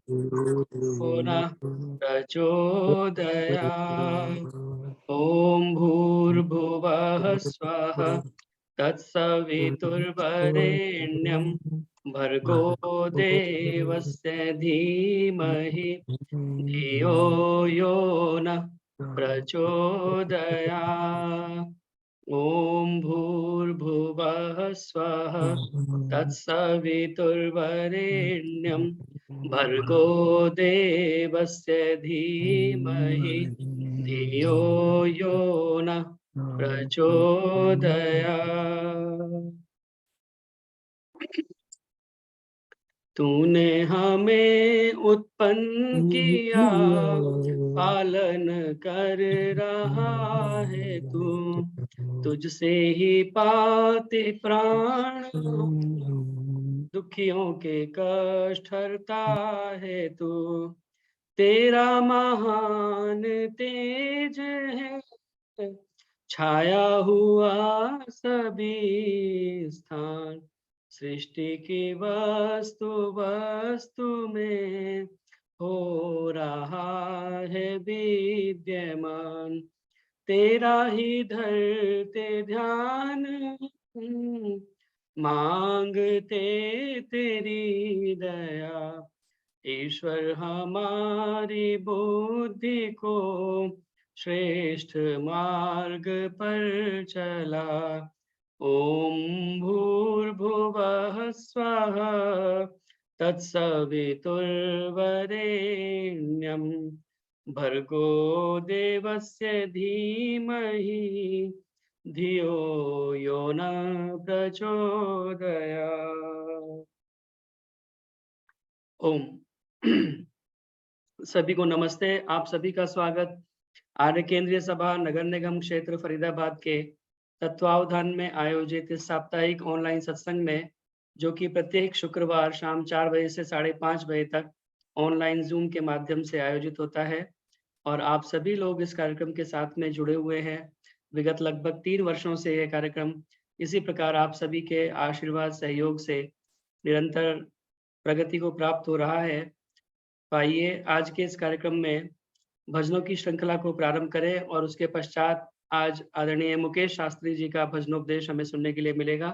पुनः प्रचोदयात्। ॐ भूर्भुवः स्वः तत्सवितुर्वरेण्यं भर्गो देवस्य धीमहि धियो यो नः प्रचोदयात्। ॐ भूर्भुवः स्वः तत्सवितुर्वरेण्यं भर्गो देवस्य धीमहि धियो यो नः प्रचोदयात्। तूने हमें उत्पन्न किया, पालन कर रहा है तू, तुझसे ही पाते प्राण, दुखियों के कष्ट हरता है तू। तेरा महान तेज है, छाया हुआ सभी स्थान, सृष्टि की वस्तु वस्तु में हो रहा है विद्यमान। तेरा ही धरते ध्यान, मांगते तेरी दया। ईश्वर हमारी बुद्धि को श्रेष्ठ मार्ग पर चला। ओम भूर्भुवः स्वः तत्सवितुर्वरेण्यं भर्गो देवस्य धीमहि धियो यो न प्रचोदयात्। ओम। सभी को नमस्ते। आप सभी का स्वागत आर्य केंद्रीय सभा नगर निगम क्षेत्र फरीदाबाद के तत्वावधान में आयोजित इस साप्ताहिक ऑनलाइन सत्संग में, जो कि प्रत्येक शुक्रवार शाम 4 बजे से 5:30 बजे तक ऑनलाइन जूम के माध्यम से आयोजित होता है। और आप सभी लोग इस कार्यक्रम के साथ में जुड़े हुए हैं। विगत लगभग 3 वर्षों से यह कार्यक्रम इसी प्रकार आप सभी के आशीर्वाद सहयोग से निरंतर प्रगति को प्राप्त हो रहा है। आइए आज के इस कार्यक्रम में भजनों की श्रृंखला को प्रारंभ करें और उसके पश्चात आज आदरणीय मुकेश शास्त्री जी का भजनोपदेश हमें सुनने के लिए मिलेगा।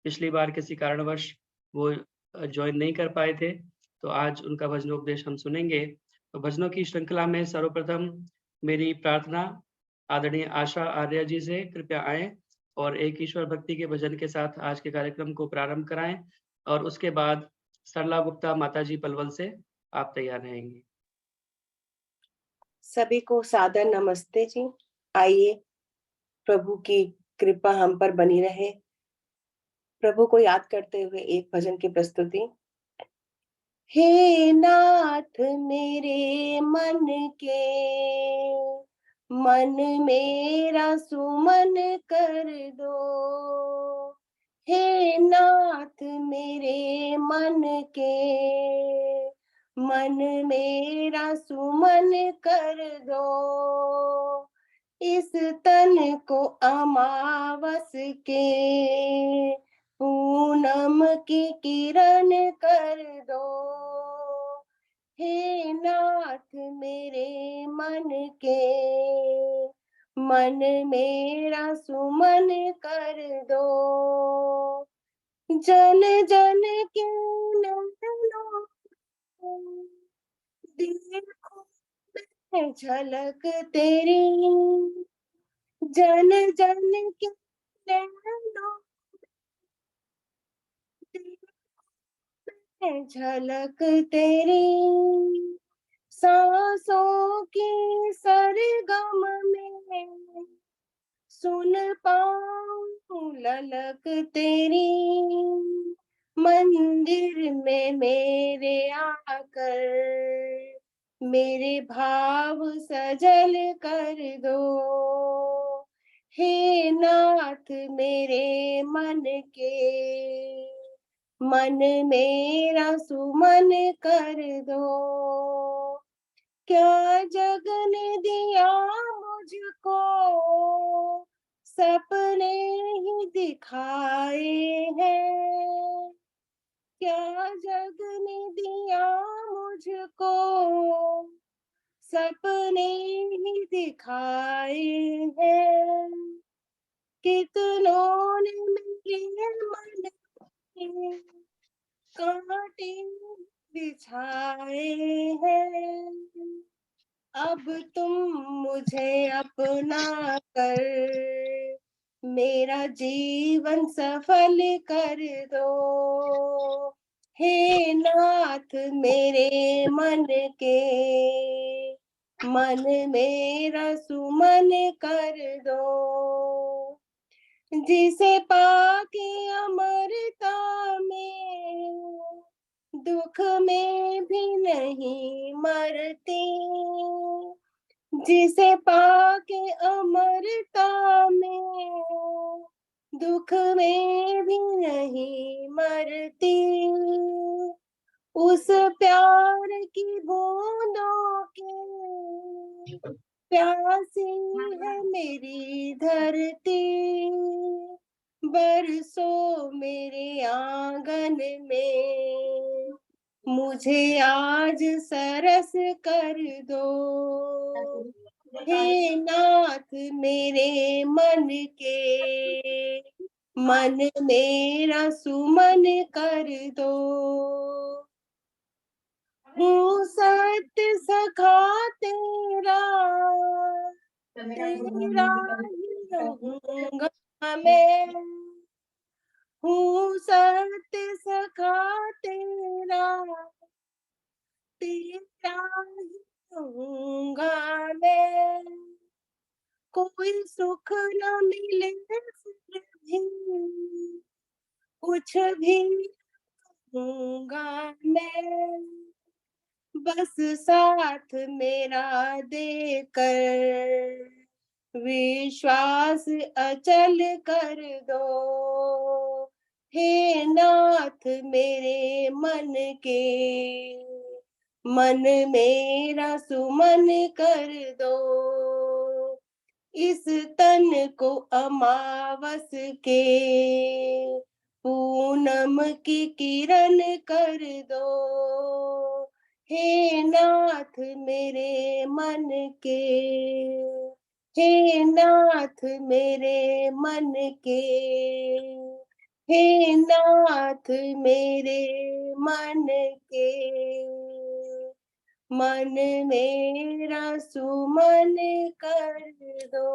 पिछली बार किसी कारणवश वो ज्वाइन नहीं कर पाए थे, तो आज उनका भजनोपदेश हम सुनेंगे। तो भजनों की श्रृंखला में सर्वप्रथम मेरी प्रार्थना आदरणीय आशा आर्य जी से कृपया आएं और एक ईश्वर भक्ति के भजन के साथ आज के कार्यक्रम को प्रारंभ कराएं, और उसके बाद सरला गुप्ता माताजी पलवल से आप तैयार रहेंगे। सभी को सादर नमस्ते जी। आइए प्रभु की कृपा हम पर बनी रहे। प्रभु को याद करते हुए एक भजन की प्रस्तुति। हे नाथ मेरे मन के, मन मेरा सुमन कर दो। हे नाथ मेरे मन के, मन मेरा सुमन कर दो। इस तन को अमावस के पूनम की किरण कर दो। हे नाथ मेरे मन के, मन मेरा सुमन कर दो। जन जन के नयनों देखो मैं झलक तेरी, जन जन के नैनों में झलक तेरी। सांसों की सरगम में सुन पाऊं ललक तेरी। मंदिर में मेरे आकर मेरे भाव सजल कर दो। हे नाथ मेरे मन के, मन मेरा सुमन कर दो। क्या जग ने दिया मुझको, सपने ही दिखाए हैं। क्या जग ने दिया मुझको सपने ही दिखाए हैं, कितनों ने मेरे मन में कांटे बिछाए हैं। अब तुम मुझे अपना कर मेरा जीवन सफल कर दो। हे नाथ मेरे मन के, मन मेरा सुमन कर दो। जिसे पाके अमरता में दुख में भी नहीं मरती, जिसे पाके अमरता में दुख में भी नहीं मरती, उस प्यार की बूंदों के प्यासी है मेरी धरती। बरसों मेरे आंगन में मुझे आज सरस कर दो। हे नाथ मेरे मन के, मन मेरा सुमन कर दो। हूँ सत्य सखा तेरा, तेरा ही रहूंगा मैं। हूँ सत्य सखा तेरा, तेरा ही रहूंगा मैं। कोई सुख न मिले फिर भी कुछ भी रहूंगा मैं, बस साथ मेरा देकर विश्वास अचल कर दो। हे नाथ मेरे मन के, मन मेरा सुमन कर दो। इस तन को अमावस के पूनम की किरण कर दो। हे नाथ मेरे मन के, हे नाथ मेरे मन के, हे नाथ मेरे मन के, मन मेरा सुमन कर दो।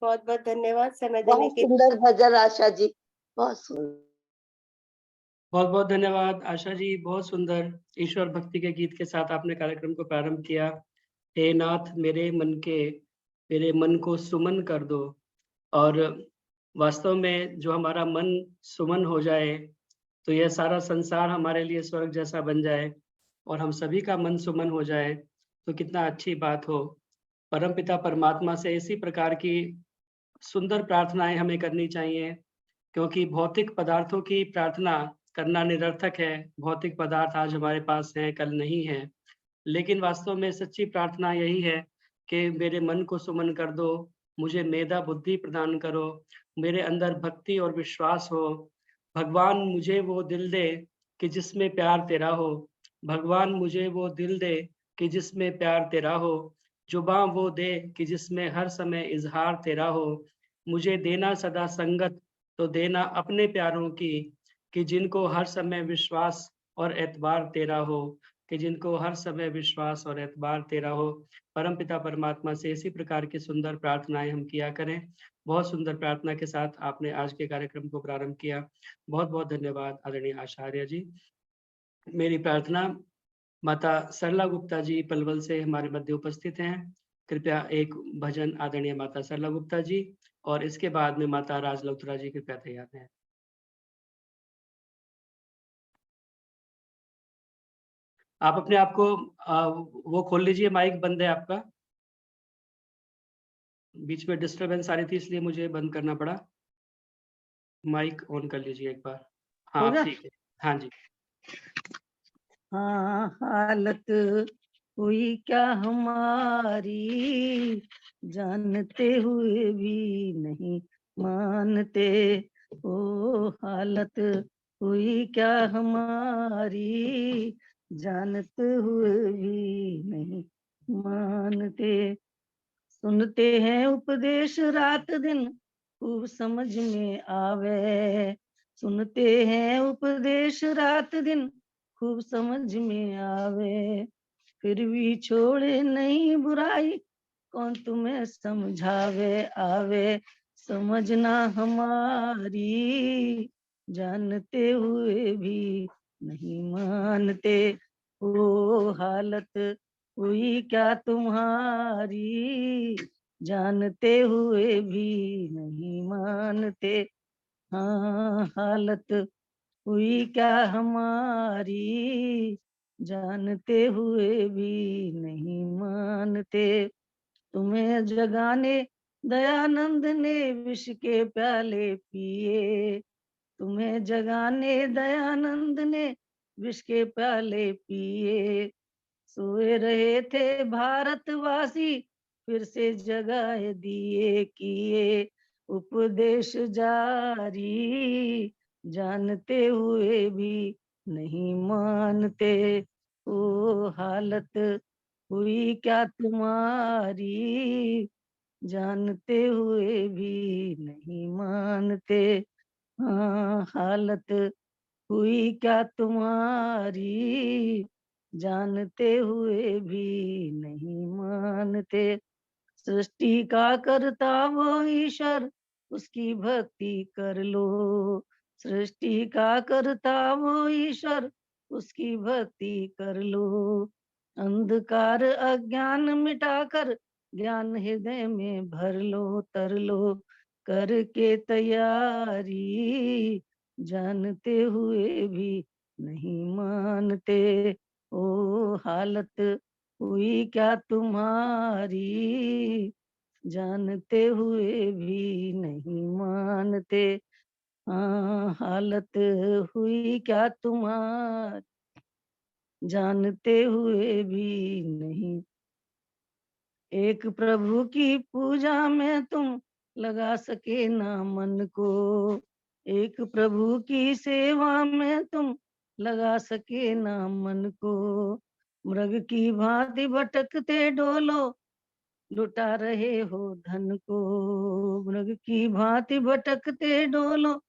बहुत बहुत धन्यवाद समय देने बहुत के लिए। सुंदर भजन आशा जी, बहुत सुंदर। बहुत बहुत धन्यवाद आशा जी, बहुत सुंदर ईश्वर भक्ति के गीत के साथ आपने कार्यक्रम को प्रारंभ किया। हे नाथ मेरे मन के, मेरे मन को सुमन कर दो। और वास्तव में जो हमारा मन सुमन हो जाए तो यह सारा संसार हमारे लिए स्वर्ग जैसा बन जाए, और हम सभी का मन सुमन हो जाए तो कितना अच्छी बात हो। परमपिता परमात्मा से इसी प्रकार की सुंदर प्रार्थनाएं हमें करनी चाहिए, क्योंकि भौतिक पदार्थों की प्रार्थना करना निरर्थक है। भौतिक पदार्थ आज हमारे पास हैं, कल नहीं है। लेकिन वास्तव में सच्ची प्रार्थना यही है कि मेरे मन को सुमन कर दो, मुझे मेधा बुद्धि प्रदान करो, मेरे अंदर भक्ति और विश्वास हो। भगवान मुझे वो दिल दे कि जिसमें प्यार तेरा हो। भगवान मुझे वो दिल दे कि जिसमें प्यार तेरा हो। जुबां वो दे कि जिसमें हर समय इजहार तेरा हो। मुझे देना सदा संगत तो देना अपने प्यारों की, कि जिनको हर समय विश्वास और एतबार तेरा हो, कि जिनको हर समय विश्वास और एतबार तेरा हो। परमपिता परमात्मा से इसी प्रकार की सुंदर प्रार्थनाएं हम किया करें। बहुत सुंदर प्रार्थना के साथ आपने आज के कार्यक्रम को प्रारंभ किया। बहुत बहुत धन्यवाद आदरणीय आचार्य जी। मेरी प्रार्थना, माता सरला गुप्ता जी पलवल से हमारे मध्य उपस्थित हैं। कृपया एक भजन आदरणीय माता सरला गुप्ता जी, और इसके बाद में माता राजलौत्रा जी कृपया तैयार हैं। आप अपने आप को वो खोल लीजिए, माइक बंद है आपका। बीच में डिस्टरबेंस आ रही थी इसलिए मुझे बंद करना पड़ा। माइक ऑन कर लीजिए एक बार। हाँ अब ठीक है। हाँ जी। हाँ हालत हुई क्या हमारी, जानते हुए भी नहीं मानते। ओ हालत हुई क्या हमारी, जानते हुए भी नहीं मानते। सुनते हैं उपदेश रात दिन खूब समझ में आवे। सुनते हैं उपदेश रात दिन खूब समझ में आवे। फिर भी छोड़े नहीं बुराई कौन तुम्हें समझावे आवे। समझना हमारी जानते हुए भी नहीं मानते। ओ हालत हुई क्या तुम्हारी जानते हुए भी नहीं मानते। हाँ हालत हुई क्या हमारी जानते हुए भी नहीं मानते। तुम्हें जगाने दयानंद ने विष के प्याले पिए। तुम्हें जगाने दयानंद ने विष के प्याले पिए। सोए रहे थे भारतवासी फिर से जगाए दिए किए उपदेश जारी जानते हुए भी नहीं मानते। ओ हालत हुई क्या तुम्हारी जानते हुए भी नहीं मानते। हाँ हालत हुई क्या तुम्हारी जानते हुए भी नहीं मानते। सृष्टि का करता वो ईश्वर उसकी भक्ति कर लो। सृष्टि का करता वो ईश्वर उसकी भक्ति कर लो। अंधकार अज्ञान मिटाकर ज्ञान हृदय में भर लो तर लो करके तैयारी जानते हुए भी नहीं मानते। ओ हालत हुई क्या तुम्हारी जानते हुए भी नहीं मानते। हाँ हालत हुई क्या तुम्हारी जानते हुए भी नहीं। एक प्रभु की पूजा में तुम लगा सके ना मन को। एक प्रभु की सेवा में तुम लगा सके ना मन को। मृग की भांति भटकते डोलो लुटा रहे हो धन को। मृग की भांति भटकते डोलो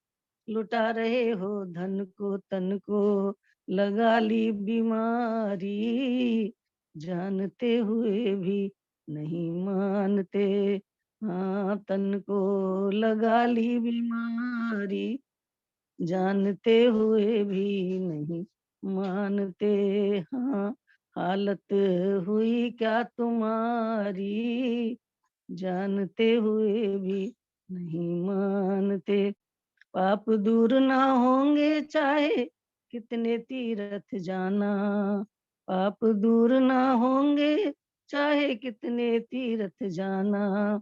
लुटा रहे हो धन को तन को लगा ली बीमारी जानते हुए भी नहीं मानते। हाँ तन को लगा ली बीमारी जानते हुए भी नहीं मानते। हाँ हालत हुई क्या तुम्हारी जानते हुए भी नहीं मानते। पाप दूर ना होंगे चाहे कितने तीरथ जाना। पाप दूर ना होंगे चाहे कितने तीरथ जाना।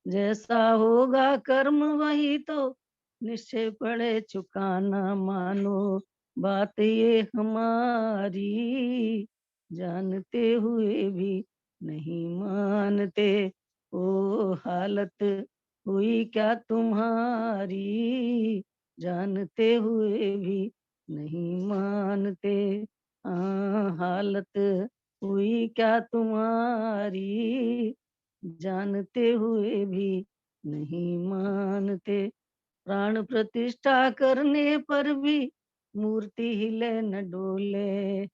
जैसा होगा कर्म वही तो निश्चय पड़े चुकाना। मानो बात ये हमारी जानते हुए भी नहीं मानते। ओ हालत हुई क्या तुम्हारी जानते हुए भी नहीं मानते। हाँ हालत हुई क्या तुम्हारी जानते हुए भी नहीं मानते। प्राण प्रतिष्ठा करने पर भी मूर्ति हिले न डोले।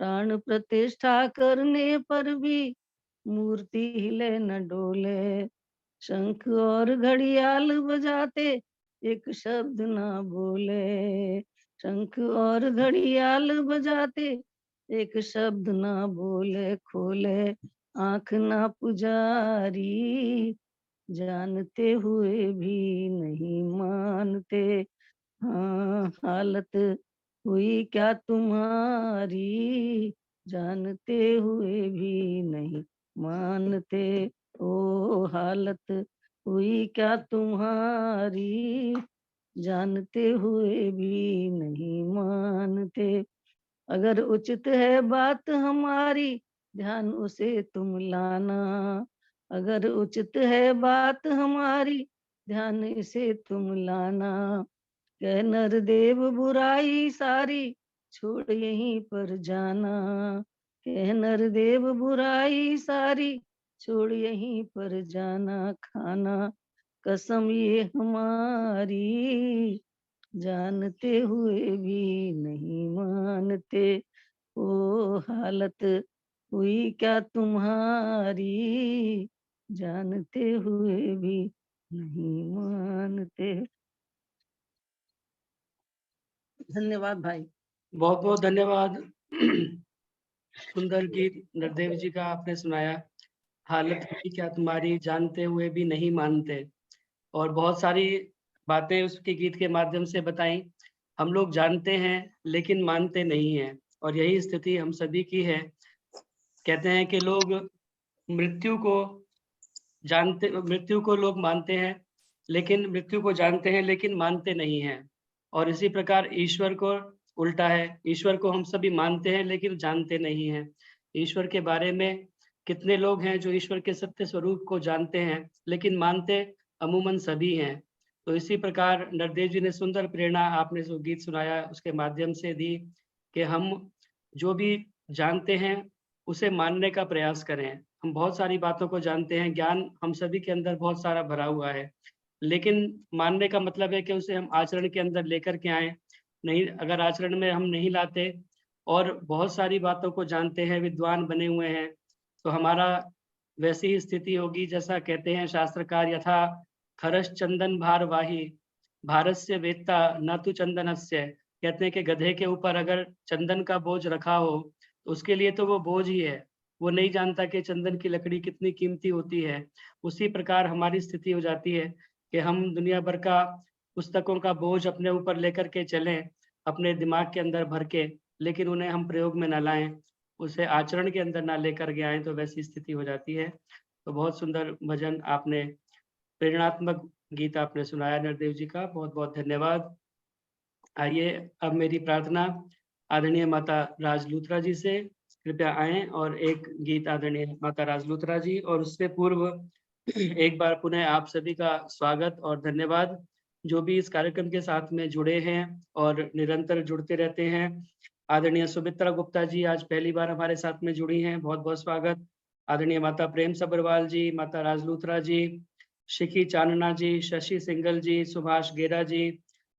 प्राण प्रतिष्ठा करने पर भी मूर्ति हिले न डोले। शंख और घड़ियाल बजाते एक शब्द ना बोले। शंख और घड़ियाल बजाते एक शब्द ना बोले। खोले आंख ना पुजारी जानते हुए भी नहीं मानते। हाँ हालत हुई क्या तुम्हारी जानते हुए भी नहीं मानते। ओ हालत हुई क्या तुम्हारी जानते हुए भी नहीं मानते। अगर उचित है बात हमारी ध्यान उसे तुम लाना। अगर उचित है बात हमारी ध्यान इसे तुम लाना। कह नर देव बुराई सारी छोड़ यहीं पर जाना। कह नरदेव बुराई सारी, छोड़ यहीं पर जाना। खाना कसम ये हमारी, जानते हुए भी नहीं मानते। ओ हालत हुई क्या तुम्हारी, जानते हुए भी नहीं मानते। धन्यवाद भाई। बहुत बहुत धन्यवाद। सुंदर गीत नरदेव जी का आपने सुनाया। हालत हुई क्या तुम्हारी, जानते हुए भी नहीं मानते। और बहुत सारी बातें उसके गीत के माध्यम से बताई। हम लोग जानते हैं लेकिन मानते नहीं हैं, और यही स्थिति हम सभी की है। कहते हैं कि लोग मृत्यु को मृत्यु को लोग मानते हैं, लेकिन मृत्यु को जानते हैं लेकिन मानते नहीं हैं। और इसी प्रकार ईश्वर को उल्टा है। ईश्वर को हम सभी मानते हैं लेकिन जानते नहीं हैं। ईश्वर के बारे में कितने लोग हैं जो ईश्वर के सत्य स्वरूप को जानते हैं लेकिन मानते अमूमन सभी हैं। तो इसी प्रकार नरदेव जी ने सुंदर प्रेरणा आपने जो गीत सुनाया उसके माध्यम से दी कि हम जो भी जानते हैं उसे मानने का प्रयास करें। हम बहुत सारी बातों को जानते हैं, ज्ञान हम सभी के अंदर बहुत सारा भरा हुआ है, लेकिन मानने का मतलब है कि उसे हम आचरण के अंदर लेकर के आए। नहीं, अगर आचरण में हम नहीं लाते और बहुत सारी बातों को जानते हैं, विद्वान बने हुए हैं, तो हमारा वैसी ही स्थिति होगी जैसा कहते हैं शास्त्रकार, यथा खरस चंदन भार वाही, भारस्य वेत्ता न तु चंदनस्य। कहते हैं कि गधे के ऊपर अगर चंदन का बोझ रखा हो तो उसके लिए तो वो बोझ ही है, वो नहीं जानता कि चंदन की लकड़ी कितनी कीमती होती है। उसी प्रकार हमारी स्थिति हो जाती है कि हम दुनिया भर का पुस्तकों का बोझ अपने ऊपर लेकर के चलें, अपने दिमाग के अंदर भर के, लेकिन उन्हें हम प्रयोग में ना लाएं, उसे आचरण के अंदर ना लेकर के आएँ, तो वैसी स्थिति हो जाती है। तो बहुत सुंदर भजन आपने, प्रेरणात्मक गीत आपने सुनाया नरदेव जी का, बहुत-बहुत धन्यवाद। आइए अब मेरी प्रार्थना आदरणीय माता राज लूथरा जी से, कृपया आएँ और एक गीत आदरणीय माता राज लूथरा जी, और उससे पूर्व एक बार पुनः आप सभी का स्वागत और धन्यवाद, जो भी इस कार्यक्रम के साथ में जुड़े हैं और निरंतर जुड़ते रहते हैं। आदरणीय सुमित्रा गुप्ता जी आज पहली बार हमारे साथ में जुड़ी हैं, बहुत-बहुत स्वागत। आदरणीय माता प्रेम सब्रवाल जी, माता राज लूथरा जी, शिखी चानना जी, शशि सिंघल जी, सुभाष गेरा जी,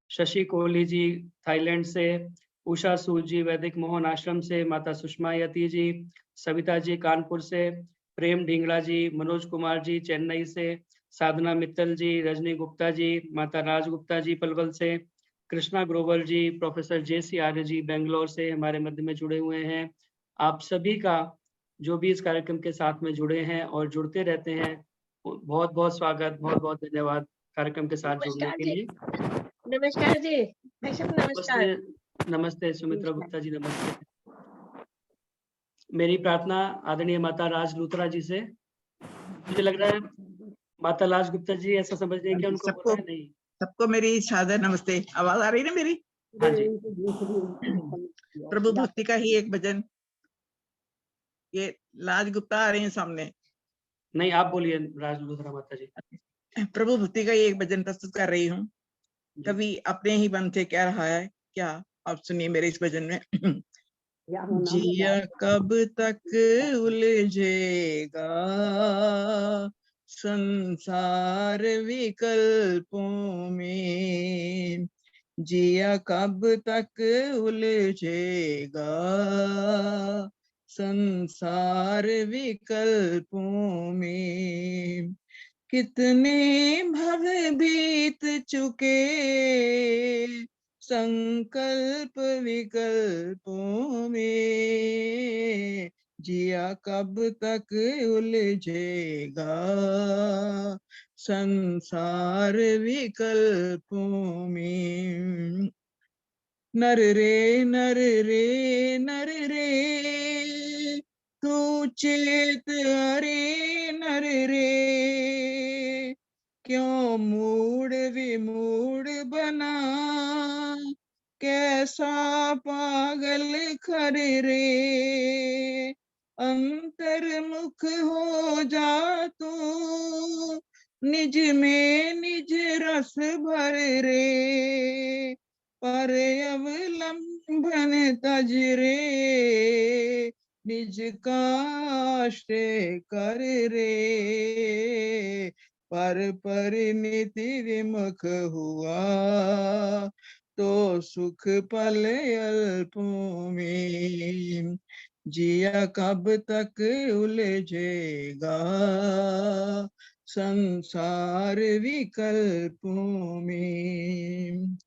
शशि कोहली जी थाईलैंड से, उषा सूद जी वैदिक मोहन आश्रम से, माता सुषमा यति जी, सविता जी कानपुर से, प्रेम ढींगड़ा जी, मनोज कुमार जी चेन्नई से, साधना मित्तल जी, रजनी गुप्ता जी, माता राज गुप्ता जी पलवल से, कृष्णा ग्रोवर जी, प्रोफेसर जेसी आर्य जी बेंगलोर से हमारे मध्य में जुड़े हुए हैं। आप सभी का जो भी इस कार्यक्रम के साथ में जुड़े हैं और जुड़ते रहते हैं, बहुत-बहुत स्वागत, बहुत-बहुत धन्यवाद कार्यक्रम के साथ जुड़ने नमस्कार के जी। लिए। नमस्कार जी। भाई नमस्कार। नमस्ते, नमस्ते सुमित्रा नमस्कार। गुप्ता जी, नमस्ते। मेरी प्रार्थना आदरणीय माता राज लूथरा जी से, मुझे लग रहा है माता राज गुप्ता जी ऐसा समझ रही हैं कि उनको बोलना सबको है? नहीं। सबको मेरी सादर नमस्ते। आवाज आ रही है ना मेरी? हाँ जी। प्रभु भक्ति का ही एक भजन, ये लाज गुप्ता आ रही है सामने। नहीं, आप बोलिए राज लूथरा माता जी। प्रभु भक्ति का ही एक भजन प्रस्तुत कर रही हूँ। जी। कभी अपने ही मन से कह रहा है क्या, आप सुनिए मेरे इस भजन में। जिया कब तक उलझेगा संसार विकल्पों में, जिया कब तक उलझेगा संसार विकल्पों में। कितने भव बीत चुके संकल्प विकल्पों में, जिया कब तक उलझेगा संसार विकल्पों में। नर रे नर रे नर रे तू चेत, अरे नर रे क्यों मूड विमूड बना, कैसा पागल खर रे, अंतर्मुख हो जा तू निज में निज रस भर रे, पर अवलंब बन तज रे, निज काष्टे कर रे, पर परिणति विमुख हुआ, तो सुख पल अल्पों में, जिया कब तक उलझेगा, संसार विकल्पों में।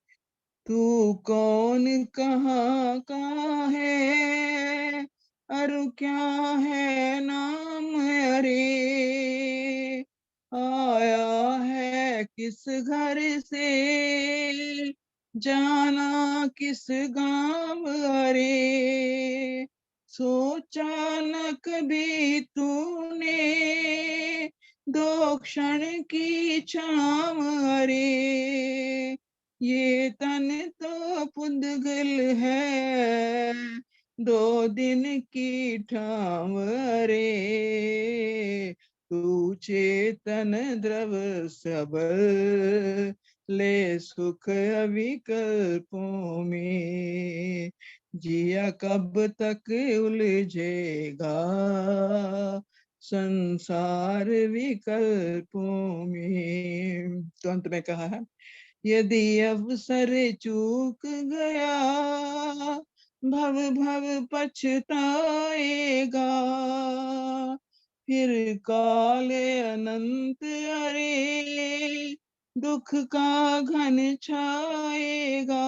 तू कौन कहाँ का है, अरु क्या है नाम है रे, आया है किस घर से, जाना किस गाँव अरे, सोचा न कभी तूने, दो क्षण की छाँव अरे, ये तन तो पुद्गल है, दो दिन की ठाव रे, तू चेतन द्रव सबल, ले सुख अविकल्पों में, जिया कब तक उलझेगा, संसार विकल्पों में। तो अंत में कहा है, यदि अवसर चूक गया, भव भव पछताएगा, फिर काले अनंत अरे, दुख का घन छाएगा,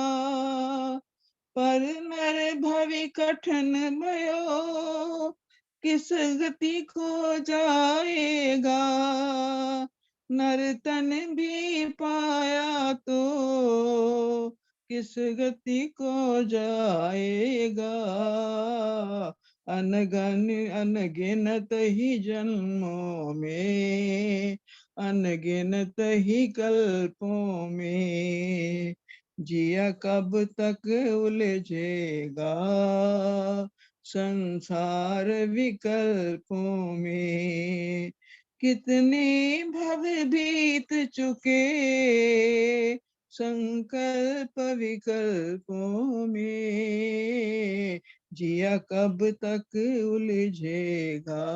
पर नर भवि कठिन भयो, किस गति को जाएगा, नर तन भी पाया तो, किस गति को जाएगा, अनगन अनगिनत ही जन्मों में, अनगिनत ही कल्पों में, जिया कब तक उलझेगा, संसार विकल्पों में, कितने भव बीत चुके, संकल्प विकल्पों में, जिया कब तक उलझेगा,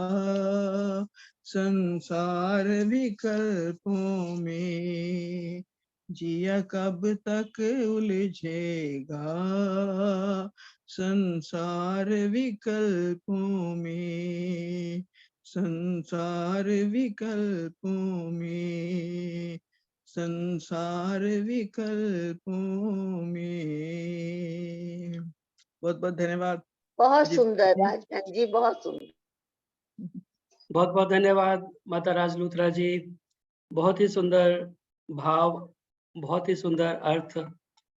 संसार विकल्पों में, जिया कब तक उलझेगा, संसार विकल्पों में, संसार विकल्पों में, संसार विकल्पों में। बहुत बहुत धन्यवाद। बहुत जी, सुंदर राजबहन जी, बहुत सुंदर। बहुत बहुत धन्यवाद माता राजलूथरा जी। बहुत ही सुंदर भाव, बहुत ही सुंदर अर्थ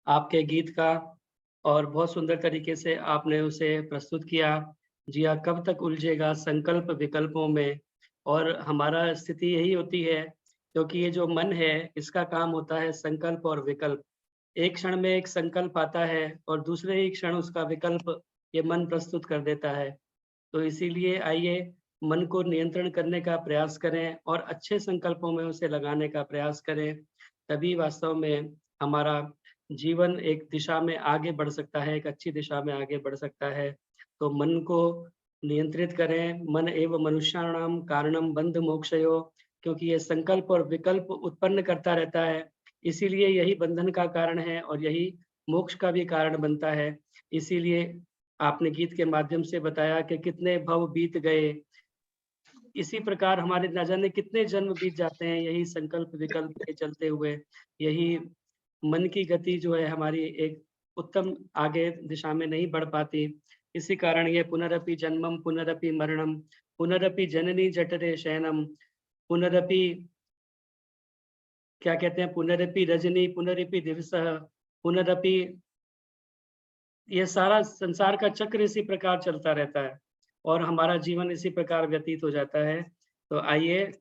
आपके गीत का, और बहुत सुंदर तरीके से आपने उसे प्रस्तुत किया। जिया कब तक उलझेगा संकल्प विकल्पों में। और हमारा स्थिति यही होती है, क्योंकि ये जो मन है इसका काम होता है संकल्प और विकल्प। एक क्षण में एक संकल्प आता है और दूसरे ही क्षण उसका विकल्प ये मन प्रस्तुत कर देता है। तो इसीलिए आइए मन को नियंत्रण करने का प्रयास करें और अच्छे संकल्पों में उसे लगाने का प्रयास करें। तभी वास्तव में हमारा जीवन एक दिशा में आगे बढ़ सकता है, एक अच्छी दिशा में आगे बढ़ सकता है। तो मन को नियंत्रित करें। मन एव मनुष्याणाम कारणम बंध मोक्षयो, क्योंकि ये संकल्प और विकल्प उत्पन्न करता रहता है। इसीलिए यही बंधन का कारण है और यही मोक्ष का भी कारण बनता है। इसीलिए आपने गीत के माध्यम से बताया कि कितने भव बीत गए, इसी प्रकार हमारे न जाने कितने जन्म बीत जाते हैं यही संकल्प विकल्प के चलते हुए। यही मन की गति जो है हमारी एक उत्तम आगे दिशा में नहीं बढ़ पाती। इसी कारण ये पुनरपि जन्मम पुनरपि मरणम पुनरपि जननी जठरे शयनम पुनरपि क्या कहते हैं पुनरपि रजनी पुनरपि दिवसः पुनरपि, ये सारा संसार का चक्र इसी प्रकार चलता रहता है और हमारा जीवन इसी प्रकार व्यतीत हो जाता है। तो आइए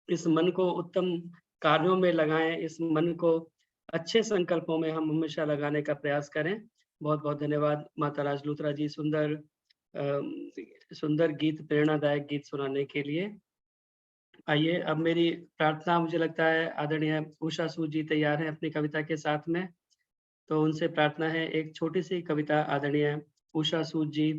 इस मन को उत्तम कार्यों में लगाएं, इस मन को अच्छे संकल्पों में हम हमेशा लगाने का प्रयास करें। बहुत बहुत धन्यवाद माता राजलूथरा जी, सुंदर गीत, प्रेरणादायक गीत सुनाने के लिए। आइए अब मेरी प्रार्थना, मुझे लगता है आदरणीय उषा सूद जी तैयार हैं अपनी कविता के साथ में। तो उनसे प्रार्थना है एक छोटी सी कविता आदरणीय उषा सूद जी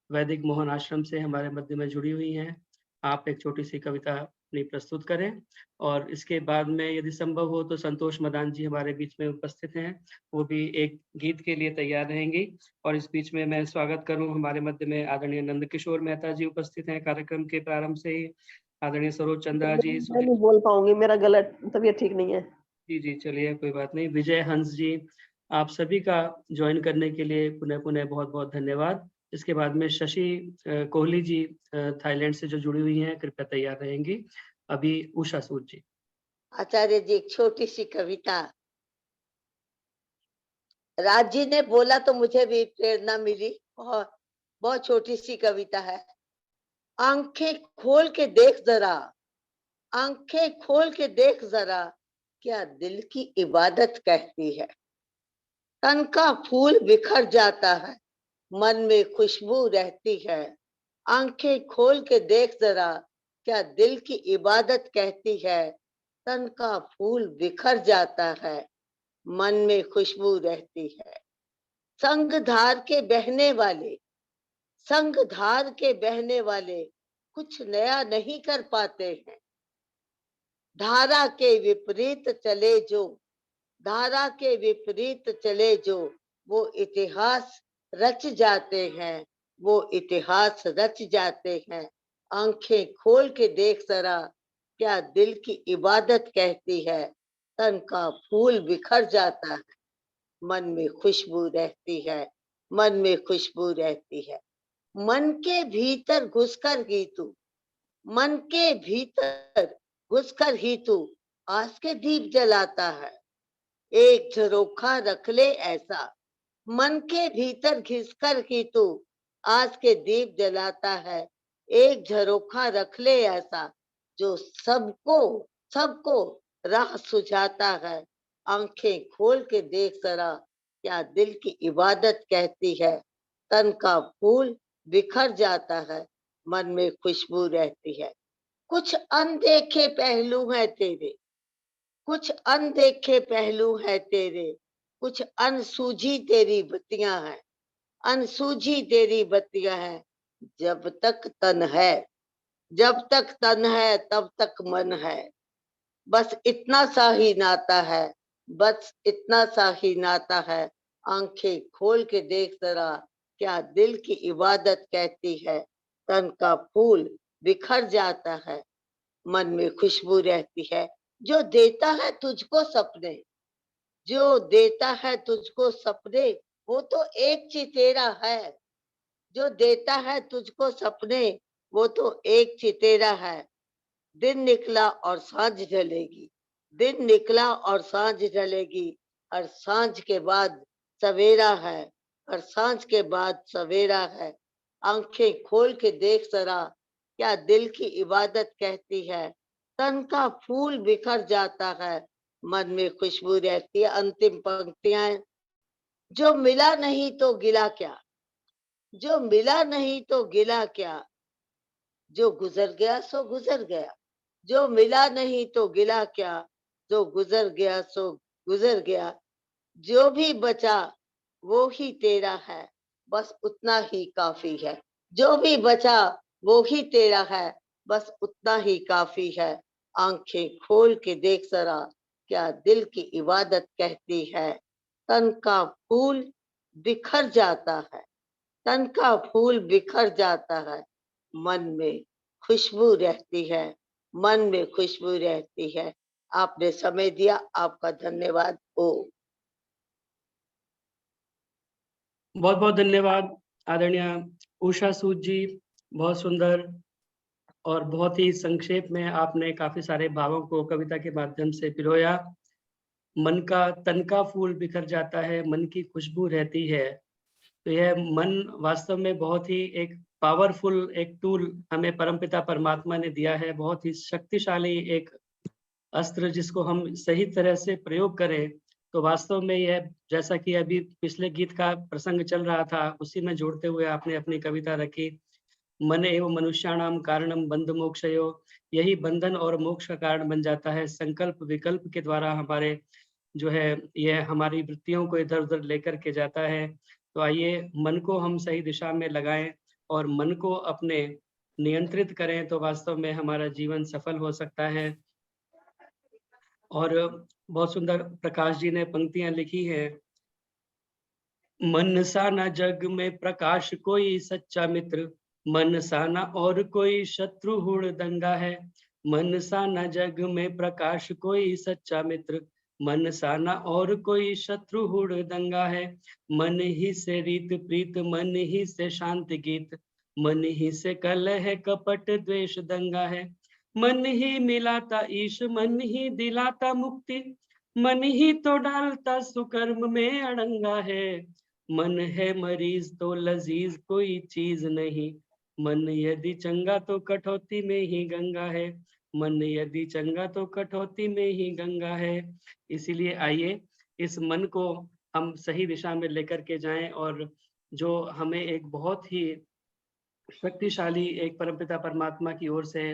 वैदिक मोहन आश्रम से हमारे मध्य में जुड़ी हुई हैं। आप एक छोटी सी कविता अपनी प्रस्तुत करें और इसके बाद में यदि संभव हो तो संतोष मदान जी हमारे बीच में उपस्थित हैं, वो भी एक गीत के लिए तैयार रहेंगी। और इस बीच में मैं स्वागत करूं हमारे मध्य में आदरणीय नंदकिशोर मेहता जी उपस्थित हैं कार्यक्रम के प्रारंभ से ही, आदरणीय सरोज चंद्रा जी, मैं नहीं बोल पाऊंगी, मेरा गला तबीयत ठीक नहीं है। जी चलिए कोई बात नहीं, विजय हंस जी, आप सभी का ज्वाइन करने के लिए पुनः बहुत बहुत धन्यवाद। इसके बाद में शशि कोहली जी थाईलैंड से जो जुड़ी हुई हैं, कृपया तैयार रहेंगी। अभी उषा सूद जी। आचार्य जी, एक छोटी सी कविता। राज जी ने बोला तो मुझे भी प्रेरणा मिली। बहुत बहुत छोटी सी कविता है। आंखें खोल के देख जरा, आंखें खोल के देख जरा, क्या दिल की इबादत कहती है। तन का फूल बिखर जाता है, मन में खुशबू रहती है। आंखें खोल के देख जरा, क्या दिल की इबादत कहती है। तन का फूल बिखर जाता है, मन में खुशबू रहती है। संग धार के बहने वाले, संग धार के बहने वाले कुछ नया नहीं कर पाते हैं। धारा के विपरीत चले जो, धारा के विपरीत चले जो, वो इतिहास रच जाते हैं, वो इतिहास रच जाते हैं। आंखें खोल के देख जरा, क्या दिल की इबादत कहती है। तन का फूल बिखर जाता है, मन में खुशबू रहती है, मन में खुशबू रहती है। मन के भीतर घुसकर ही तू, मन के भीतर घुसकर ही तू आस के दीप जलाता है। एक झरोखा रख ले ऐसा, मन के भीतर घिसकर ही तू आस के दीप जलाता है। एक झरोखा रख ले ऐसा, जो सबको सबको राह सुझाता है। आंखें खोल के देख जरा, क्या दिल की इबादत कहती है। तन का फूल बिखर जाता है, मन में खुशबू रहती है। कुछ अनदेखे पहलू हैं तेरे, कुछ अनदेखे पहलू है तेरे, कुछ अनसूझी तेरी बत्तियां हैं, अनसूझी तेरी बत्तियां हैं। जब तक तन है, जब तक तन है तब तक मन है। बस इतना सा ही नाता है, बस इतना सा ही नाता है। आंखें खोल के देख जरा, क्या दिल की इबादत कहती है। तन का फूल बिखर जाता है, मन में खुशबू रहती है। जो देता है तुझको सपने, जो देता है तुझको सपने, वो तो एक चितेरा है। जो देता है तुझको सपने, वो तो एक चितेरा है। दिन निकला और सांझ ढलेगी, दिन निकला और सांझ ढलेगी। और सांझ के बाद सवेरा है, और सांझ के बाद सवेरा है। आंखें खोल के देख जरा, क्या दिल की इबादत कहती है। तन का फूल बिखर जाता है, मन में खुशबू रहती है। अंतिम पंक्तियां, जो मिला नहीं तो गिला क्या, जो मिला नहीं तो गिला क्या, जो गुजर गया सो गुजर गया। जो मिला नहीं तो गिला क्या, जो गुजर गया सो गुजर गया। जो भी बचा वो ही तेरा है, बस उतना ही काफी है। जो भी बचा वो ही तेरा है, बस उतना ही काफी है। आंखें खोल के देख जरा, क्या दिल की इबादत कहती है। तन का फूल बिखर जाता है, तन का फूल बिखर जाता है, मन में खुशबू रहती है, मन में खुशबू रहती है। आपने समय दिया, आपका धन्यवाद। ओ बहुत बहुत धन्यवाद आदरणीय उषा सूद जी, बहुत सुंदर और बहुत ही संक्षेप में आपने काफी सारे भावों को कविता के माध्यम से पिरोया। मन का तन का फूल बिखर जाता है, मन की खुशबू रहती है। तो यह मन वास्तव में बहुत ही एक पावरफुल एक टूल हमें परमपिता परमात्मा ने दिया है, बहुत ही शक्तिशाली एक अस्त्र, जिसको हम सही तरह से प्रयोग करें तो वास्तव में यह, जैसा कि अभी पिछले गीत का प्रसंग चल रहा था उसी में जोड़ते हुए आपने अपनी कविता रखी, मन एवं मनुष्याणाम कारणम बंध मोक्षयो, यही बंधन और मोक्ष का कारण बन जाता है। संकल्प विकल्प के द्वारा हमारे जो है ये हमारी वृत्तियों को इधर-उधर लेकर के जाता है। तो आइए मन को हम सही दिशा में लगाएँ और मन को अपने नियंत्रित करें तो वास्तव में हमारा जीवन सफल हो सकता है। और बहुत सुंदर प्रकाश जी ने पंक्तियाँ लिखी हैं। मन सा न जग में प्रकाश कोई सच्चा मित्र, मन सा न और कोई शत्रु हुड़दंगा है। मन सा न जग में प्रकाश कोई सच्चा मित्र, मन सा न और कोई शत्रु हुड़दंगा है। मन ही से रीत प्रीत, मन ही से शांति गीत, मन ही से कलह कपट द्वेष दंगा है। मन ही मिलाता ईश, मन ही दिलाता मुक्ति, मन ही तो डालता सुकर्म में अड़ंगा है। मन है मरीज तो लजीज कोई चीज नहीं, मन यदि चंगा तो कटौती में ही गंगा है। मन यदि चंगा तो कटौती में ही गंगा है। इसीलिए आइए इस मन को हम सही दिशा में लेकर के जाएं और जो हमें एक बहुत ही शक्तिशाली एक परमपिता परमात्मा की ओर से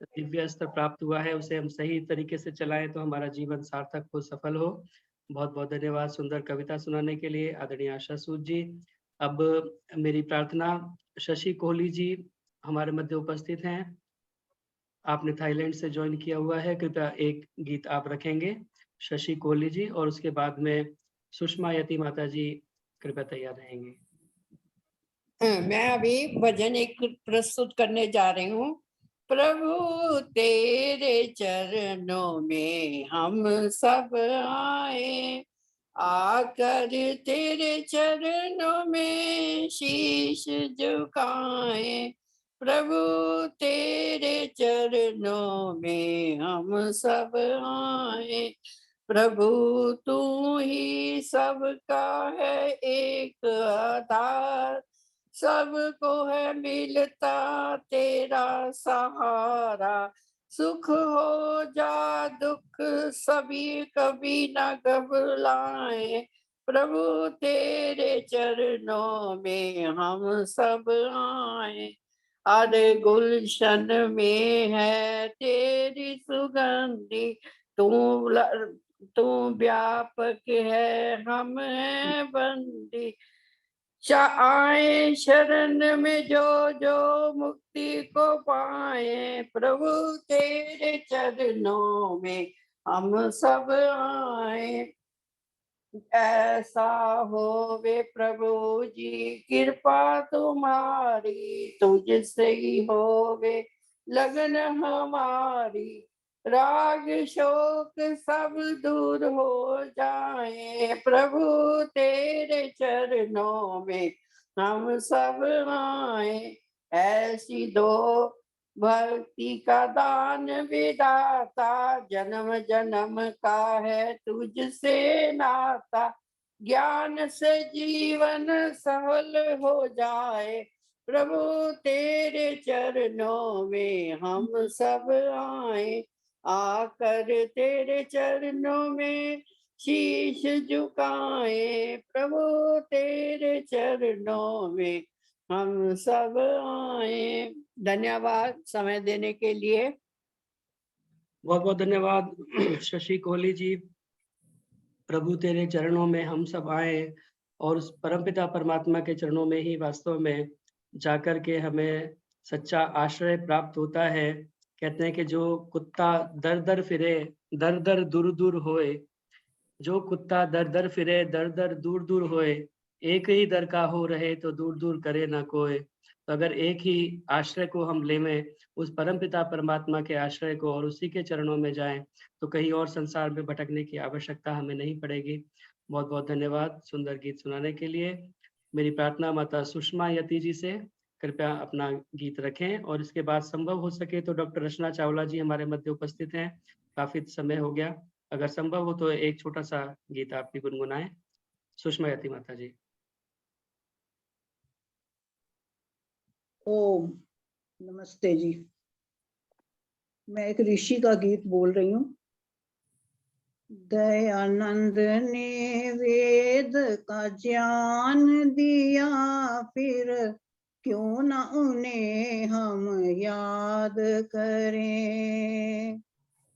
दिव्य अस्त्र प्राप्त हुआ है, उसे हम सही तरीके से चलाएं तो हमारा जीवन सार्थक हो, सफल हो। बहुत-बहुत धन्यवाद सुंदर कविता सुनाने के लिए आदरणीय आशा सूद जी। अब मेरी प्रार्थना शशि कोहली जी हमारे मध्य उपस्थित हैं। आपने थाईलैंड से ज्वाइन किया हुआ है, कृपया एक गीत आप रखेंगे शशि कोहली जी, और उसके बाद में सुषमा यति माता जी कृपया तैयार रहेंगे। मैं अभी भजन एक प्रस्तुत करने जा रही हूँ। प्रभु तेरे चरणों में हम सब आए, आकर तेरे चरणों में शीश झुकाए। प्रभु तेरे चरणों में हम सब आए, प्रभु तू ही सबका है एक आधार, सबको है मिलता तेरा सहारा। सुख हो जा दुख सभी कभी न घबराए, प्रभु तेरे चरणों में हम सब आए। अरे गुलशन में है तेरी सुगंधी, तू व्यापक है हम हैं बंदी। आए शरण में जो जो मुक्ति को पाए, प्रभु तेरे चरणों में हम सब आए। ऐसा होवे प्रभु जी कृपा तुम्हारी, तुझसे ही होवे लगन हमारी। राग शोक सब दूर हो जाए, प्रभु तेरे चरणों में हम सब आए। ऐसी दो भक्ति का दान विदाता, जन्म जन्म का है तुझसे नाता। ज्ञान से जीवन सफल हो जाए, प्रभु तेरे चरणों में हम सब आए। आकर तेरे चरणों में शीश झुकाए, प्रभु तेरे चरणों में हम सब आए। धन्यवाद समय देने के लिए। बहुत-बहुत धन्यवाद शशि कोहली जी। प्रभु तेरे चरणों में हम सब आए और उस परमपिता परमात्मा के चरणों में ही वास्तव में जाकर के हमें सच्चा आश्रय प्राप्त होता है। कहते हैं कि जो कुत्ता दर-दर फिरे, दर-दर दूर-दूर होए, जो कुत्ता दर-दर फिरे, दर-दर दूर-दूर होए, एक ही दर का हो रहे तो दूर-दूर करे ना कोय। तो अगर एक ही आश्रय को हम लेवें, उस परमपिता परमात्मा के आश्रय को, और उसी के चरणों में जाएं, तो कहीं और संसार में भटकने की आवश्यकता हमें नहीं पड़ेगी। बहुत-बहुत धन्यवाद सुंदर गीत सुनाने के लिए। मेरी प्रार्थना माता सुषमा यति जी से, कृपया अपना गीत रखें, और इसके बाद संभव हो सके तो डॉक्टर रचना चावला जी हमारे मध्य उपस्थित हैं। काफ़ी समय हो गया, अगर संभव हो तो एक छोटा-सा गीत आप भी गुनगुनाएँ। सुषमा यति माता जी। ओम नमस्ते जी। मैं एक ऋषि का गीत बोल रही हूँ। दयानंद ने वेद का ज्ञान दिया, फिर क्यों न उन्हें हम याद करें।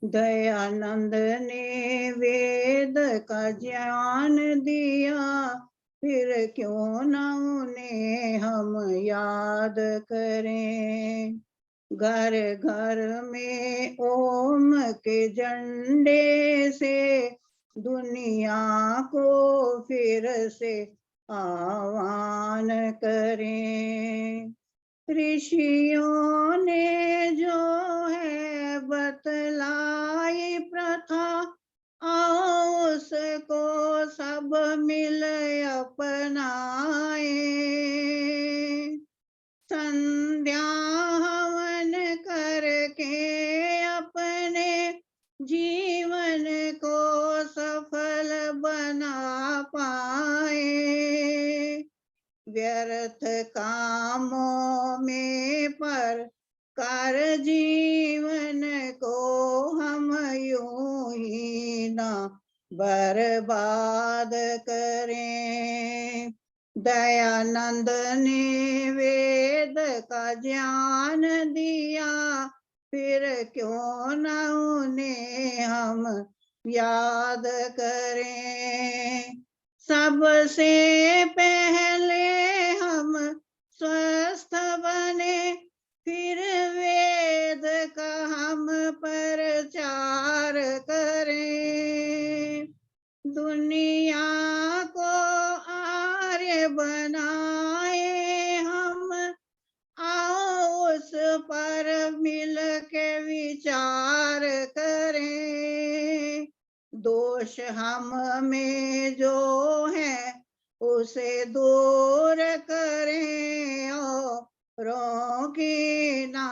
दयानंद ने वेद का ज्ञान दिया, फिर क्यों न उन्हें हम याद करें। घर घर में ओम के झंडे से दुनिया को फिर से आह्वान करें। ऋषियों ने जो है बतलाई प्रथा, आओ उसको सब मिल अपनाए। संध्या हवन करके अपने जीवन को सफल बना पाए। व्यर्थ कामों में पर कर जीवन को हम यूं ही ना बर्बाद करें। दयानंद ने वेद का ज्ञान दिया, फिर क्यों न उन्हें हम याद करें। सबसे पहले हम स्वस्थ बने, फिर वेद का हम प्रचार करें। दुनिया को आर्य बनाए हम, आओ उस पर मिल के विचार करें। दोष हम में जो है उसे दूर करें, औरों की ना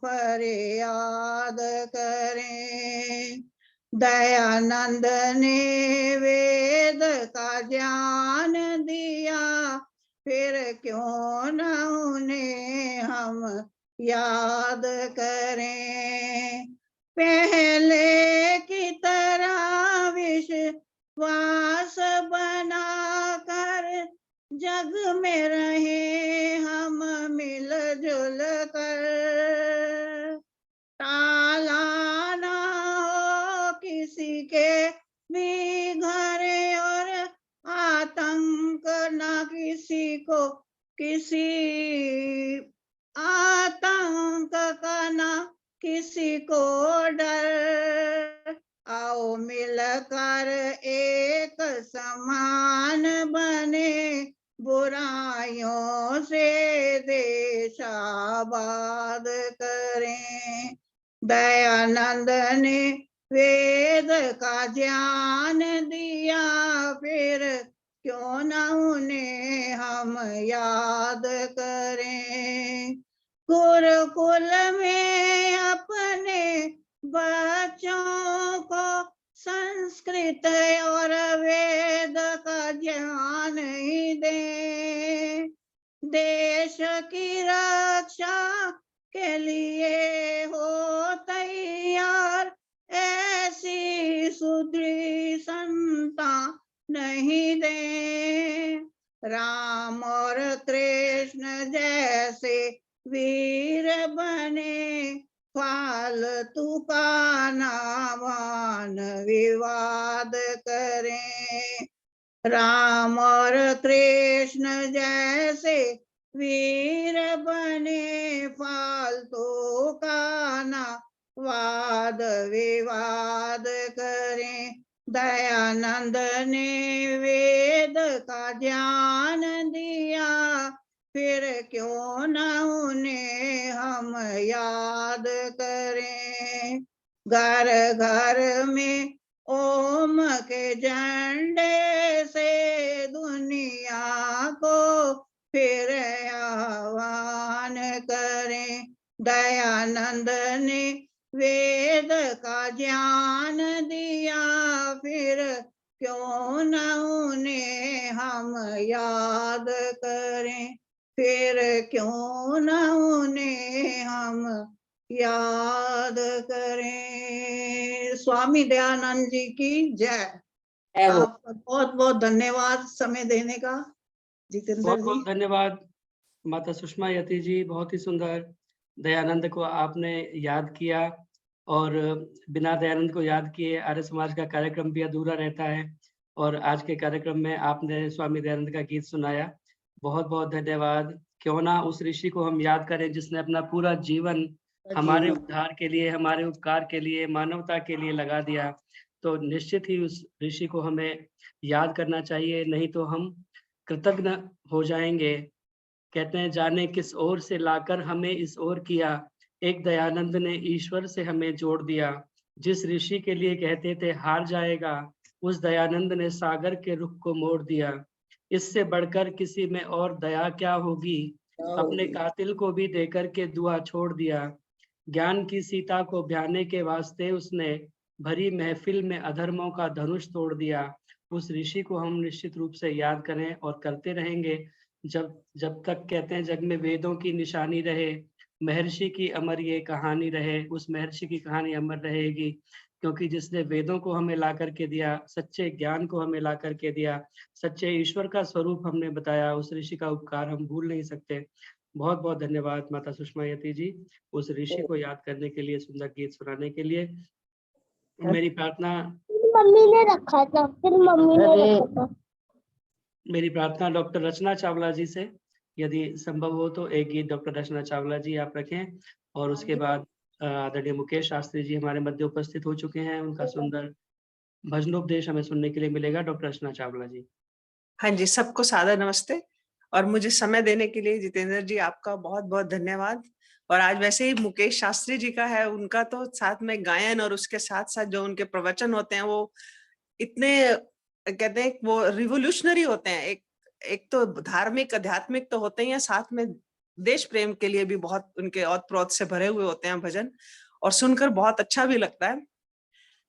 फरियाद करें। दयानंद ने वेद का ज्ञान दिया, फिर क्यों न उन्हें हम याद करें। पहले की तरह विश्वास बना कर जग में रहे हम मिलजुल कर। टाला ना हो किसी के भी घर, और आतंक ना किसी को किसी आतंक का ना किसी को डर। आओ मिलकर एक समान बने, बुराइयों से देश आबाद करें। दयानंद ने वेद का ज्ञान दिया, फिर क्यों न उन्हें हम याद करें। गुरुकुल में अपने बच्चों को संस्कृत और वेद का ज्ञान ही दें। देश की रक्षा के लिए हो तैयार, ऐसी सुदृढ़ संतान नहीं दें। राम और कृष्ण जैसे वीर बने, फालतू का नामान विवाद करें। राम और कृष्ण जैसे वीर बने, फालतू का ना वाद विवाद करें। दयानंद ने वेद का ज्ञान दिया, फिर क्यों न उन्हें हम याद करें। घर घर में ओम के झंडे से दुनिया को फिर आह्वान करें। दयानंद ने वेद का ज्ञान दिया, फिर क्यों न उन्हें हम याद करें। फिर क्यों न उन्हें हम याद करें। स्वामी दयानंद जी की जय। आपका बहुत बहुत धन्यवाद समय देने का जितेंद्र बहुत जी। बहुत धन्यवाद माता सुषमा यति जी, बहुत ही सुंदर। दयानंद को आपने याद किया और बिना दयानंद को याद किए आर्य समाज का कार्यक्रम भी अधूरा रहता है। और आज के कार्यक्रम में आपने स्वामी दयानंद का गीत सुनाया, बहुत बहुत धन्यवाद। क्यों ना उस ऋषि को हम याद करें जिसने अपना पूरा जीवन हमारे उद्धार के लिए, हमारे उपकार के लिए, मानवता के लिए लगा दिया। तो निश्चित ही उस ऋषि को हमें याद करना चाहिए, नहीं तो हम कृतज्ञ हो जाएंगे। कहते हैं जाने किस ओर से लाकर हमें इस ओर किया, एक दयानंद ने ईश्वर से हमें जोड़ दिया। जिस ऋषि के लिए कहते थे हार जाएगा, उस दयानंद ने सागर के रुख को मोड़ दिया। इससे बढ़कर किसी में और दया क्या होगी, अपने कातिल को भी देकर के दुआ छोड़ दिया। ज्ञान की सीता को ब्याने के वास्ते उसने भरी महफिल में अधर्मों का धनुष तोड़ दिया। उस ऋषि को हम निश्चित रूप से याद करें और करते रहेंगे जब तक कहते हैं जग में वेदों की निशानी रहे, महर्षि की अमर ये कहानी रहे। उस महर्षि की कहानी अमर रहेगी, क्योंकि जिसने वेदों को हमें ला करके दिया, सच्चे ज्ञान को हमें ला करके दिया, सच्चे ईश्वर का स्वरूप हमने बताया, उस ऋषि का उपकार हम भूल नहीं सकते। बहुत बहुत धन्यवाद माता सुषमा यति जी, उस ऋषि को याद करने के लिए, सुंदर गीत सुनाने के लिए। मेरी प्रार्थना मम्मी ने रखा था, फिर मम्मी ने रखा था। मेरी प्रार्थना डॉक्टर रचना चावला जी से, यदि संभव हो तो एक गीत डॉक्टर रचना चावला जी आप रखें, और उसके बाद आदरणीय मुकेश शास्त्री जी हमारे मध्य उपस्थित हो चुके हैं, उनका सुंदर भजनोपदेश हमें सुनने के लिए मिलेगा। डॉक्टर रचना चावला जी। हाँ जी, सबको सादर नमस्ते, और मुझे समय देने के लिए जितेंद्र जी आपका बहुत बहुत धन्यवाद। और आज वैसे ही मुकेश शास्त्री जी का है, उनका तो साथ में गायन और उसके साथ साथ जो उनके प्रवचन होते हैं वो इतने कहते हैं वो रिवोल्यूशनरी होते हैं। एक तो धार्मिक आध्यात्मिक तो होते ही हैं, साथ में देश प्रेम के लिए भी बहुत उनके औत प्रोत से भरे हुए होते हैं भजन, और सुनकर बहुत अच्छा भी लगता है।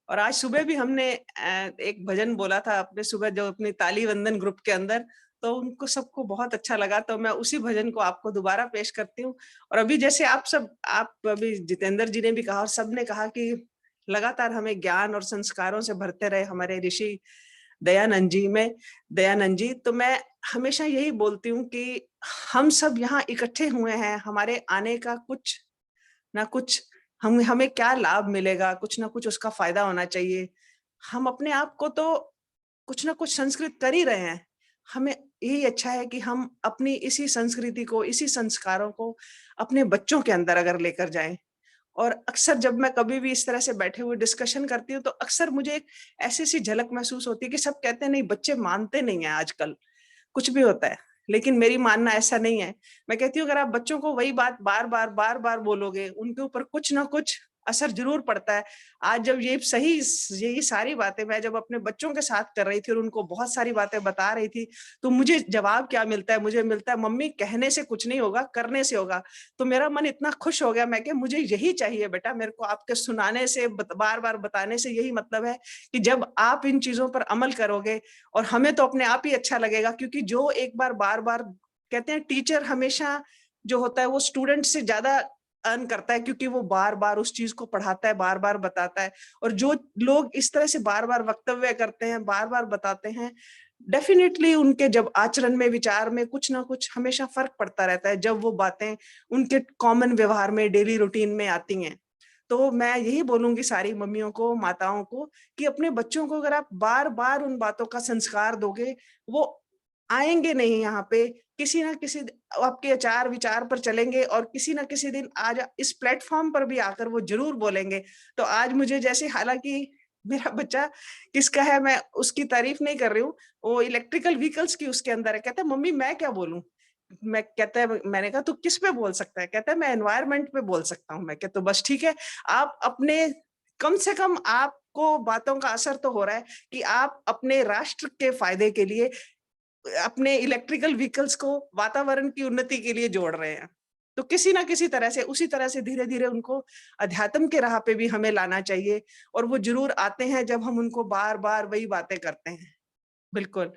और आज सुबह भी हमने एक भजन बोला था अपने सुबह जो अपनी ताली वंदन ग्रुप के अंदर, तो उनको सबको बहुत अच्छा लगा, तो मैं उसी भजन को आपको दोबारा पेश करती हूँ। और अभी जैसे आप अभी जितेंद्र जी ने भी कहा और सबने कहा कि लगातार हमें ज्ञान और संस्कारों से भरते रहे हमारे ऋषि दयानंद जी, तो मैं हमेशा यही बोलती हूँ कि हम सब यहाँ इकट्ठे हुए हैं, हमारे आने का कुछ ना कुछ हमें क्या लाभ मिलेगा, कुछ ना कुछ उसका फायदा होना चाहिए। हम अपने आप को तो कुछ ना कुछ संस्कृत कर ही रहे हैं, हमें यही अच्छा है कि हम अपनी इसी संस्कृति को, इसी संस्कारों को अपने बच्चों के अंदर अगर लेकर जाएं। और अक्सर जब मैं कभी भी इस तरह से बैठे हुए डिस्कशन करती हूँ तो अक्सर मुझे एक ऐसी सी झलक महसूस होती है कि सब कहते हैं नहीं बच्चे मानते नहीं है, आजकल कुछ भी होता है, लेकिन मेरी मानना ऐसा नहीं है। मैं कहती हूँ अगर आप बच्चों को वही बात बार बार बोलोगे, उनके ऊपर कुछ ना कुछ असर जरूर पड़ता है। आज जब यही सारी बातें मैं जब अपने बच्चों के साथ कर रही थी और उनको बहुत सारी बातें बता रही थी, तो मुझे जवाब क्या मिलता है, मुझे मिलता है मम्मी कहने से कुछ नहीं होगा, करने से होगा। तो मेरा मन इतना खुश हो गया, मैं कि मुझे यही चाहिए बेटा, मेरे को आपके सुनाने से बार बार बताने से यही मतलब है कि जब आप इन चीजों पर अमल करोगे और हमें तो अपने आप ही अच्छा लगेगा, क्योंकि जो एक बार बार कहते हैं टीचर हमेशा जो होता है वो स्टूडेंट से ज्यादा अर्न करता है, क्योंकि वो बार बार उस चीज को पढ़ाता है, बार बार बताता है। और जो लोग इस तरह से बार बार वक्तव्य करते हैं, बार बार बताते हैं, डेफिनेटली उनके जब आचरण में, विचार में कुछ ना कुछ हमेशा फर्क पड़ता रहता है, जब वो बातें उनके कॉमन व्यवहार में, डेली रूटीन में आती हैं। तो मैं यही बोलूंगी सारी मम्मियों को, माताओं को, कि अपने बच्चों को अगर आप बार बार उन बातों का संस्कार दोगे, वो आएंगे नहीं यहाँ पे, किसी ना किसी आपके आचार विचार पर चलेंगे और किसी ना किसी दिन आज इस प्लेटफॉर्म पर भी आकर वो जरूर बोलेंगे। तो आज मुझे जैसे, हालांकि मेरा बच्चा किसका है मैं उसकी तारीफ नहीं कर रही हूँ, वो इलेक्ट्रिकल व्हीकल्स की उसके अंदर है, कहता है मम्मी मैं क्या बोलूं, मैंने कहा तू किस पे बोल सकता है, कहता है मैं एनवायरनमेंट पे बोल सकता हूँ। मैं कहता तो बस ठीक है, आप अपने कम से कम आपको बातों का असर तो हो रहा है कि आप अपने राष्ट्र के फायदे के लिए अपने इलेक्ट्रिकल व्हीकल्स को वातावरण की उन्नति के लिए जोड़ रहे हैं। तो किसी ना किसी तरह से, उसी तरह से धीरे धीरे उनको अध्यात्म के राह पे भी हमें लाना चाहिए, और वो जरूर आते हैं जब हम उनको बार बार वही बातें करते हैं। बिल्कुल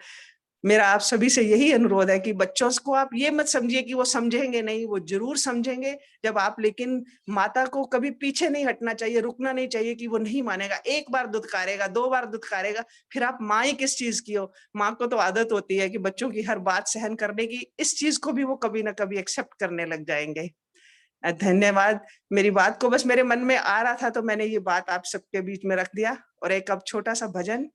मेरा आप सभी से यही अनुरोध है कि बच्चों को आप ये मत समझिए कि वो समझेंगे नहीं, वो जरूर समझेंगे जब आप, लेकिन माता को कभी पीछे नहीं हटना चाहिए, रुकना नहीं चाहिए कि वो नहीं मानेगा। एक बार दुत्कारेगा, 2 बार दुत्कारेगा, फिर आप माँ ही किस चीज की हो। माँ को तो आदत होती है कि बच्चों की हर बात सहन करने की, इस चीज को भी वो कभी ना कभी एक्सेप्ट करने लग जाएंगे। धन्यवाद। मेरी बात को बस मेरे मन में आ रहा था तो मैंने ये बात आप सबके बीच में रख दिया। और एक अब छोटा सा भजन।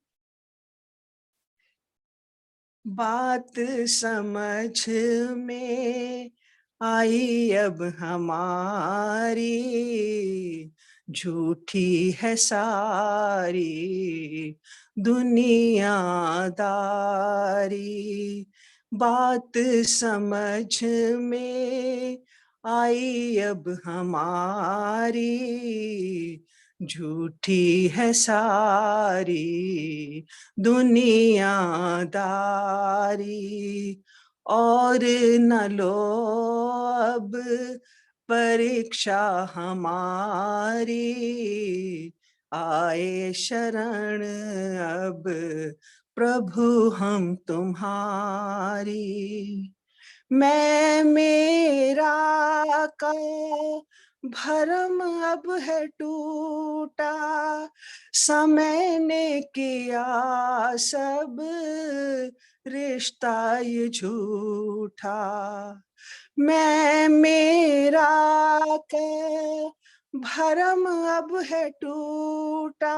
बात समझ में आई अब हमारी, झूठी है सारी दुनियादारी। बात समझ में आई अब हमारी, झूठी है सारी दुनियादारी। और न लो अब परीक्षा हमारी, आए शरण अब प्रभु हम तुम्हारी। मैं मेरा का भरम अब है टूटा, समय ने किया सब रिश्ता ये झूठा। मैं मेरा के भरम अब है टूटा,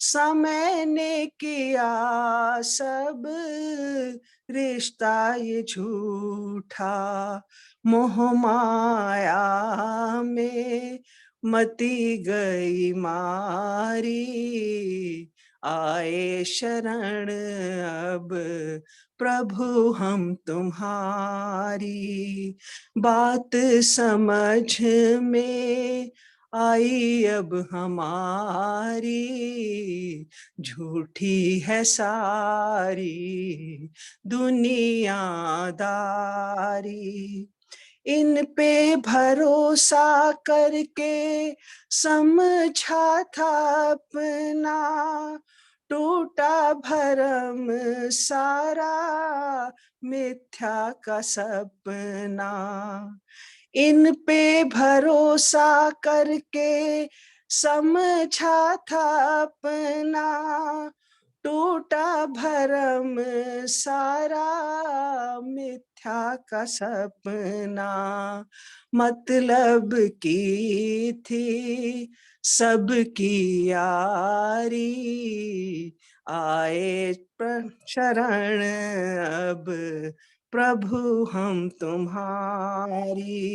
समय ने किया सब रिश्ता ये झूठा। मोह माया में मती गई मारी, आए शरण अब प्रभु हम तुम्हारी। बात समझ में आई अब हमारी, झूठी है सारी दुनियादारी। इन पे भरोसा करके समझा था अपना, टूटा भरम सारा मिथ्या का सपना। इन पे भरोसा करके समझा था अपना, टूटा भरम सारा मिथ्या का सपना। मतलब की थी सबकी यारी, आए शरण अब प्रभु हम तुम्हारी।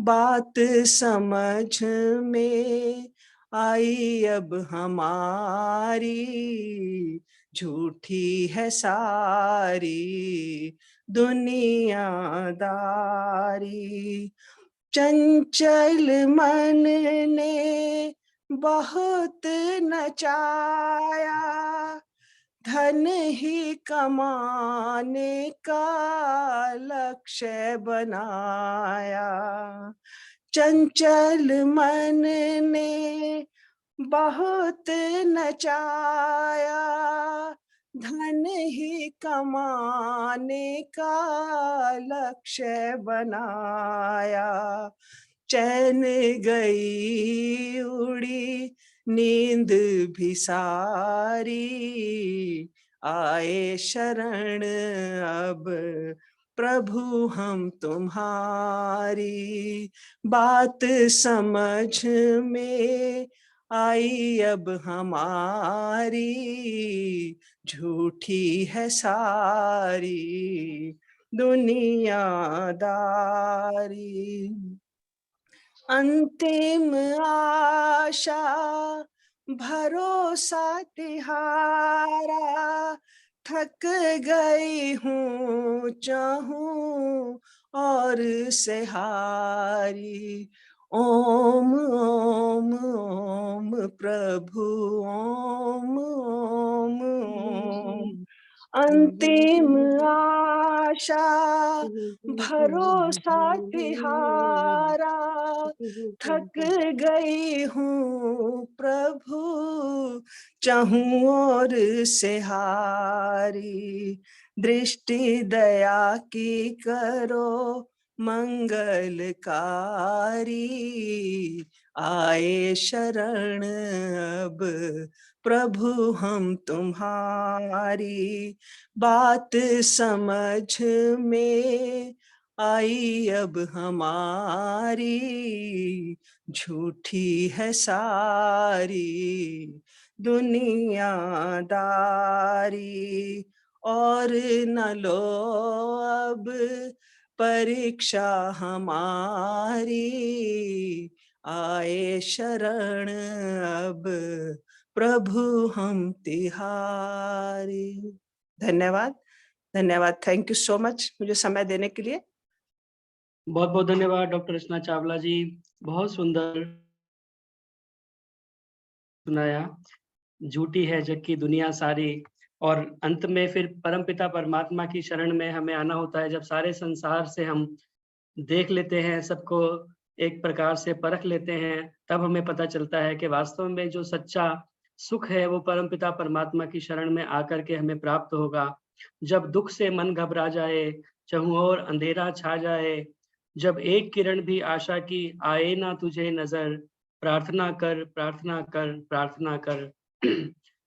बात समझ में आई अब हमारी, झूठी है सारी दुनियादारी। चंचल मन ने बहुत नचाया, धन ही कमाने का लक्ष्य बनाया। चंचल मन ने बहुत नचाया, धन ही कमाने का लक्ष्य बनाया। चैन गई उड़ी नींद भी सारी, आए शरण अब प्रभु हम तुम्हारी। बात समझ में आई अब हमारी, झूठी है सारी दुनियादारी। अंतिम आशा भरोसा तिहारा, थक गई हूँ चाहूं और से हारी। ओम ओम ओम प्रभु ओम ओम ओम। अंतिम आशा भरोसा तिहारा, थक गई हूँ प्रभु चाहूं और से हारी। दृष्टि दया की करो मंगलकारी, आए शरण अब प्रभु हम तुम्हारी। बात समझ में आई अब हमारी, झूठी है सारी दुनियादारी, और न लो अब परीक्षा हमारी, आए शरण अब प्रभु हम तिहारी। धन्यवाद, धन्यवाद। थैंक यू सो मच मुझे समय देने के लिए। बहुत बहुत धन्यवाद डॉक्टर रचना चावला जी, बहुत सुंदर सुनाया। झूठी है जग की दुनिया सारी, और अंत में फिर परमपिता परमात्मा की शरण में हमें आना होता है। जब सारे संसार से हम देख लेते हैं, सबको एक प्रकार से परख लेते हैं, तब हमें पता चलता है कि वास्तव में जो सच्चा सुख है वो परमपिता परमात्मा की शरण में आकर के हमें प्राप्त होगा। जब दुख से मन घबरा जाए, चहुँ ओर अंधेरा छा जाए, जब एक किरण भी आशा की आए ना तुझे नजर, प्रार्थना कर, प्रार्थना कर, प्रार्थना कर।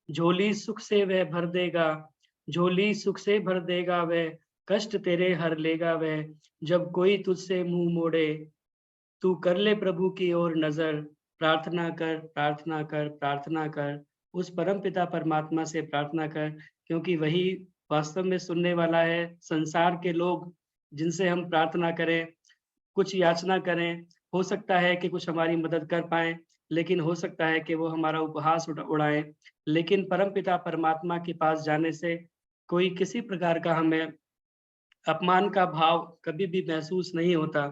झोली सुख से वह भर देगा, झोली सुख से भर देगा वह, कष्ट तेरे हर लेगा वह। जब कोई तुझसे मुंह मोड़े, तू कर ले प्रभु की ओर नजर, प्रार्थना कर, प्रार्थना कर, प्रार्थना कर। उस परम पिता परमात्मा से प्रार्थना कर, क्योंकि वही वास्तव में सुनने वाला है। संसार के लोग जिनसे हम प्रार्थना करें, कुछ याचना करें, हो सकता है कि कुछ हमारी मदद कर पाएं, लेकिन हो सकता है कि वो हमारा उपहास उड़ाएं। लेकिन परमपिता परमात्मा के पास जाने से कोई किसी प्रकार का हमें अपमान का भाव कभी भी महसूस नहीं होता,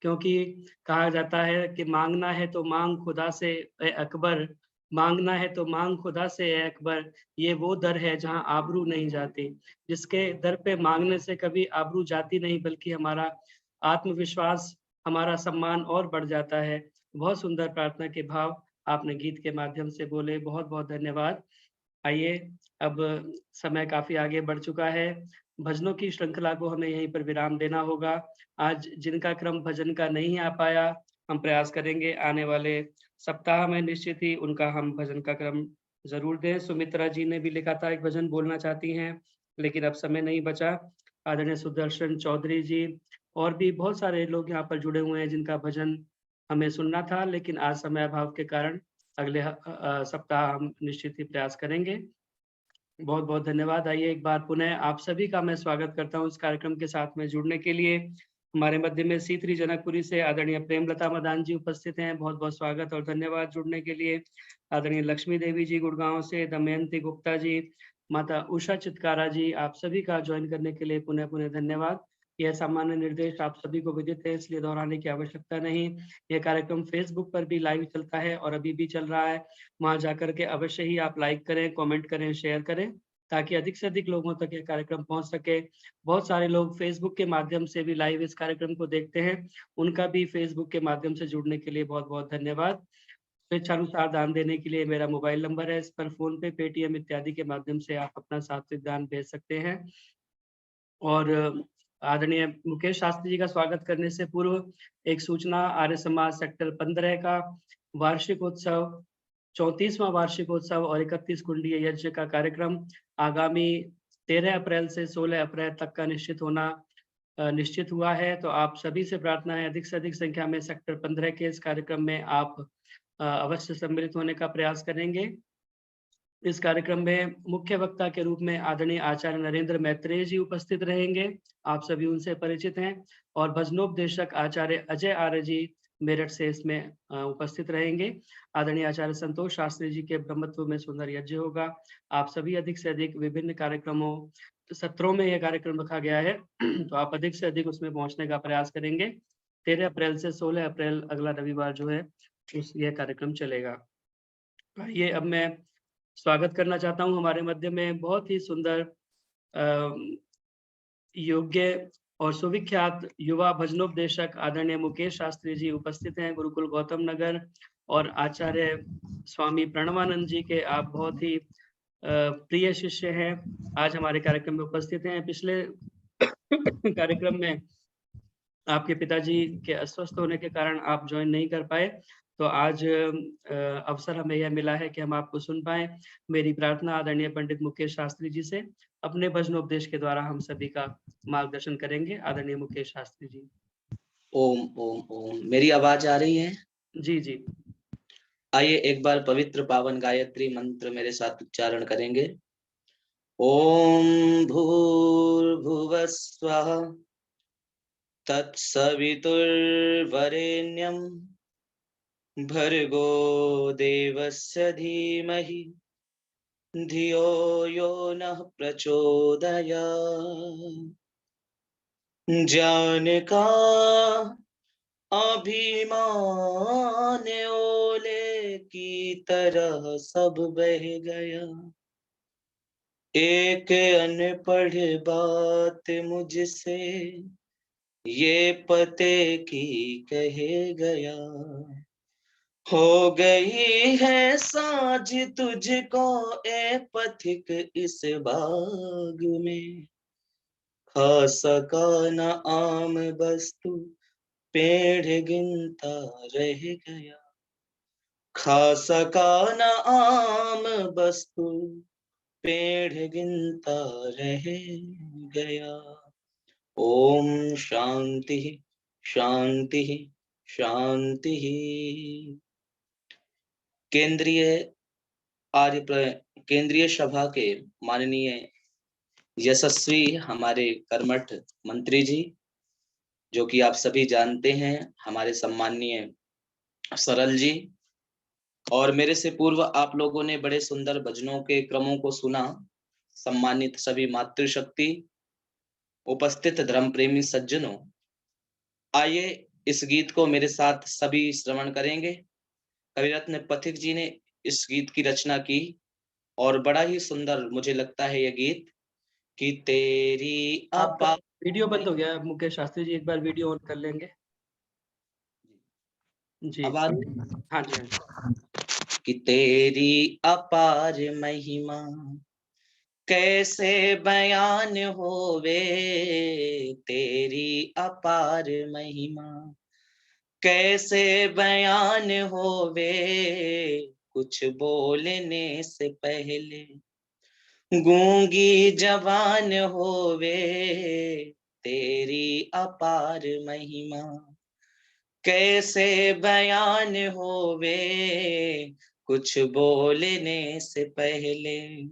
क्योंकि कहा जाता है कि मांगना है तो मांग खुदा से ए अकबर, मांगना है तो मांग खुदा से ए अकबर। ये वो दर है जहां आबरू नहीं जाती, जिसके दर पे मांगने से कभी आबरू जाती नहीं, बल्कि हमारा आत्मविश्वास, हमारा सम्मान और बढ़ जाता है। बहुत सुंदर प्रार्थना के भाव आपने गीत के माध्यम से बोले, बहुत बहुत धन्यवाद। आइए, अब समय काफी आगे बढ़ चुका है, भजनों की श्रृंखला को हमें यहीं पर विराम देना होगा। आज जिनका क्रम भजन का नहीं आ पाया, हम प्रयास करेंगे आने वाले सप्ताह में निश्चित ही उनका हम भजन का क्रम जरूर दें। सुमित्रा जी ने भी लिखा था एक भजन बोलना चाहती हैं, लेकिन अब समय नहीं बचा। आदरणीय सुदर्शन चौधरी जी और भी बहुत सारे लोग यहाँ पर जुड़े हुए हैं जिनका भजन हमें सुनना था, लेकिन आज समय अभाव के कारण अगले सप्ताह हम निश्चित ही प्रयास करेंगे। बहुत बहुत धन्यवाद। आइए एक बार पुनः आप सभी का मैं स्वागत करता हूँ इस कार्यक्रम के साथ में जुड़ने के लिए। हमारे मध्य में C3 जनकपुरी से आदरणीय प्रेमलता मदान जी उपस्थित हैं, बहुत बहुत स्वागत और धन्यवाद जुड़ने के लिए। आदरणीय लक्ष्मी देवी जी गुड़गांव से, दमयंती गुप्ता जी, माता उषा चितकारा जी, आप सभी का ज्वाइन करने के लिए पुनः पुनः धन्यवाद। यह सामान्य निर्देश आप सभी को विदित है, इसलिए दोहराने की आवश्यकता नहीं। यह कार्यक्रम फेसबुक पर भी लाइव चलता है और अभी भी चल रहा है, वहां जाकर के अवश्य ही आप लाइक करें, कमेंट करें, शेयर करें, ताकि अधिक से अधिक लोगों तक यह कार्यक्रम पहुंच सके। बहुत सारे लोग फेसबुक के माध्यम से भी लाइव इस कार्यक्रम को देखते हैं, उनका भी फेसबुक के माध्यम से जुड़ने के लिए बहुत बहुत धन्यवाद। स्वेच्छानुसार दान देने के लिए मेरा मोबाइल नंबर है, इस पर फोन पे, पेटीएम इत्यादि के माध्यम से आप अपना सात्विक दान भेज सकते हैं। और आदरणीय मुकेश शास्त्री जी का स्वागत करने से पूर्व एक सूचना, आर्य समाज सेक्टर 15 का वार्षिक उत्सव, 34वां वार्षिक उत्सव और 31 कुंडीय यज्ञ का कार्यक्रम आगामी 13 अप्रैल से 16 अप्रैल तक का निश्चित हुआ है। तो आप सभी से प्रार्थना है अधिक से अधिक संख्या में सेक्टर 15 के इस कार्यक्रम में आप अवश्य सम्मिलित होने का प्रयास करेंगे। इस कार्यक्रम में मुख्य वक्ता के रूप में आदरणीय आचार्य नरेंद्र मैत्रेय जी उपस्थित रहेंगे, आप सभी उनसे परिचित हैं। और भजनोपदेशक आचार्य अजय आर्य जी मेरठ से इसमें उपस्थित रहेंगे। आदरणीय आचार्य संतोष शास्त्री जी के ब्रह्मत्व में सुंदर यज्ञ होगा। आप सभी अधिक से अधिक विभिन्न कार्यक्रमों, सत्रों में यह कार्यक्रम रखा गया है, तो आप अधिक से अधिक उसमें पहुंचने का प्रयास करेंगे। 13 अप्रैल से 16 अप्रैल अगला रविवार जो है यह कार्यक्रम चलेगा। ये अब मैं स्वागत करना चाहता हूं हमारे मध्य में बहुत ही सुंदर योग्य और सुविख्यात युवा भजनोपदेशक आदरणीय मुकेश शास्त्री जी उपस्थित हैं, गुरुकुल गौतम नगर, और आचार्य स्वामी प्रणवानंद जी के आप बहुत ही प्रिय शिष्य हैं, आज हमारे कार्यक्रम में उपस्थित हैं। पिछले कार्यक्रम में आपके पिताजी के अस्वस्थ होने के कारण आप ज्वाइन नहीं कर पाए, तो आज अवसर हमें यह मिला है कि हम आपको सुन पाएँ। मेरी प्रार्थना आदरणीय पंडित मुकेश शास्त्री जी से अपने भजनोपदेश के द्वारा हम सभी का मार्गदर्शन करेंगे। आदरणीय मुकेश शास्त्री जी। ओम ओम ओम। मेरी आवाज आ रही है? जी, जी। आइए एक बार पवित्र पावन गायत्री मंत्र मेरे साथ उच्चारण करेंगे। ओम भूर्भुवः स्वः तत्सवितुर्वरेण्यं भर्गो देवस्य धीमहि धियो यो नः प्रचोदयात्। जानका अभिमान ओले की तरह सब बह गया। एक अनपढ़ बात मुझसे ये पते की कहे गया। हो गई है साझ तुझको ए पथिक इस बाग में, खा सका न आम वस्तु पेड़ गिनता रह गया। खा सका न आम वस्तु पेड़ गिनता रह गया। ओम शांति शांति शांति। केंद्रीय सभा के माननीय यशस्वी हमारे कर्मठ मंत्री जी, जो कि आप सभी जानते हैं, हमारे सम्माननीय सरल जी, और मेरे से पूर्व आप लोगों ने बड़े सुंदर भजनों के क्रमों को सुना। सम्मानित सभी मातृशक्ति, उपस्थित धर्म प्रेमी सज्जनों, आइए इस गीत को मेरे साथ सभी श्रवण करेंगे। कविरत्न पथिक जी ने इस गीत की रचना की और बड़ा ही सुंदर मुझे लगता है यह गीत कि तेरी आपका अपा। वीडियो बंद हो गया है मुकेश शास्त्री जी, एक बार वीडियो ऑन कर लेंगे। जी। आवाज हाँ जी, हाँ जी। कि तेरी अपार महिमा कैसे बयान होवे, तेरी अपार महिमा कैसे बयान होवे, कुछ बोलने से पहले गूंगी जबान होवे, तेरी अपार महिमा कैसे बयान होवे, कुछ बोलने से पहले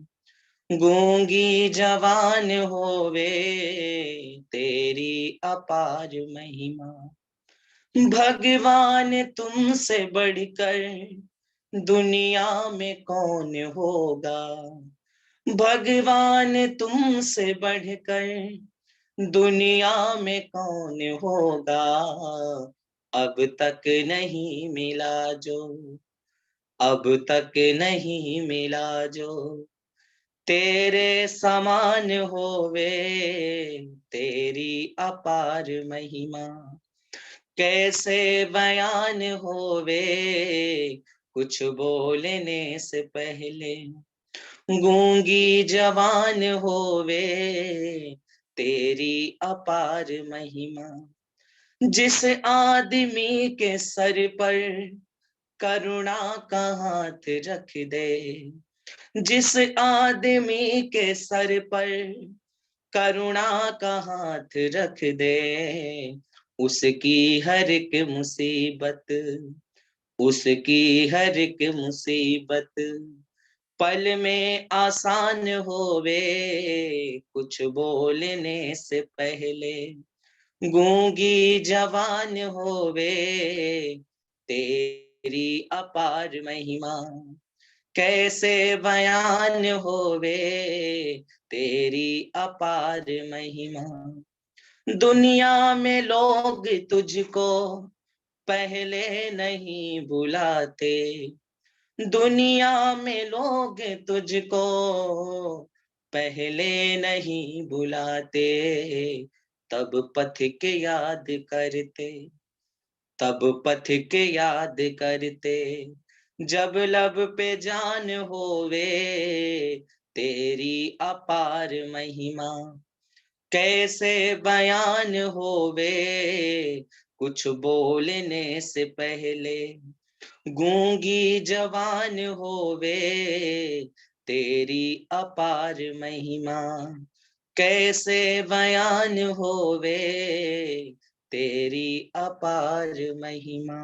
गूंगी जवान होवे, तेरी अपार महिमा। भगवान तुमसे बढ़कर दुनिया में कौन होगा, भगवान तुमसे बढ़कर दुनिया में कौन होगा। अब तक नहीं मिला जो, अब तक नहीं मिला जो तेरे समान होवे, तेरी अपार महिमा कैसे बयान होवे, कुछ बोलने से पहले गूंगी जवान होवे, तेरी अपार महिमा। जिस आदमी के सर पर करुणा का हाथ रख दे, जिस आदमी के सर पर करुणा का हाथ रख दे, उसकी हर एक मुसीबत, उसकी हर एक मुसीबत पल में आसान होवे, कुछ बोलने से पहले गूंगी जवान होवे, तेरी अपार महिमा कैसे बयान होवे, तेरी अपार महिमा। दुनिया में लोग तुझको पहले नहीं बुलाते, दुनिया में लोग तुझको पहले नहीं बुलाते, तब पथिक याद करते, तब पथिक याद करते, जब लब पे जान होवे, तेरी अपार महिमा कैसे बयान होवे कुछ बोलने से पहले, गूंगी जवान होवे तेरी अपार महिमा, कैसे बयान होवे तेरी अपार महिमा।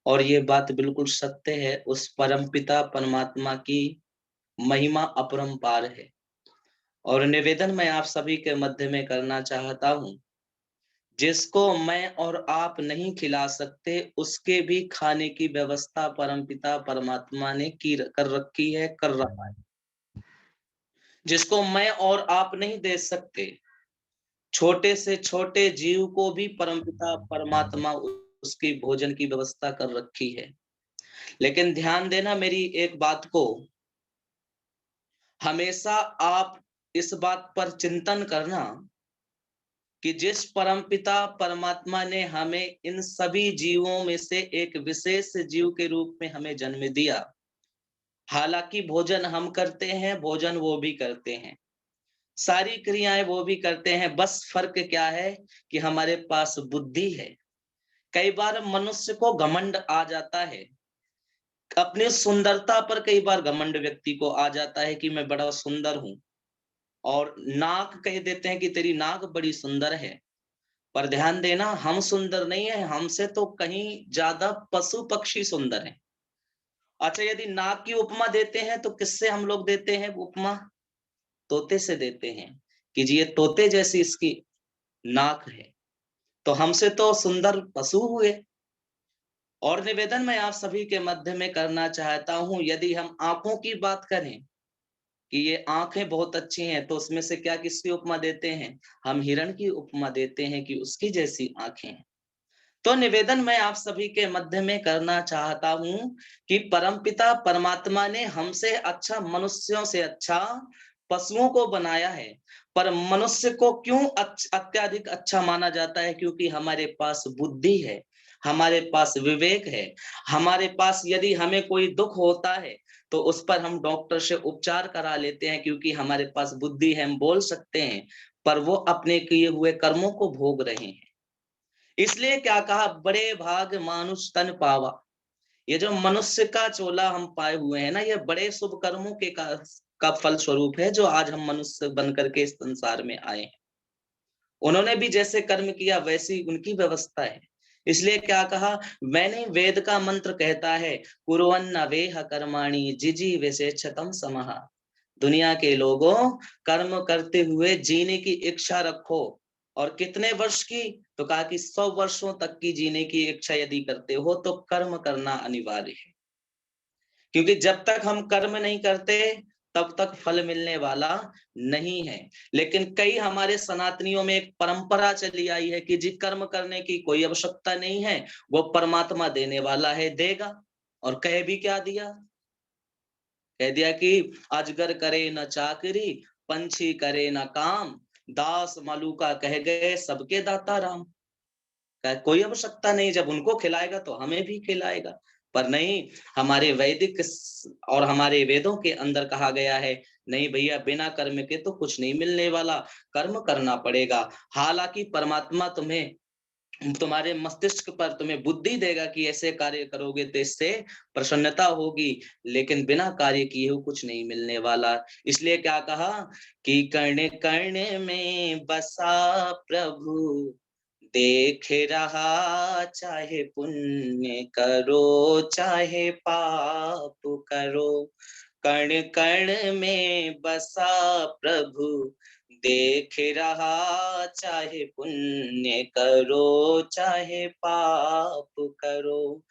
और ये बात बिल्कुल सत्य है, उस परमपिता परमात्मा की महिमा अपरंपार है। और निवेदन मैं आप सभी के मध्य में करना चाहता हूं, जिसको मैं और आप नहीं खिला सकते उसके भी खाने की व्यवस्था परमपिता परमात्मा ने कर रखी है, कर रहा है। जिसको मैं और आप नहीं दे सकते, छोटे से छोटे जीव को भी परमपिता परमात्मा उसकी भोजन की व्यवस्था कर रखी है। लेकिन ध्यान देना मेरी एक बात को, हमेशा आप इस बात पर चिंतन करना कि जिस परमपिता परमात्मा ने हमें इन सभी जीवों में से एक विशेष जीव के रूप में हमें जन्म दिया, हालांकि भोजन हम करते हैं, भोजन वो भी करते हैं, सारी क्रियाएं वो भी करते हैं, बस फर्क क्या है कि हमारे पास बुद्धि है। कई बार मनुष्य को घमंड आ जाता है, अपनी सुंदरता पर कई बार घमंड व्यक्ति को आ जाता है कि मैं बड़ा सुंदर हूं, और नाक कह देते हैं कि तेरी नाक बड़ी सुंदर है। पर ध्यान देना, हम सुंदर नहीं है, हमसे तो कहीं ज्यादा पशु पक्षी सुंदर हैं। अच्छा, यदि नाक की उपमा देते हैं तो किससे हम लोग देते हैं उपमा? तोते से देते हैं कि जी ये तोते जैसी इसकी नाक है, तो हमसे तो सुंदर पशु हुए। और निवेदन मैं आप सभी के मध्य में करना चाहता हूं, यदि हम आंखों की बात करें कि ये आंखें बहुत अच्छी हैं, तो उसमें से क्या किसकी उपमा देते हैं? हम हिरण की उपमा देते हैं कि उसकी जैसी आंखें हैं। तो निवेदन मैं आप सभी के मध्य में करना चाहता हूं कि परमपिता परमात्मा ने हमसे अच्छा, मनुष्यों से अच्छा पशुओं को बनाया है। पर मनुष्य को क्यों अत्यधिक अच्छा माना जाता है? क्योंकि हमारे पास बुद्धि है, हमारे पास विवेक है, हमारे पास यदि हमें कोई दुख होता है तो उस पर हम डॉक्टर से उपचार करा लेते हैं, क्योंकि हमारे पास बुद्धि है, हम बोल सकते हैं। पर वो अपने किए हुए कर्मों को भोग रहे हैं। इसलिए क्या कहा, बड़े भाग मानुष तन पावा। ये जो मनुष्य का चोला हम पाए हुए हैं ना, ये बड़े शुभ कर्मों के का फल स्वरूप है, जो आज हम मनुष्य बन करके इस संसार में आए हैं। उन्होंने भी जैसे कर्म किया वैसी उनकी व्यवस्था है। इसलिए क्या कहा, मैंने वेद का मंत्र कहता है, कुर्वन्न वेह कर्माणि जिजी विशेषतम समः। दुनिया के लोगों, कर्म करते हुए जीने की इच्छा रखो। और कितने वर्ष की? तो कहा कि 100 वर्षों तक की जीने की इच्छा यदि करते हो तो कर्म करना अनिवार्य है। क्योंकि जब तक हम कर्म नहीं करते तब तक फल मिलने वाला नहीं है। लेकिन कई हमारे सनातनियों में एक परंपरा चली आई है कि जी कर्म करने की कोई आवश्यकता नहीं है, वो परमात्मा देने वाला है, देगा। और कह भी क्या दिया? कह दिया कि अजगर करे न चाकरी, पंछी करे न काम, दास मलूका कह गए सबके दाता राम। कोई आवश्यकता नहीं, जब उनको खिलाएगा तो हमें भी खिलाएगा। पर नहीं, हमारे वैदिक और हमारे वेदों के अंदर कहा गया है, नहीं भैया, बिना कर्म के तो कुछ नहीं मिलने वाला, कर्म करना पड़ेगा। हालांकि परमात्मा तुम्हें, तुम्हारे मस्तिष्क पर तुम्हें बुद्धि देगा कि ऐसे कार्य करोगे तो इससे प्रसन्नता होगी, लेकिन बिना कार्य किए हुए कुछ नहीं मिलने वाला। इसलिए क्या कहा कि कर्ण कर्ण में बसा प्रभु, देख रहा चाहे पुण्य करो चाहे पाप करो। कण कण में बसा प्रभु, देख रहा चाहे पुण्य करो चाहे पाप करो।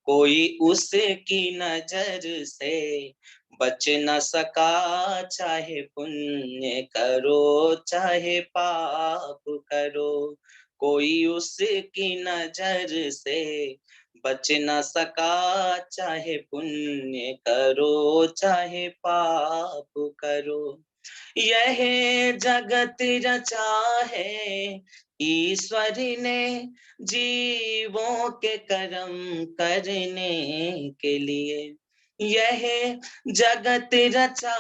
कोई उसकी नजर से बच न सका, चाहे पुण्य करो चाहे पाप करो। कोई उसकी नजर से बच न सका, चाहे पुण्य करो चाहे पाप करो। यह जगत रचा है ईश्वर ने, जीवों के कर्म करने के लिए। यह जगत रचा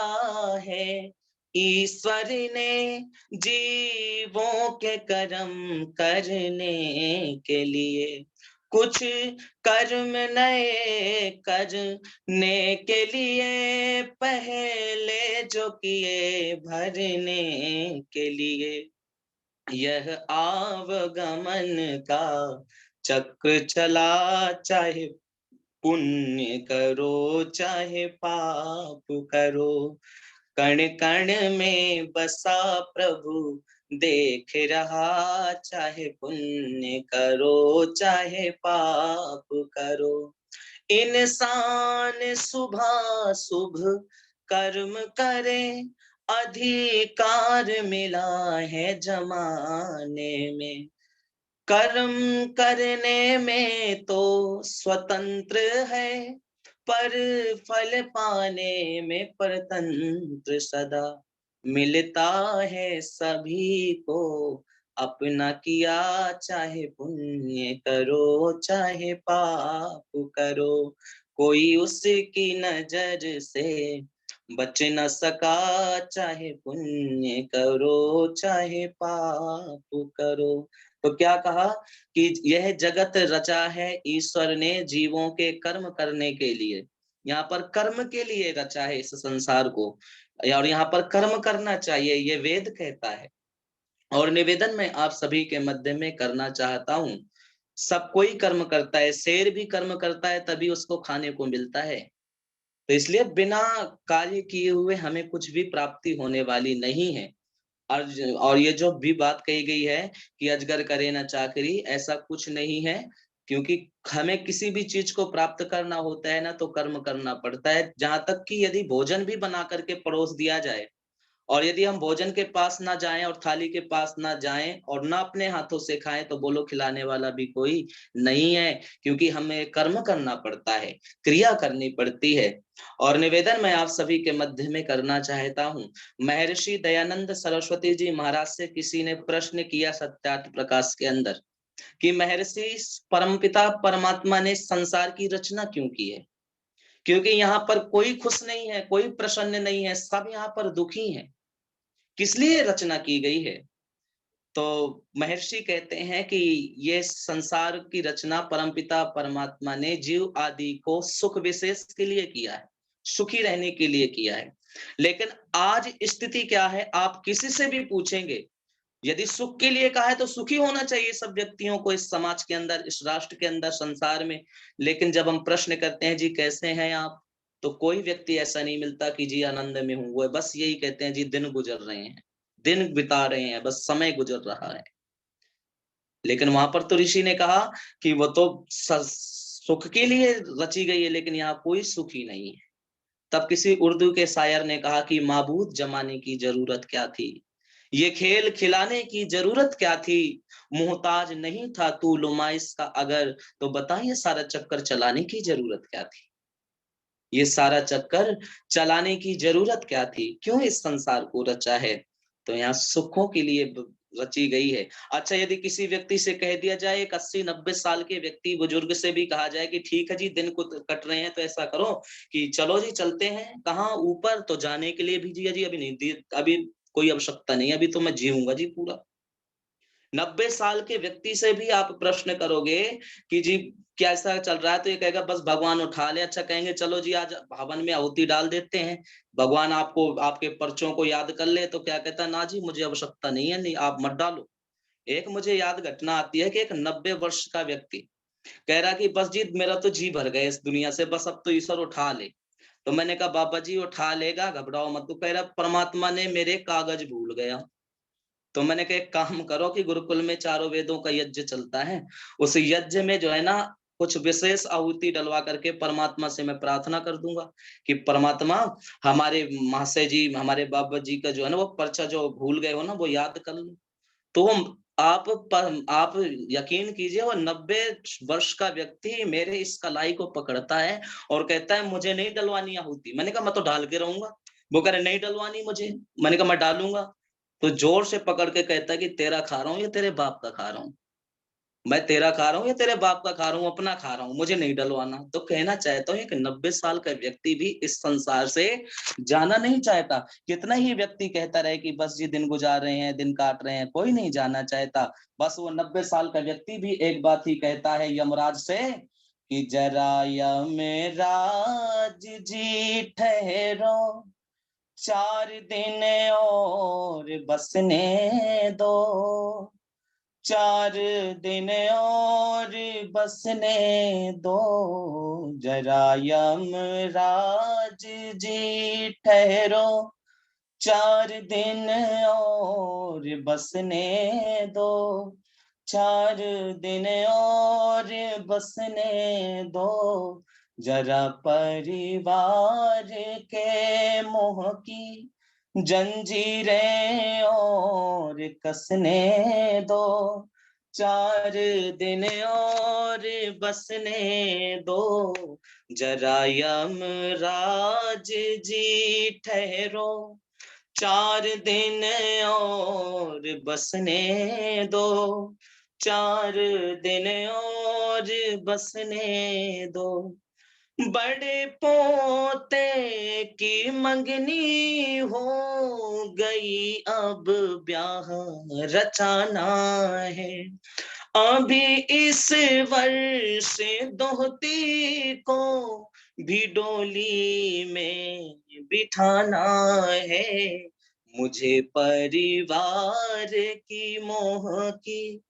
है ईश्वर ने जीवों के कर्म करने के लिए कुछ कर्म नए करने के लिए पहले जो किए भरने के लिए यह आवागमन का चक्र चला, चाहे पुण्य करो चाहे पाप करो, कण कण में बसा प्रभु देख रहा, चाहे पुण्य करो चाहे पाप करो। इंसान सुबह शुभ कर्म करे, अधिकार मिला है जमाने में, कर्म करने में तो स्वतंत्र है, पर फल पाने में परतंत्र सदा, मिलता है सभी को अपना किया, चाहे पुण्य करो चाहे पाप करो, कोई उसकी नजर से बच न सका, चाहे पुण्य करो चाहे पाप करो। तो क्या कहा कि यह जगत रचा है ईश्वर ने जीवों के कर्म करने के लिए, यहाँ पर कर्म के लिए रचा है इस संसार को, और यहाँ पर कर्म करना चाहिए, ये वेद कहता है। और निवेदन मैं आप सभी के मध्य में करना चाहता हूँ, सब कोई कर्म करता है, शेर भी कर्म करता है तभी उसको खाने को मिलता है, तो इसलिए बिना कार्य किए हुए हमें कुछ भी प्राप्ति होने वाली नहीं है। और ये जो भी बात कही गई है कि अजगर करे ना चाकरी, ऐसा कुछ नहीं है, क्योंकि हमें किसी भी चीज को प्राप्त करना होता है ना तो कर्म करना पड़ता है। जहां तक कि यदि भोजन भी बना करके परोस दिया जाए और यदि हम भोजन के पास ना जाएं और थाली के पास ना जाएं और ना अपने हाथों से खाएं तो बोलो खिलाने वाला भी कोई नहीं है, क्योंकि हमें कर्म करना पड़ता है, क्रिया करनी पड़ती है। और निवेदन मैं आप सभी के मध्य में करना चाहता हूँ, महर्षि दयानंद सरस्वती जी महाराज से किसी ने प्रश्न किया सत्यार्थ प्रकाश के अंदर कि महर्षि परमपिता परमात्मा ने संसार की रचना क्यों की है, क्योंकि यहाँ पर कोई खुश नहीं है, कोई प्रसन्न नहीं है, सब यहाँ पर दुखी हैं, किस लिए रचना की गई है। तो महर्षि कहते हैं कि ये संसार की रचना परमपिता परमात्मा ने जीव आदि को सुख विशेष के लिए किया है, सुखी रहने के लिए किया है। लेकिन आज स्थिति क्या है, आप किसी से भी पूछेंगे, यदि सुख के लिए कहा है तो सुखी होना चाहिए सब व्यक्तियों को, इस समाज के अंदर, इस राष्ट्र के अंदर, संसार में। लेकिन जब हम प्रश्न करते हैं जी कैसे हैं आप, तो कोई व्यक्ति ऐसा नहीं मिलता कि जी आनंद में हूं, वो बस यही कहते हैं जी दिन गुजर रहे हैं, दिन बिता रहे हैं, बस समय गुजर रहा है। लेकिन वहां पर तो ऋषि ने कहा कि वो तो सुख के लिए रची गई है, लेकिन यहाँ कोई सुखी नहीं है। तब किसी उर्दू के शायर ने कहा कि माबूद जमाने की जरूरत क्या थी, ये खेल खिलाने की जरूरत क्या थी, मोहताज नहीं था तू लुमाइश का अगर, तो बता ये सारा चक्कर चलाने की जरूरत क्या थी, ये सारा चक्कर चलाने की जरूरत क्या थी, क्यों इस संसार को रचा है। तो यहाँ सुखों के लिए रची गई है। अच्छा, यदि किसी व्यक्ति से कह दिया जाए, एक 80-90 साल के व्यक्ति बुजुर्ग से भी कहा जाए कि ठीक है जी दिन को कट रहे हैं तो ऐसा करो कि चलो जी चलते हैं कहाँ ऊपर, तो जाने के लिए भी जी अभी नहीं, अभी कोई आवश्यकता नहीं, अभी तो मैं जीऊंगा जी पूरा। 90 साल के व्यक्ति से भी आप प्रश्न करोगे कि जी कैसा चल रहा है, तो ये कहेगा बस भगवान उठा ले। अच्छा, कहेंगे चलो जी आज हवन में आहुति डाल देते हैं, भगवान आपको आपके पर्चों को याद कर ले, तो क्या कहता है ना जी मुझे आवश्यकता नहीं है, नहीं आप मत डालो। एक मुझे याद घटना आती है कि एक 90 वर्ष का व्यक्ति कह रहा कि बस जी मेरा तो जी भर गया इस दुनिया से, बस अब तो ईश्वर उठा ले। तो मैंने कहा बाबा जी उठा लेगा, घबराओ मत। तो कह रहा परमात्मा ने मेरे कागज भूल गया। तो मैंने कहा एक काम करो कि गुरुकुल में 4 वेदों का यज्ञ चलता है, उस यज्ञ में जो है ना कुछ विशेष आहुति डलवा करके परमात्मा से मैं प्रार्थना कर दूंगा कि परमात्मा हमारे महाशय जी, हमारे बाबा जी का जो है ना वो पर्चा जो भूल गए हो ना वो याद कर लो। तो आप यकीन कीजिए वो 90 वर्ष का व्यक्ति मेरे इस कलाई को पकड़ता है और कहता है मुझे नहीं डलवानी आहुति। मैंने कहा मैं तो डाल के रहूंगा। वो कह रहे नहीं डलवानी मुझे। मैंने कहा मैं डालूंगा। तो जोर से पकड़ के कहता है कि तेरा खा रहा हूँ या तेरे बाप का खा रहा हूँ। मैं तेरा खा रहा हूँ या तेरे बाप का खा रहा हूँ, अपना खा रहा हूँ, मुझे नहीं डलवाना। तो कहना चाहता हूँ कि 90 साल का व्यक्ति भी इस संसार से जाना नहीं चाहता। कितना ही व्यक्ति कहता रहे कि बस जी दिन गुजार रहे हैं, दिन काट रहे हैं, कोई नहीं जाना चाहता। बस वो 90 साल का व्यक्ति भी एक बात ही कहता है यमराज से कि जरा यमराज जी ठहरो, 4 दिन और बसने दो, 4 दिन और बसने दो, जरा यमराज जी ठहरो, 4 दिन और बसने दो, 4 दिन और बसने दो, जरा परिवार के मोह की जंजीरें और कसने दो, 4 दिन और बसने दो, जरा यमराज जी ठहरो, 4 दिन और बसने दो, 4 दिन और बसने दो। बड़े पोते की मंगनी हो गई, अब ब्याह रचाना है, अभी इस वर्ष दोहती को भी डोली में बिठाना है, मुझे परिवार की मोह की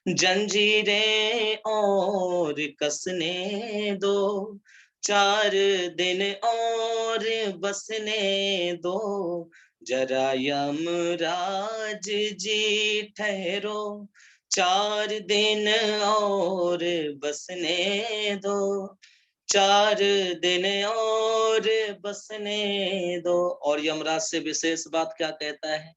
जंजीरें और कसने दो, 4 दिन और बसने दो, जरा यमराज जी ठहरो, 4 दिन और बसने दो, 4 दिन और बसने दो। और यमराज से विशेष बात क्या कहता है?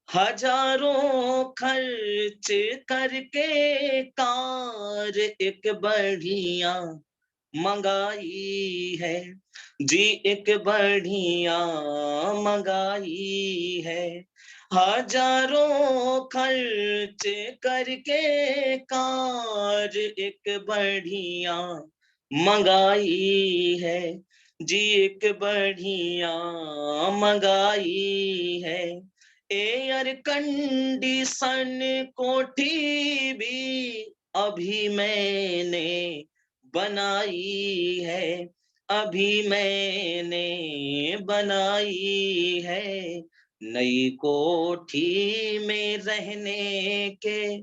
हजारों खर्च करके कार एक बढ़िया मंगाई है जी, एक बढ़िया मंगाई है, हजारों खर्च करके कार एक बढ़िया मंगाई है जी, एक बढ़िया मंगाई है, एयर कंडीशन कोठी भी अभी मैंने बनाई है, अभी मैंने बनाई है, नई कोठी में रहने के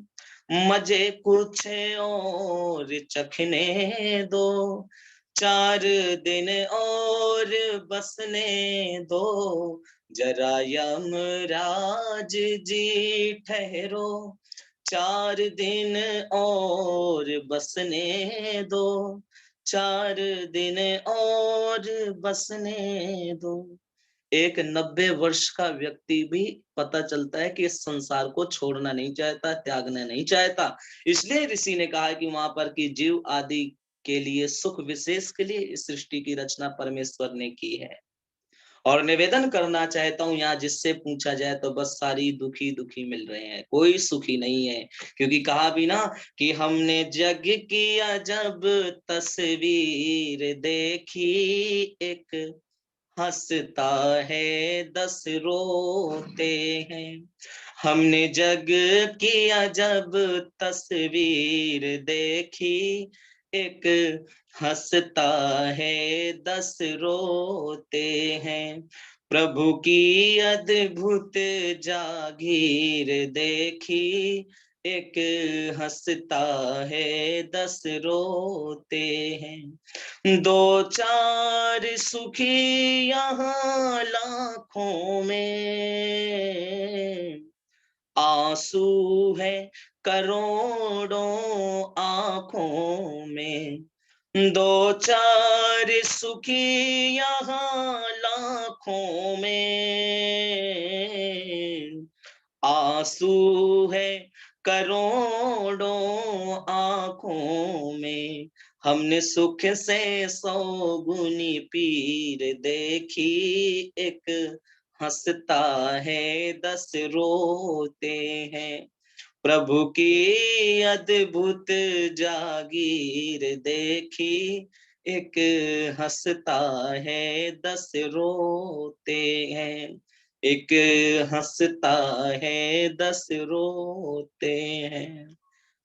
मजे कुछ और चखने दो, 4 दिन और बसने दो, जरा यमराज जी ठहरो, 4 दिन और बसने दो, 4 दिन और बसने दो। एक 90 वर्ष का व्यक्ति भी पता चलता है कि इस संसार को छोड़ना नहीं चाहता, त्यागना नहीं चाहता। इसलिए ऋषि ने कहा कि वहां पर कि जीव आदि के लिए सुख विशेष के लिए इस सृष्टि की रचना परमेश्वर ने की है। और निवेदन करना चाहता हूँ यहाँ जिससे पूछा जाए तो बस सारी दुखी दुखी मिल रहे हैं, कोई सुखी नहीं है, क्योंकि कहा भी ना कि हमने जग की अजब तस्वीर देखी, एक हंसता है 10 रोते हैं, हमने जग की अजब तस्वीर देखी, एक हंसता है 10 रोते हैं, प्रभु की अद्भुत जागीर देखी, एक हंसता है 10 रोते हैं, 2-4 सुखी यहाँ लाखों में, आंसू है करोड़ों आंखों में, 2-4 सुखी यहाँ लाखों में, आंसू है करोड़ों आंखों में, हमने सुख से 100 गुनी पीर देखी, एक हंसता है 10 रोते हैं, प्रभु की अद्भुत जागीर देखी, एक हंसता है 10 रोते हैं, एक हंसता है 10 रोते हैं।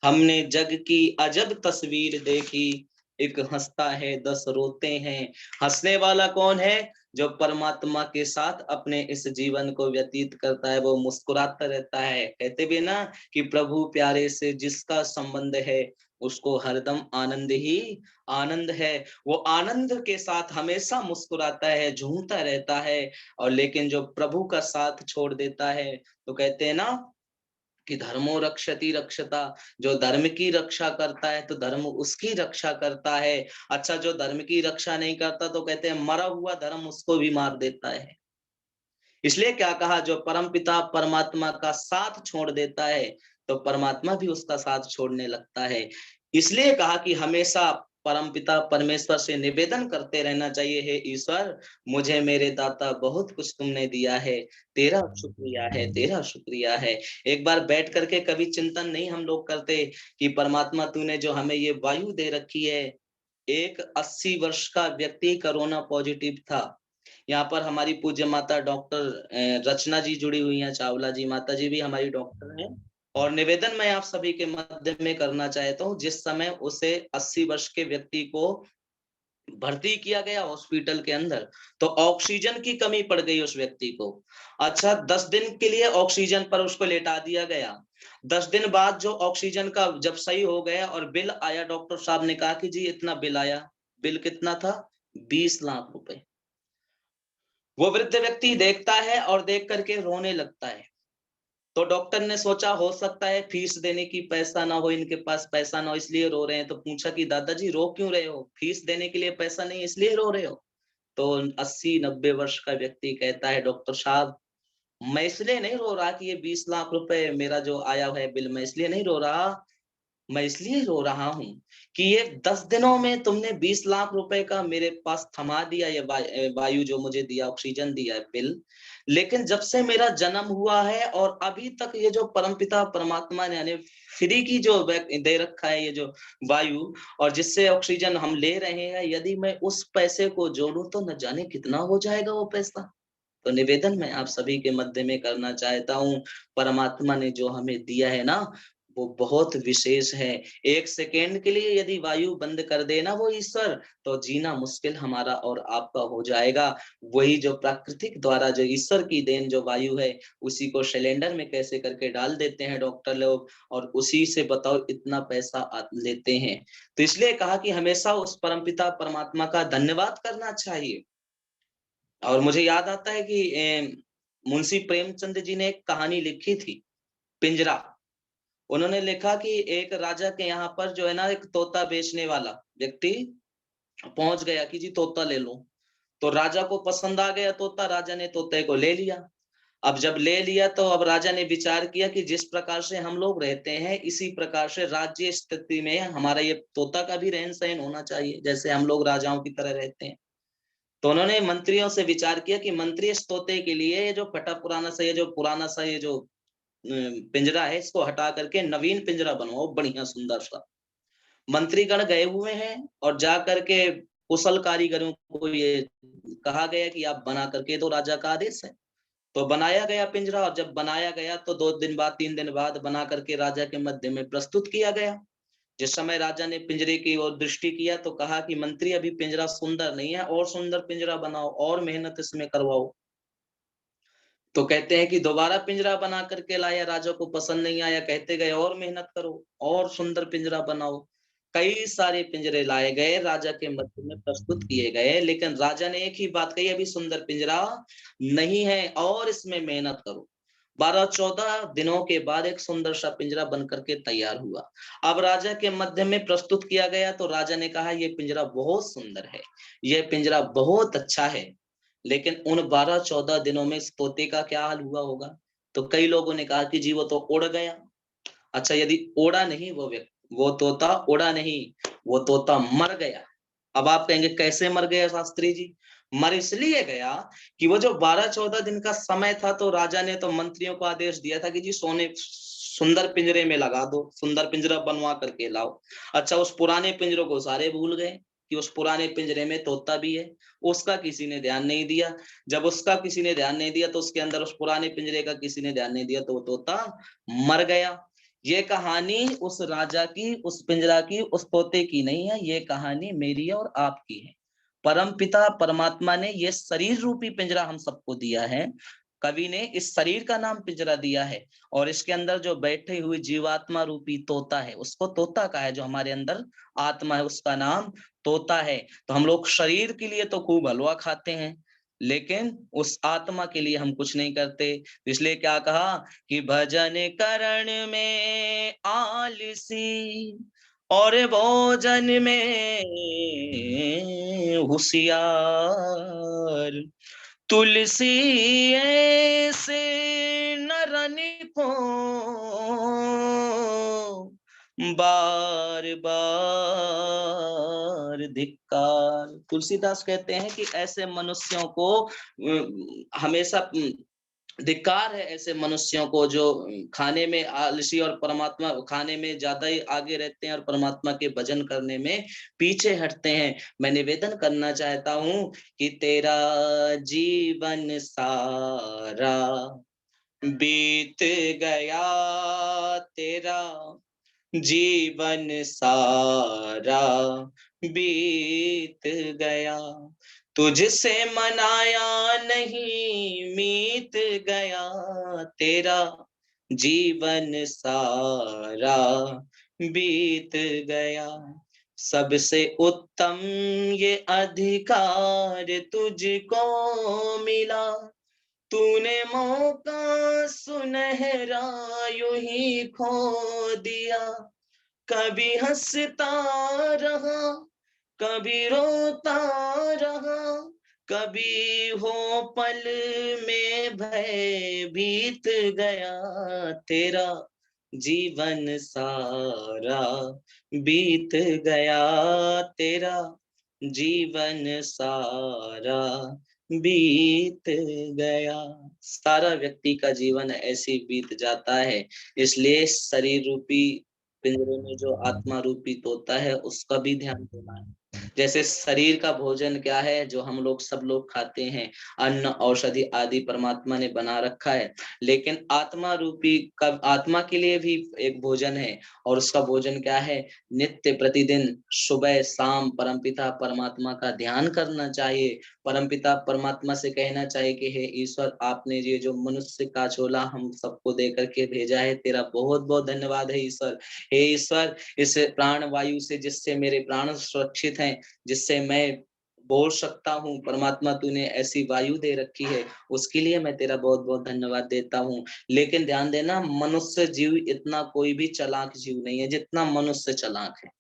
हमने जग की अजब तस्वीर देखी, एक हंसता है 10 रोते हैं। हंसने वाला कौन है? जो परमात्मा के साथ अपने इस जीवन को व्यतीत करता है, वो मुस्कुराता रहता है। कहते भी ना कि प्रभु प्यारे से जिसका संबंध है उसको हरदम आनंद ही आनंद है। वो आनंद के साथ हमेशा मुस्कुराता है, झूमता रहता है। और लेकिन जो प्रभु का साथ छोड़ देता है तो कहते हैं ना कि धर्मो रक्षति रक्षता, जो धर्म की रक्षा करता है तो धर्म उसकी रक्षा करता है। अच्छा, जो धर्म की रक्षा नहीं करता तो कहते हैं मरा हुआ धर्म उसको भी मार देता है। इसलिए क्या कहा, जो परमपिता परमात्मा का साथ छोड़ देता है तो परमात्मा भी उसका साथ छोड़ने लगता है। इसलिए कहा कि हमेशा परमपिता परमेश्वर से निवेदन करते रहना चाहिए, हे ईश्वर मुझे मेरे दाता बहुत कुछ तुमने दिया है, तेरा शुक्रिया है, तेरा शुक्रिया है। एक बार बैठ करके कभी चिंतन नहीं हम लोग करते कि परमात्मा तूने जो हमें ये वायु दे रखी है। एक 80 वर्ष का व्यक्ति कोरोना पॉजिटिव था। यहाँ पर हमारी पूज्य माता डॉक्टर रचना जी जुड़ी हुई हैं, चावला जी माता जी भी हमारी डॉक्टर हैं। और निवेदन मैं आप सभी के माध्यम में करना चाहता हूँ, जिस समय उसे 80 वर्ष के व्यक्ति को भर्ती किया गया हॉस्पिटल के अंदर, तो ऑक्सीजन की कमी पड़ गई उस व्यक्ति को। अच्छा, 10 दिन के लिए ऑक्सीजन पर उसको लेटा दिया गया। 10 दिन बाद जो ऑक्सीजन का जब सही हो गया और बिल आया, डॉक्टर साहब ने कहा कि जी इतना बिल आया। बिल कितना था? 20 लाख रुपए। वो वृद्ध व्यक्ति देखता है और देख करके रोने लगता है। तो डॉक्टर ने सोचा हो सकता है फीस देने की पैसा ना हो, इनके पास पैसा ना हो इसलिए रो रहे हैं। तो पूछा कि दादाजी रो क्यों रहे हो? फीस देने के लिए पैसा नहीं इसलिए रो रहे हो? तो 80-90 वर्ष का व्यक्ति कहता है, डॉक्टर साहब मैं इसलिए नहीं रो रहा कि ये 20 लाख रुपए मेरा जो आया है बिल, मैं इसलिए नहीं रो रहा। मैं इसलिए रो रहा हूँ कि ये 10 दिनों में तुमने 20 लाख रुपए का मेरे पास थमा दिया, ये वायु जो मुझे दिया, ऑक्सीजन दिया है, बिल। लेकिन जब से मेरा जन्म हुआ है और अभी तक ये जो परमपिता परमात्मा ने यानी फ्री की जो दे रखा है ये जो वायु, और जिससे ऑक्सीजन हम ले रहे हैं, यदि मैं उस पैसे को जोड़ूं तो न जाने कितना हो जाएगा वो पैसा। तो निवेदन मैं आप सभी के मध्य में करना चाहता हूँ, परमात्मा ने जो हमें दिया है ना वो बहुत विशेष है। 1 सेकेंड के लिए यदि वायु बंद कर देना वो ईश्वर, तो जीना मुश्किल हमारा और आपका हो जाएगा। वही जो प्राकृतिक द्वारा जो ईश्वर की देन जो वायु है, उसी को सिलेंडर में कैसे करके डाल देते हैं डॉक्टर लोग, और उसी से बताओ इतना पैसा लेते हैं। तो इसलिए कहा कि हमेशा उस परमपिता परमात्मा का धन्यवाद करना चाहिए। और मुझे याद आता है कि मुंशी प्रेमचंद जी ने एक कहानी लिखी थी, पिंजरा। उन्होंने लिखा कि एक राजा के यहाँ पर जो है ना एक तोता बेचने वाला व्यक्ति पहुंच गया कि जी तोता ले लो। तो राजा को पसंद आ गया तोता, राजा ने तोते को ले लिया। अब जब ले लिया तो अब राजा ने विचार किया कि जिस प्रकार से हम लोग रहते हैं इसी प्रकार से राज्य स्थिति में हमारा ये तोता का भी रहन सहन होना चाहिए, जैसे हम लोग राजाओं की तरह रहते हैं। तो उन्होंने मंत्रियों से विचार किया कि मंत्री इस तोते के लिए ये जो फटा पुराना सा ये जो पुराना सा ये जो पिंजरा है इसको हटा करके नवीन पिंजरा बनवाओ बढ़िया सुंदर सा। मंत्रीगण गए हुए हैं और जा करके कुशल कारीगरों को ये कहा गया कि आप बना करके दो, राजा का आदेश है। तो बनाया गया पिंजरा, और जब बनाया गया तो 2 दिन बाद 3 दिन बाद बना करके राजा के मध्य में प्रस्तुत किया गया। जिस समय राजा ने पिंजरे की ओर दृष्टि किया तो कहा कि मंत्री अभी पिंजरा सुंदर नहीं है, और सुंदर पिंजरा बनाओ और मेहनत इसमें करवाओ। तो कहते हैं कि दोबारा पिंजरा बना करके लाया, राजा को पसंद नहीं आया, कहते गए और मेहनत करो और सुंदर पिंजरा बनाओ। कई सारे पिंजरे लाए गए, राजा के मध्य में प्रस्तुत किए गए, लेकिन राजा ने एक ही बात कही, अभी सुंदर पिंजरा नहीं है और इसमें मेहनत करो। 12-14 दिनों के बाद एक सुंदर सा पिंजरा बन करके तैयार हुआ। अब राजा के मध्य में प्रस्तुत किया गया तो राजा ने कहा ये पिंजरा बहुत सुंदर है, ये पिंजरा बहुत अच्छा है, लेकिन उन 12-14 दिनों में इस तोते का क्या हाल हुआ होगा? तो कई लोगों ने कहा कि जी वो तो उड़ गया। अच्छा, यदि उड़ा नहीं वो तोता उड़ा नहीं, वो तोता मर गया। अब आप कहेंगे कैसे मर गया शास्त्री जी? मर इसलिए गया कि वो जो 12-14 दिन का समय था तो राजा ने तो मंत्रियों को आदेश दिया था कि जी सुंदर पिंजरे में लगा दो, सुंदर पिंजरा बनवा करके लाओ। अच्छा, उस पुराने पिंजरों को सारे भूल गए कि उस पुराने पिंजरे में तोता भी है, उसका किसी ने ध्यान नहीं दिया। जब उसका किसी ने ध्यान नहीं दिया तो उसके अंदर उस पुराने पिंजरे का किसी ने ध्यान नहीं दिया तो वो तोता मर गया। ये कहानी उस राजा की, उस पिंजरा की, उस तोते की नहीं है, ये कहानी मेरी और आपकी है। परम पिता परमात्मा ने ये शरीर रूपी पिंजरा हम सबको दिया है। कवि ने इस शरीर का नाम पिंजरा दिया है और इसके अंदर जो बैठे हुए जीवात्मा रूपी तोता है उसको तोता का है, जो हमारे अंदर आत्मा है उसका नाम तोता है। तो हम लोग शरीर के लिए तो खूब हलवा खाते हैं, लेकिन उस आत्मा के लिए हम कुछ नहीं करते। इसलिए क्या कहा कि भजन करण में आलसी और भोजन में होशियार, तुलसी ऐसे नरन को बार बार धिक्कार। तुलसीदास कहते हैं कि ऐसे मनुष्यों को हमेशा धिक्कार है, ऐसे मनुष्यों को जो खाने में आलसी और परमात्मा खाने में ज्यादा ही आगे रहते हैं और परमात्मा के भजन करने में पीछे हटते हैं। मैं निवेदन करना चाहता हूं कि तेरा जीवन सारा बीत गया, तेरा जीवन सारा बीत गया, तुझसे मनाया नहीं मीत गया, तेरा जीवन सारा बीत गया। सबसे उत्तम ये अधिकार तुझको मिला, तूने मौका सुनहरा यूं ही खो दिया। कभी हंसता रहा, कभी रोता रहा, कभी हो पल में भय बीत गया, तेरा जीवन सारा बीत गया, तेरा जीवन सारा बीत गया। सारा व्यक्ति का जीवन ऐसे बीत जाता है। इसलिए शरीर रूपी पिंजरे में जो आत्मा रूपी तोता है उसका भी ध्यान देना है। जैसे शरीर का भोजन क्या है, जो हम लोग सब लोग खाते हैं, अन्न औषधि आदि परमात्मा ने बना रखा है, लेकिन आत्मा रूपी कब आत्मा के लिए भी एक भोजन है और उसका भोजन क्या है, नित्य प्रतिदिन सुबह शाम परमपिता परमात्मा का ध्यान करना चाहिए। परमपिता परमात्मा से कहना चाहिए कि हे ईश्वर, आपने ये जो मनुष्य का झोला हम सबको दे करके भेजा है, तेरा बहुत बहुत धन्यवाद है ईश्वर। हे ईश्वर, इस प्राण वायु से जिससे मेरे प्राण सुरक्षित हैं, जिससे मैं बोल सकता हूँ, परमात्मा तूने ऐसी वायु दे रखी है, उसके लिए मैं तेरा बहुत बहुत धन्यवाद देता हूँ। लेकिन ध्यान देना, मनुष्य जीव इतना कोई भी चालाक जीव नहीं है जितना मनुष्य चालाक है।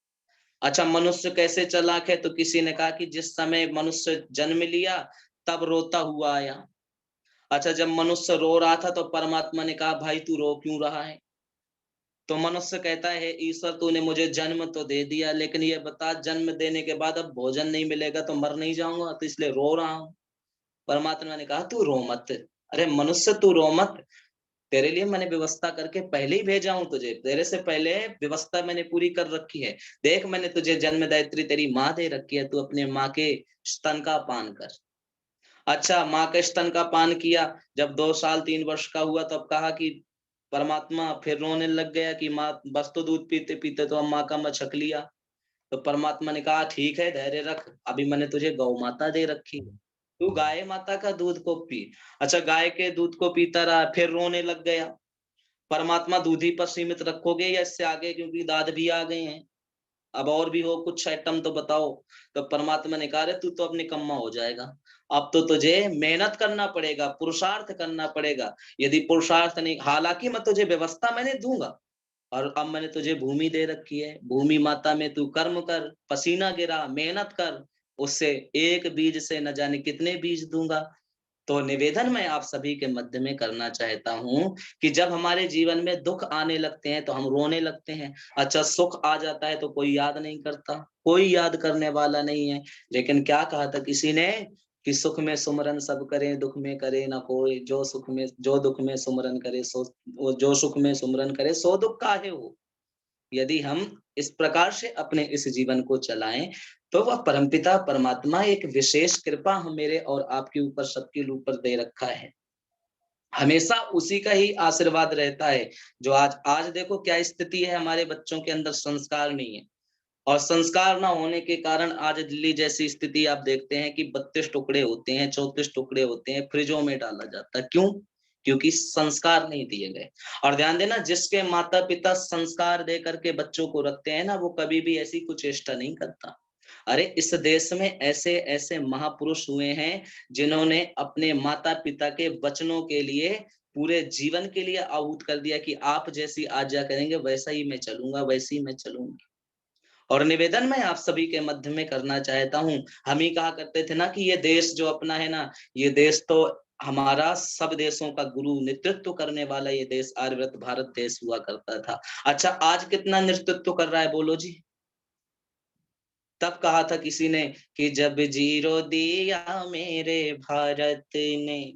अच्छा, मनुष्य कैसे चालाक है? तो किसी ने कहा कि जिस समय मनुष्य जन्म लिया तब रोता हुआ आया। अच्छा, जब मनुष्य रो रहा था तो परमात्मा ने कहा भाई तू रो क्यों रहा है? तो मनुष्य कहता है ईश्वर तूने मुझे जन्म तो दे दिया, लेकिन ये बता जन्म देने के बाद अब भोजन नहीं मिलेगा तो मर नहीं जाऊंगा, तो इसलिए रो रहा हूं। परमात्मा ने कहा तू रो मत। अरे मनुष्य तू रो मत, तेरे लिए मैंने व्यवस्था करके पहले ही भेजा हूं तुझे, तेरे से पहले व्यवस्था मैंने पूरी कर रखी है। देख मैंने तुझे जन्मदायित्री तेरी माँ दे रखी है, तू अपने माँ के स्तन का पान कर। अच्छा, माँ के स्तन का पान किया, जब 2 साल 3 वर्ष का हुआ तब कहा कि परमात्मा फिर रोने लग गया कि माँ बस तो दूध पीते पीते तो हम माँ का मुँह छक लिया। तो परमात्मा ने कहा ठीक है धैर्य रख, अभी मैंने तुझे गौ माता दे रखी है, तू गाय माता का दूध को पी। अच्छा, गाय के दूध को पीता रहा, फिर रोने लग गया। परमात्मा दूध ही पर सीमित रखोगे या इससे आगे, क्योंकि दाद भी आ गए हैं, अब और भी हो कुछ आइटम तो बताओ। तो परमात्मा ने कहा तू तो अब निकम्मा हो जाएगा, अब तो तुझे मेहनत करना पड़ेगा, पुरुषार्थ करना पड़ेगा। यदि पुरुषार्थ नहीं, हालांकि मैं तुझे व्यवस्था मैंने दूंगा, और अब मैंने तुझे भूमि दे रखी है, भूमि माता में तू कर्म कर, पसीना गिरा, मेहनत कर, उससे एक बीज से न जाने कितने बीज दूंगा। तो निवेदन मैं आप सभी के मध्य में करना चाहता हूं कि जब हमारे जीवन में दुख आने लगते हैं तो हम रोने लगते हैं। अच्छा, सुख आ जाता है तो कोई याद नहीं करता, कोई याद करने वाला नहीं है। लेकिन क्या कहा था किसी ने कि सुख में सुमरन सब करें, दुख में करे ना कोई, जो दुख में सुमरन करे जो सुख में सुमरन करे सो दुख काहे हो। यदि हम इस प्रकार से अपने इस जीवन को चलाएं तो वह परमपिता परमात्मा एक विशेष कृपा हम मेरे और आपके ऊपर सबके ऊपर दे रखा है। हमेशा उसी का ही आशीर्वाद रहता है। जो आज देखो क्या स्थिति है, हमारे बच्चों के अंदर संस्कार नहीं है, और संस्कार ना होने के कारण आज दिल्ली जैसी स्थिति आप देखते हैं कि 32 टुकड़े होते हैं, 34 टुकड़े होते हैं, फ्रिजों में डाला जाता है। क्यों? क्योंकि संस्कार नहीं दिए गए। और ध्यान देना, जिसके माता पिता संस्कार दे करके बच्चों को रखते हैं ना, वो कभी भी ऐसी कुछ चेष्टा नहीं करता। अरे इस देश में ऐसे ऐसे महापुरुष हुए हैं जिन्होंने अपने माता पिता के वचनों के लिए पूरे जीवन के लिए आहूत कर दिया कि आप जैसी आज्ञा करेंगे वैसा ही मैं चलूंगा, वैसी ही मैं चलूंगी। और निवेदन मैं आप सभी के मध्य में करना चाहता हूँ, हम ही कहा करते थे ना कि ये देश जो अपना है ना, ये देश तो हमारा सब देशों का गुरु नेतृत्व करने वाला ये देश आर्यव्रत भारत देश हुआ करता था। अच्छा आज कितना नेतृत्व कर रहा है बोलो जी? तब कहा था किसी ने कि जब जीरो दिया मेरे भारत ने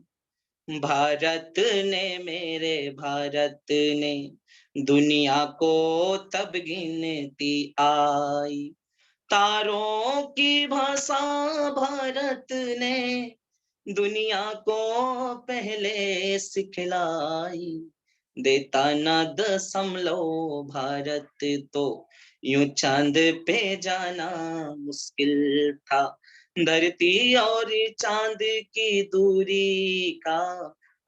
मेरे भारत ने दुनिया को तब गिनती आई, तारों की भाषा भारत ने दुनिया को पहले सिखलाई, देता न दशमलव भारत तो यूं चांद पे जाना मुश्किल था, धरती और चांद की दूरी का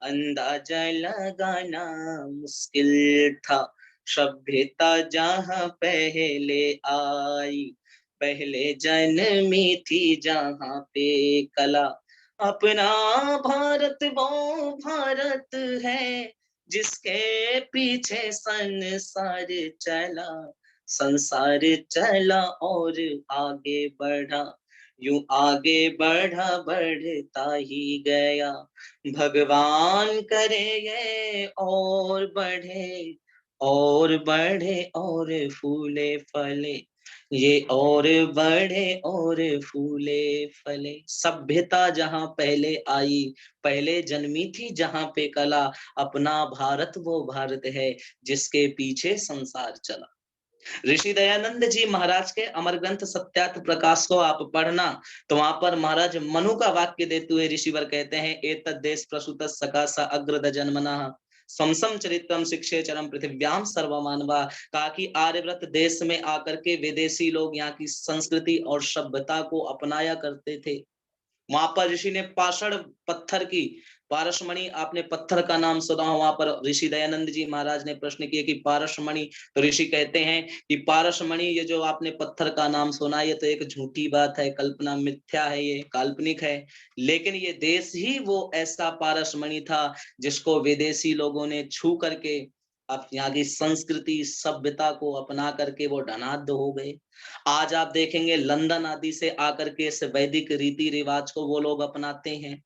अंदाजा लगाना मुश्किल था, सभ्यता जहाँ पहले आई, पहले जन्मी थी जहाँ पे कला, अपना भारत वो भारत है जिसके पीछे संसार चला और आगे बढ़ा, यूं आगे बढ़ता ही गया, भगवान करे ये और बढ़े और फूले फले, ये और बढ़े और फूले फले। सभ्यता जहां पहले आई, पहले जन्मी थी जहां पे कला, अपना भारत वो भारत है जिसके पीछे संसार चला। ऋषि दयानंद जी महाराज के अमर ग्रंथ सत्यार्थ प्रकाश को आप पढ़ना, तो वहां पर महाराज मनु का वाक्य देते हुए ऋषिवर कहते हैं, एतद् देश प्रसूत सकाशा अग्रद जन्मनः समसम चरित्रम शिक्षे चरम पृथिव्याम सर्वमानवा। कहा कि आर्यव्रत देश में आकर के विदेशी लोग यहाँ की संस्कृति और सभ्यता को अपनाया करते थे। वहां पर ऋषि ने पाषाण पत्थर की पारसमणि, आपने पत्थर का नाम सुना, वहां पर ऋषि दयानंद जी महाराज ने प्रश्न किया कि पारसमणि, तो ऋषि कहते हैं कि पारसमणि ये जो आपने पत्थर का नाम सुना ये तो एक झूठी बात है, कल्पना, मिथ्या है, ये काल्पनिक है, लेकिन ये देश ही वो ऐसा पारसमणि था जिसको विदेशी लोगों ने छू करके अब यहाँ की संस्कृति सभ्यता को अपना करके वो धनाढ्य हो गए। आज आप देखेंगे लंदन आदि से आकर के इस वैदिक रीति रिवाज को वो लोग अपनाते हैं।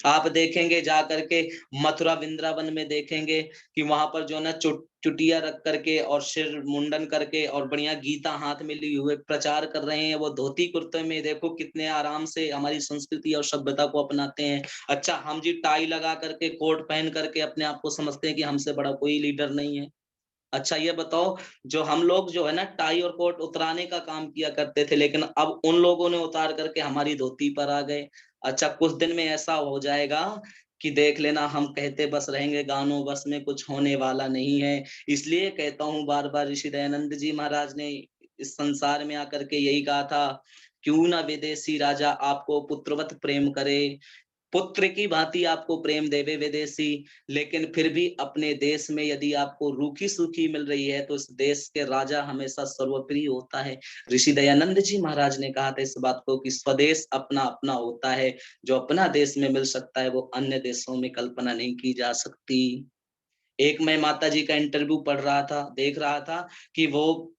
आप देखेंगे जाकर के मथुरा वृंदावन में देखेंगे कि वहां पर जो ना चुटिया रख करके और सिर मुंडन करके और बढ़िया गीता हाथ में लिए हुए प्रचार कर रहे हैं। वो धोती कुर्ते में देखो कितने आराम से हमारी संस्कृति और सभ्यता को अपनाते हैं। अच्छा हम जी टाई लगा करके कोट पहन करके अपने आप को समझते हैं कि हमसे बड़ा कोई लीडर नहीं है। अच्छा ये बताओ, जो हम लोग जो है ना टाई और कोट उतराने का काम किया करते थे, लेकिन अब उन लोगों ने उतार करके हमारी धोती पर आ गए। अच्छा कुछ दिन में ऐसा हो जाएगा कि देख लेना, हम कहते बस रहेंगे गानों बस में, कुछ होने वाला नहीं है। इसलिए कहता हूँ बार बार, ऋषि दयानंद जी महाराज ने इस संसार में आकर के यही कहा था, क्यों ना विदेशी राजा आपको पुत्रवत प्रेम करे, पुत्र की भांति आपको प्रेम देवे विदेशी, लेकिन फिर भी अपने देश में यदि आपको रूखी सूखी मिल रही है तो इस देश के राजा हमेशा सर्वप्रिय होता है। ऋषि दयानंद जी महाराज ने कहा था इस बात को कि स्वदेश अपना अपना होता है, जो अपना देश में मिल सकता है वो अन्य देशों में कल्पना नहीं की जा सकती। एक मैं माता जी का इंटरव्यू पढ़ रहा था, देख रहा था कि वो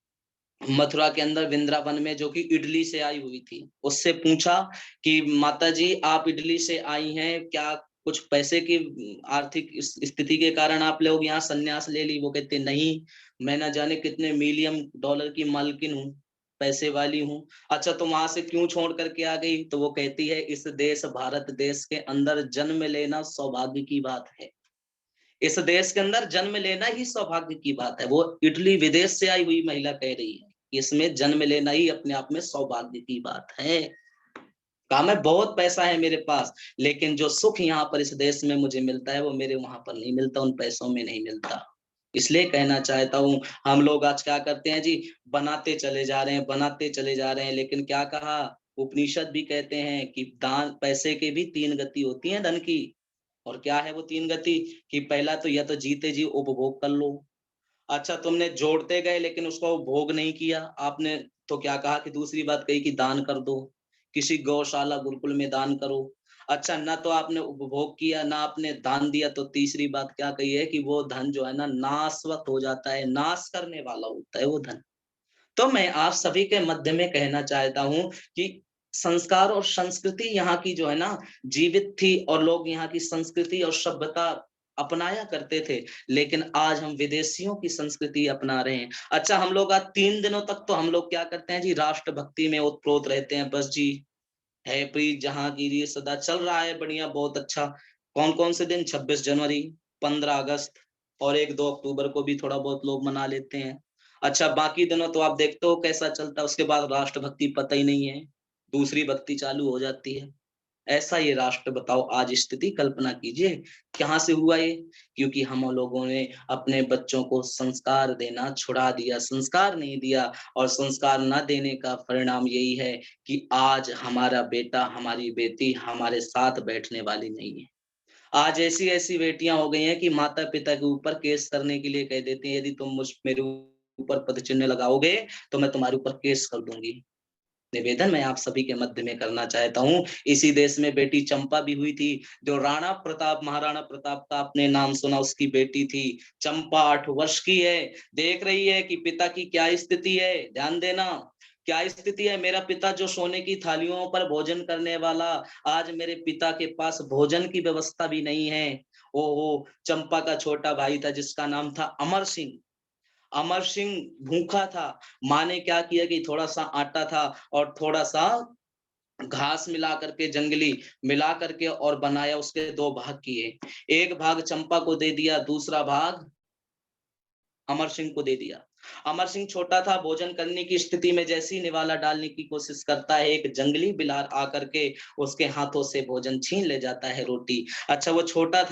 मथुरा के अंदर वृंदावन में जो कि इटली से आई हुई थी, उससे पूछा कि माता जी आप इटली से आई हैं, क्या कुछ पैसे की आर्थिक स्थिति के कारण आप लोग यहाँ संन्यास ले ली? वो कहते नहीं, मैं ना जाने कितने $1 मिलियन की मालकिन हूँ। पैसे वाली हूँ। अच्छा तुम वहां से क्यों छोड़ करके आ गई? तो वो कहती है इस देश भारत देश के अंदर जन्म लेना सौभाग्य की बात है। इस देश के अंदर जन्म लेना ही सौभाग्य की बात है। वो इटली विदेश से आई हुई महिला कह रही है, इसमें जन्म लेना ही अपने आप में सौभाग्य की बात है। कहा मैं बहुत पैसा है मेरे पास, लेकिन जो सुख यहाँ पर इस देश में मुझे मिलता है वो मेरे वहां पर नहीं मिलता, उन पैसों में नहीं मिलता। इसलिए कहना चाहता हूँ, हम लोग आज क्या करते हैं जी, बनाते चले जा रहे हैं, बनाते चले जा रहे हैं, लेकिन क्या कहा उपनिषद भी कहते हैं कि दान पैसे की भी 3 गति होती है धन की। और क्या है वो 3 गति? कि पहला तो या तो जीते जी उपभोग कर लो। अच्छा तुमने जोड़ते गए लेकिन उसको उपभोग नहीं किया आपने, तो क्या कहा कि दूसरी बात कही कि दान कर दो, किसी गौशाला गुरुकुल में दान करो। अच्छा ना तो आपने उपभोग किया ना आपने दान दिया, तो तीसरी बात क्या कही है कि वो धन जो है ना नाशवत हो जाता है, नाश करने वाला होता है वो धन। तो मैं आप सभी के मध्य में कहना चाहता हूं कि संस्कार और संस्कृति यहाँ की जो है ना जीवित थी, और लोग यहाँ की संस्कृति और सभ्यता अपनाया करते थे, लेकिन आज हम विदेशियों की संस्कृति अपना रहे हैं। अच्छा हम लोग आज 3 दिनों तक तो हम लोग क्या करते हैं जी, राष्ट्र भक्ति में ओतप्रोत रहते हैं, बस जी है प्रीत जहांगीर सदा चल रहा है बढ़िया बहुत अच्छा। कौन कौन से दिन? 26 जनवरी, 15 अगस्त और 1-2 अक्टूबर को भी थोड़ा बहुत लोग मना लेते हैं। अच्छा बाकी दिनों तो आप देखते हो कैसा चलता है, उसके बाद राष्ट्रभक्ति पता ही नहीं है, दूसरी भक्ति चालू हो जाती है। ऐसा ये राष्ट्र बताओ आज स्थिति कल्पना कीजिए कहाँ से हुआ ये? क्योंकि हम लोगों ने अपने बच्चों को संस्कार देना छुड़ा दिया, संस्कार नहीं दिया, और संस्कार न देने का परिणाम यही है कि आज हमारा बेटा हमारी बेटी हमारे साथ बैठने वाली नहीं है। आज ऐसी ऐसी बेटियां हो गई हैं कि माता पिता के ऊपर केस करने के लिए कह देती हैं, यदि तुम मेरे ऊपर पदचिन्ह लगाओगे तो मैं तुम्हारे ऊपर केस कर दूंगी। निवेदन मैं आप सभी के मध्य में करना चाहता हूँ, इसी देश में बेटी चंपा भी हुई थी, जो राणा प्रताप महाराणा प्रताप का आपने नाम सुना, उसकी बेटी थी चंपा, 8 वर्ष की है, देख रही है कि पिता की क्या स्थिति है। ध्यान देना क्या स्थिति है, मेरा पिता जो सोने की थालियों पर भोजन करने वाला, आज मेरे पिता के पास भोजन की व्यवस्था भी नहीं है। ओहो, चंपा का छोटा भाई था जिसका नाम था अमर सिंह। अमर सिंह भूखा था, माँ ने क्या किया कि थोड़ा सा आटा था और थोड़ा सा घास मिला करके, जंगली मिला करके और बनाया, उसके 2 भाग किए, एक भाग चंपा को दे दिया, दूसरा भाग अमर सिंह को दे दिया। अमर सिंह छोटा था, भोजन करने की स्थिति में जैसे ही निवाला डालने की कोशिश करता है, एक जंगली बिलार आकर के उसके हाथों से भोजन छीन ले जाता है, रोटी। अच्छा वो छोटा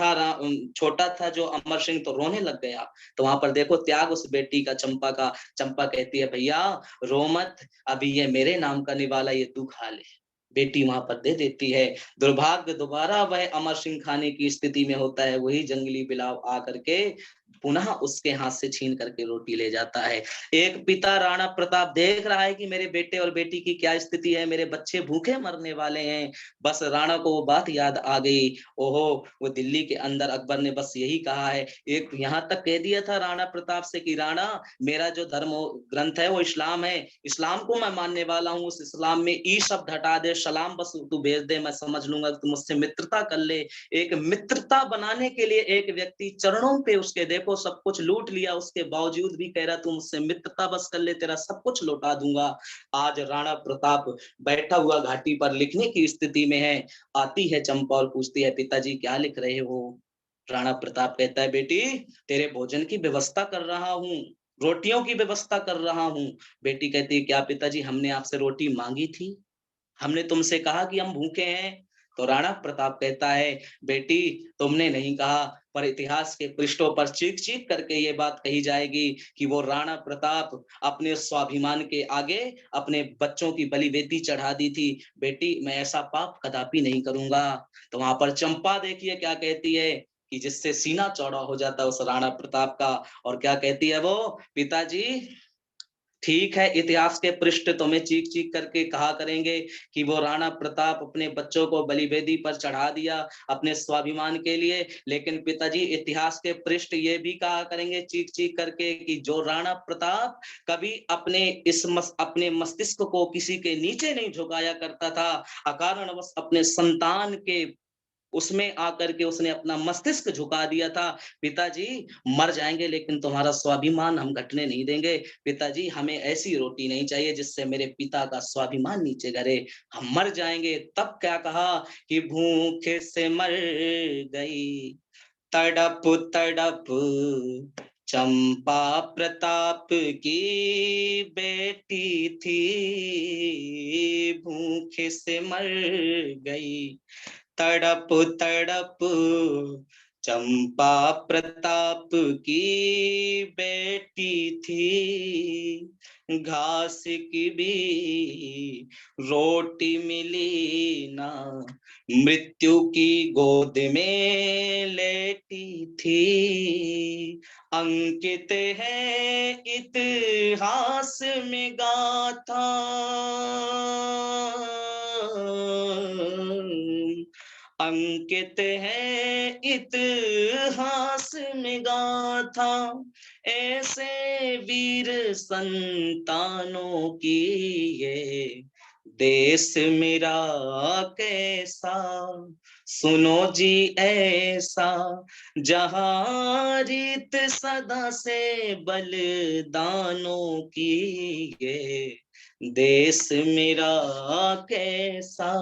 था जो अमर सिंह, तो रोने लग गया। तो वहां पर देखो त्याग उस बेटी का, चंपा का। चंपा कहती है भैया रो मत, अभी ये मेरे नाम का निवाला, ये तू खा ले। बेटी वहां पर दे देती है। दुर्भाग्य दोबारा वह अमर सिंह खाने की स्थिति में होता है, वही जंगली बिलाव आकर के पुनः उसके हाथ से छीन करके रोटी ले जाता है। एक पिता राणा प्रताप देख रहा है कि मेरे बेटे और बेटी की क्या स्थिति है, मेरे बच्चे भूखे मरने वाले हैं। बस राणा को वो बात याद आ गई। ओहो, वो दिल्ली के अंदर अकबर ने बस यही कहा है, एक यहाँ तक कह दिया था राणा प्रताप से कि राणा मेरा जो धर्म ग्रंथ है वो इस्लाम है, इस्लाम को मैं मानने वाला हूँ, उस इस्लाम में ई शब्द हटा दे, सलाम बस तू भेज दे, मैं समझ लूंगा कि तू मुझसे मित्रता कर ले। एक मित्रता बनाने के लिए एक व्यक्ति चरणों पे उसके, देखो सब कुछ लूट लिया, उसके बावजूद भी कह रहा तू मुझसे मित्रता बस कर ले, तेरा सब कुछ लौटा दूंगा। आज राणा प्रताप बैठा हुआ घाटी पर लिखने की स्थिति में है। आती है चंपा और पूछती है पिताजी क्या लिख रहे हो? राणा प्रताप कहता है बेटी तेरे भोजन की व्यवस्था कर रहा हूँ, रोटियों की व्यवस्था कर रहा हूँ। बेटी कहती है क्या पिताजी हमने आपसे रोटी मांगी थी, हमने तुमसे कहा कि हम भूखे हैं? तो राणा प्रताप कहता है बेटी तुमने नहीं कहा, पर इतिहास के पृष्ठों पर चीख चीख करके ये बात कही जाएगी कि वो राणा प्रताप अपने स्वाभिमान के आगे अपने बच्चों की बलिवेदी चढ़ा दी थी। बेटी मैं ऐसा पाप कदापि नहीं करूंगा। तो वहां पर चंपा देखिए क्या कहती है कि जिससे सीना चौड़ा हो जाता है उस राणा प्रताप का, और क्या कहती है वो, पिताजी ठीक है इतिहास के पृष्ठ तुम्हें चीख चीख करके कहा करेंगे कि वो राणा प्रताप अपने बच्चों को बलिवेदी पर चढ़ा दिया अपने स्वाभिमान के लिए, लेकिन पिताजी इतिहास के पृष्ठ ये भी कहा करेंगे चीख चीख करके कि जो राणा प्रताप कभी अपने मस्तिष्क को किसी के नीचे नहीं झुकाया करता था, अकारणवश अपने संतान के उसमें आकर के उसने अपना मस्तिष्क झुका दिया था। पिताजी मर जाएंगे लेकिन तुम्हारा स्वाभिमान हम घटने नहीं देंगे। पिताजी हमें ऐसी रोटी नहीं चाहिए जिससे मेरे पिता का स्वाभिमान नीचे गिरे, हम मर जाएंगे। तब क्या कहा कि भूखे से मर गई तड़प तड़प चंपा प्रताप की बेटी थी, भूखे से मर गई तड़प तड़प चंपा प्रताप की बेटी थी, घास की भी रोटी मिली ना, मृत्यु की गोद में लेटी थी। अंकित है इतिहास में गाथा, अंकित है इतिहास में गाथा, ऐसे वीर संतानों की ये देश मेरा कैसा, सुनो जी ऐसा जहाँ रीत सदा से बलिदानों की, ये देश मेरा कैसा।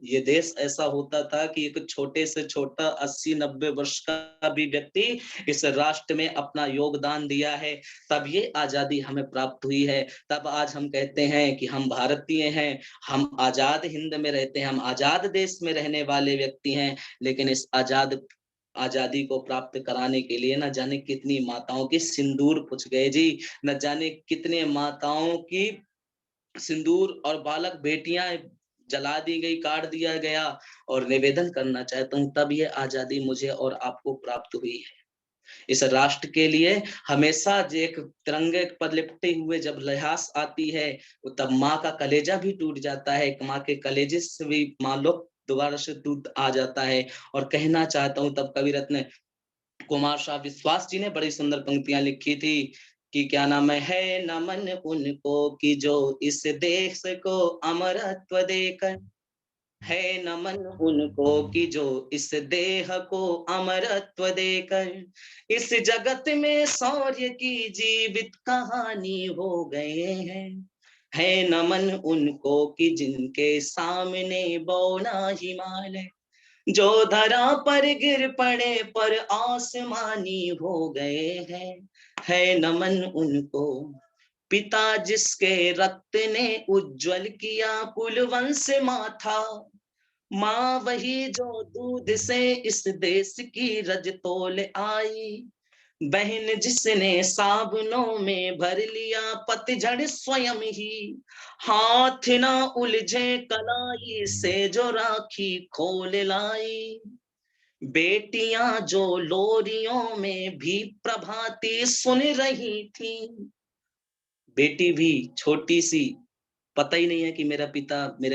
ये देश ऐसा होता था कि एक छोटे से छोटा 80-90 वर्ष का भी व्यक्ति इस राष्ट्र में अपना योगदान दिया है, तब ये आजादी हमें प्राप्त हुई है। तब आज हम कहते हैं कि हम भारतीय हैं, हम आजाद हिंद में रहते हैं, हम आजाद देश में रहने वाले व्यक्ति हैं। लेकिन इस आजादी को प्राप्त कराने के लिए न जाने कितनी माताओं के सिंदूर पुछ गए जी, न जाने कितने माताओं की सिंदूर और बालक बेटियां जला दी गई, काट दिया गया। और निवेदन करना चाहता हूं तब ये आजादी मुझे और आपको प्राप्त हुई है। इस राष्ट्र के लिए हमेशा एक तिरंगे पर लिपटे हुए जब लिहास आती है तब माँ का कलेजा भी टूट जाता है, माँ के कलेजे से भी माँ लोग दोबारा से टूट आ जाता है। और कहना चाहता हूं तब कवि रत्न कुमार शाह विश्वास जी ने बड़ी सुंदर पंक्तियां लिखी थी कि क्या नाम है नमन उनको कि जो इस देश को अमरत्व देकर, है नमन उनको कि जो इस देह को अमरत्व देकर इस जगत में शौर्य की जीवित कहानी हो गए हैं, है नमन उनको कि जिनके सामने बौना हिमालय, जो धरा पर गिर पड़े पर आसमानी हो गए हैं, है नमन उनको। पिता जिसके रक्त ने उज्जवल किया कुलवंश माथा, माँ वही जो दूध से इस देश की रज तोल आई, बहन जिसने साबुनों में भर लिया पतझड़ स्वयं ही, हाथ ना उलझे कलाई से जो राखी खोल लाई, बेटियां जो लोरियों में भी प्रभाती सुन रही थी, बेटी भी छोटी सी, पता ही नहीं है कि मेरे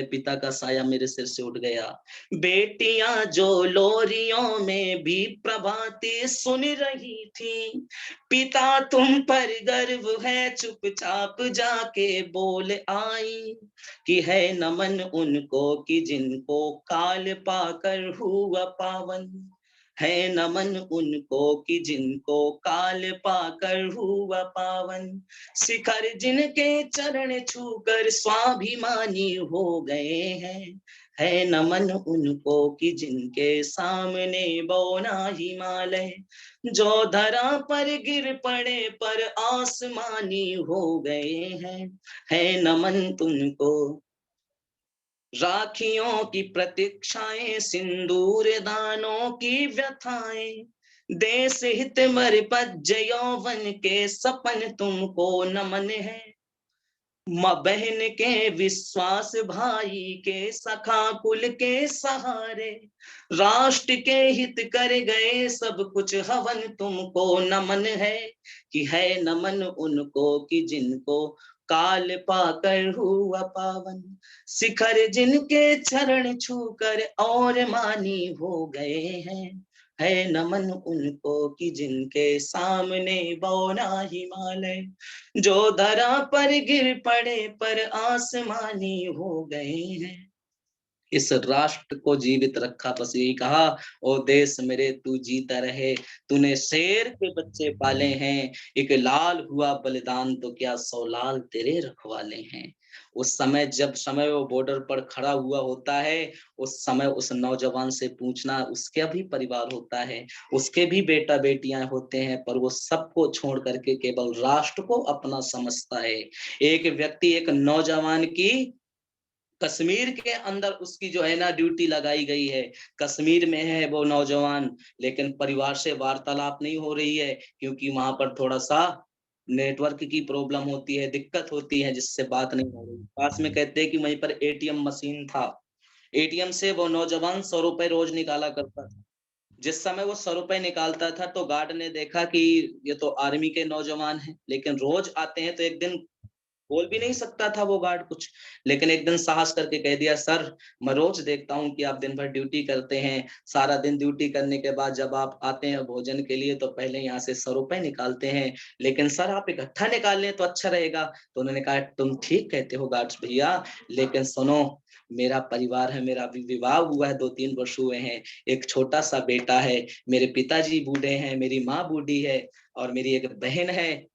पिता का साया मेरे सिर से उठ गया। बेटियां जो लोरियों में भी प्रभाती सुन रही थी, पिता तुम पर गर्व है चुपचाप जाके बोल आई, कि है नमन उनको कि जिनको काल पाकर हुआ पावन, है नमन उनको कि जिनको काल पाकर हुआ पावन, शिखर जिनके चरण छूकर स्वाभिमानी हो गए हैं, है नमन उनको कि जिनके सामने बौना हिमालय, जो धरा पर गिर पड़े पर आसमानी हो गए हैं, है नमन तुमको। राखियों की प्रतीक्षाएं, सिंदूर दानों की व्यथाएं, देश हित मर पज यौवन के सपन तुमको नमन है, माँ बहन के विश्वास, भाई के सखा, कुल के सहारे, राष्ट्र के हित कर गए सब कुछ हवन तुमको नमन है, कि है नमन उनको कि जिनको काल पाकर हुआ पावन, शिखर जिनके चरण छूकर और मानी हो गए हैं, है नमन उनको कि जिनके सामने बौना हिमालय, जो धरा पर गिर पड़े पर आसमानी हो गए हैं, इस राष्ट्र को जीवित रखा। बस यही कहा, ओ देश मेरे तू जीता रहे, तूने शेर के बच्चे पाले हैं, एक लाल हुआ बलिदान तो क्या 100 लाल तेरे रखवाले हैं। उस समय जब समय वो बॉर्डर पर खड़ा हुआ होता है, उस समय उस नौजवान से पूछना, उसका भी परिवार होता है, उसके भी बेटा बेटियां होते हैं, पर वो सबको छोड़ करके केवल राष्ट्र को अपना समझता है। एक व्यक्ति, एक नौजवान की कश्मीर के अंदर उसकी जो है ना ड्यूटी लगाई गई है, कश्मीर में है वो नौजवान, लेकिन परिवार से वार्तालाप नहीं हो रही है, क्योंकि वहां पर थोड़ा सा नेटवर्क की प्रॉब्लम होती है, दिक्कत होती है, जिससे बात नहीं हो रही। पास में कहते हैं कि वहीं पर एटीएम मशीन था, एटीएम से वो नौजवान 100 रुपए रोज निकाला करता था। जिस समय वो 100 रुपए निकालता था तो गार्ड ने देखा कि ये तो आर्मी के नौजवान हैं, लेकिन रोज आते हैं, तो एक दिन बोल भी नहीं सकता था वो गार्ड कुछ, लेकिन एक दिन साहस करके कह दिया, सर मैं रोज देखता हूँ कि आप दिन भर ड्यूटी करते हैं, सारा दिन ड्यूटी करने के बाद जब आप आते हैं भोजन के लिए तो पहले यहाँ से 100 रुपए निकालते हैं, लेकिन सर आप इकट्ठा निकाल लें तो अच्छा रहेगा। तो उन्होंने कहा, तुम ठीक कहते हो गार्ड्स भैया, लेकिन सुनो, मेरा परिवार है, मेरा अभी विवाह हुआ है, 2-3 वर्ष हुए हैं, एक छोटा सा बेटा है, मेरे पिताजी बूढ़े हैं, मेरी माँ बूढ़ी है, और मेरी एक बहन है।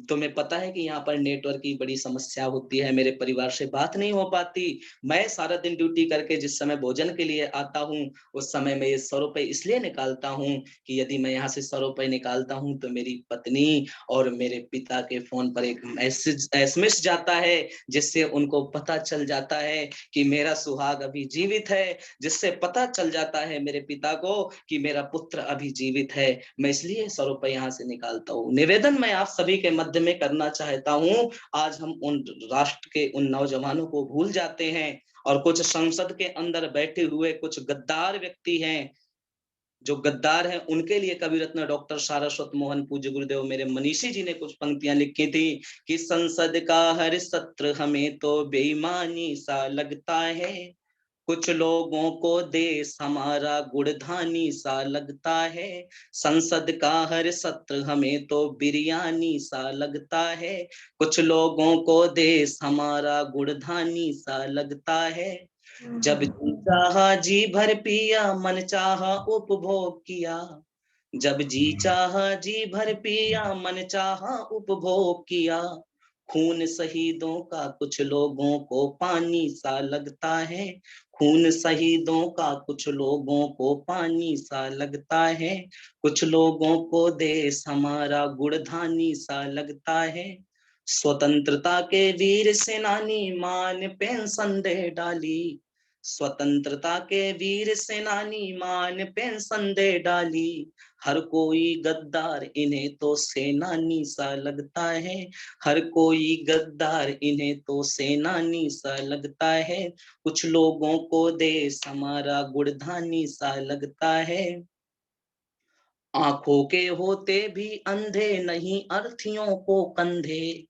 तुम्हें पता है कि यहाँ पर नेटवर्क की बड़ी समस्या होती है, मेरे परिवार से बात नहीं हो पाती। मैं सारा दिन ड्यूटी करके जिस समय भोजन के लिए आता हूँ, उस समय मैं ये 100 रुपए इसलिए निकालता हूँ कि यदि मैं यहाँ से 100 रुपए निकालता हूँ तो मेरी पत्नी और मेरे पिता के फोन पर एक मैसेज एसएमएस जाता है, जिससे उनको पता चल जाता है कि मेरा सुहाग अभी जीवित है, जिससे पता चल जाता है मेरे पिता को कि मेरा पुत्र अभी जीवित है। मैं इसलिए 100 रुपए यहाँ से निकालता हूँ। निवेदन मैं आप सभी के मध्य में करना चाहता हूँ, आज हम उन राष्ट्र के उन नौजवानों को भूल जाते हैं, और कुछ संसद के अंदर बैठे हुए कुछ गद्दार व्यक्ति हैं, जो गद्दार हैं, उनके लिए कवि रत्न डॉक्टर सारस्वत मोहन पूज्य गुरुदेव मेरे मनीषी जी ने कुछ पंक्तियां लिखी थी कि संसद का हर सत्र हमें तो बेईमानी सा लगता है, कुछ लोगों को देश हमारा गुड़धानी सा लगता है, संसद का हर सत्र हमें तो बिरयानी सा लगता है, कुछ लोगों को देश हमारा गुड़धानी सा लगता है, जब जी चाहा जी भर पिया, मन चाहा उपभोग किया, जब जी चाहा जी भर पिया, मन चाहा उपभोग किया, खून शहीदों का कुछ लोगों को पानी सा लगता है, खून शहीदों का कुछ लोगों को पानी सा लगता है, कुछ लोगों को देश हमारा गुड़धानी सा लगता है, स्वतंत्रता के वीर सेनानी मान पेंशन दे डाली, स्वतंत्रता के वीर सेनानी मान पेंशन दे डाली, हर कोई गद्दार इन्हें तो सेनानी सा लगता है, हर कोई गद्दार इन्हें तो सेनानी सा लगता है, कुछ लोगों को देश हमारा गुड़धानी सा लगता है, आंखों के होते भी अंधे नहीं अर्थियों को कंधे,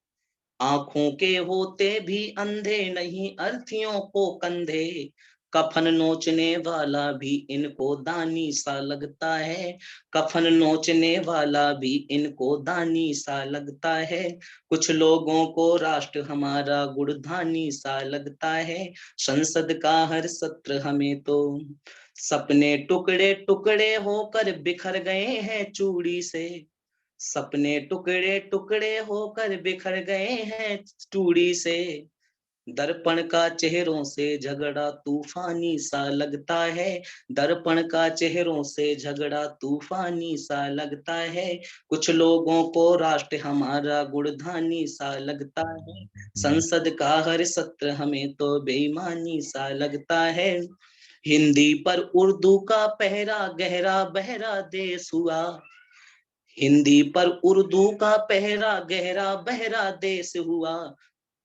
आंखों के होते भी अंधे नहीं अर्थियों को कंधे, कफन नोचने वाला भी इनको दानी सा लगता है, कफन नोचने वाला भी इनको दानी सा लगता है, कुछ लोगों को राष्ट्र हमारा गुड़धानी सा लगता है, संसद का हर सत्र हमें तो सपने टुकड़े टुकड़े होकर बिखर गए हैं चूड़ी से, सपने टुकड़े टुकड़े होकर बिखर गए हैं चूड़ी से, दर्पण का चेहरों से झगड़ा तूफानी सा लगता है, दर्पण का चेहरों से झगड़ा तूफानी सा लगता है, कुछ लोगों को राष्ट्र हमारा गुड़धानी सा लगता है, संसद का हर सत्र हमें तो बेईमानी सा लगता है, हिंदी पर उर्दू का पहरा गहरा बहरा देश हुआ, हिंदी पर उर्दू का पहरा गहरा बहरा देश हुआ,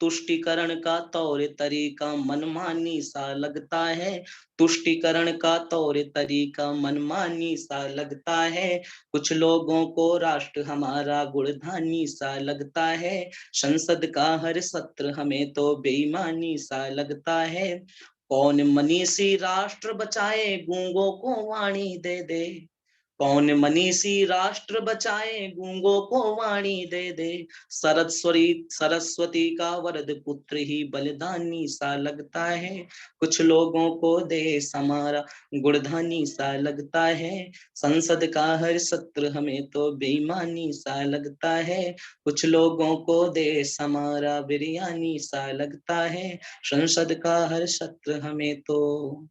तुष्टिकरण का तौर तरीका मनमानी सा लगता है, तुष्टिकरण का तौर तरीका मनमानी सा लगता है, कुछ लोगों को राष्ट्र हमारा गुड़धानी सा लगता है, संसद का हर सत्र हमें तो बेईमानी सा लगता है, कौन मनीषी राष्ट्र बचाए गूंगों को वाणी दे दे, कौन मनीषी राष्ट्र बचाए, गूंगों को वाणी दे दे। सरस्वती का वरद पुत्र ही बलिदानी सा लगता है। कुछ लोगों को देश हमारा गुणधानी सा लगता है। संसद का हर सत्र हमें तो बेईमानी सा लगता है। कुछ लोगों को देश हमारा बिरयानी सा लगता है। संसद का हर सत्र हमें तो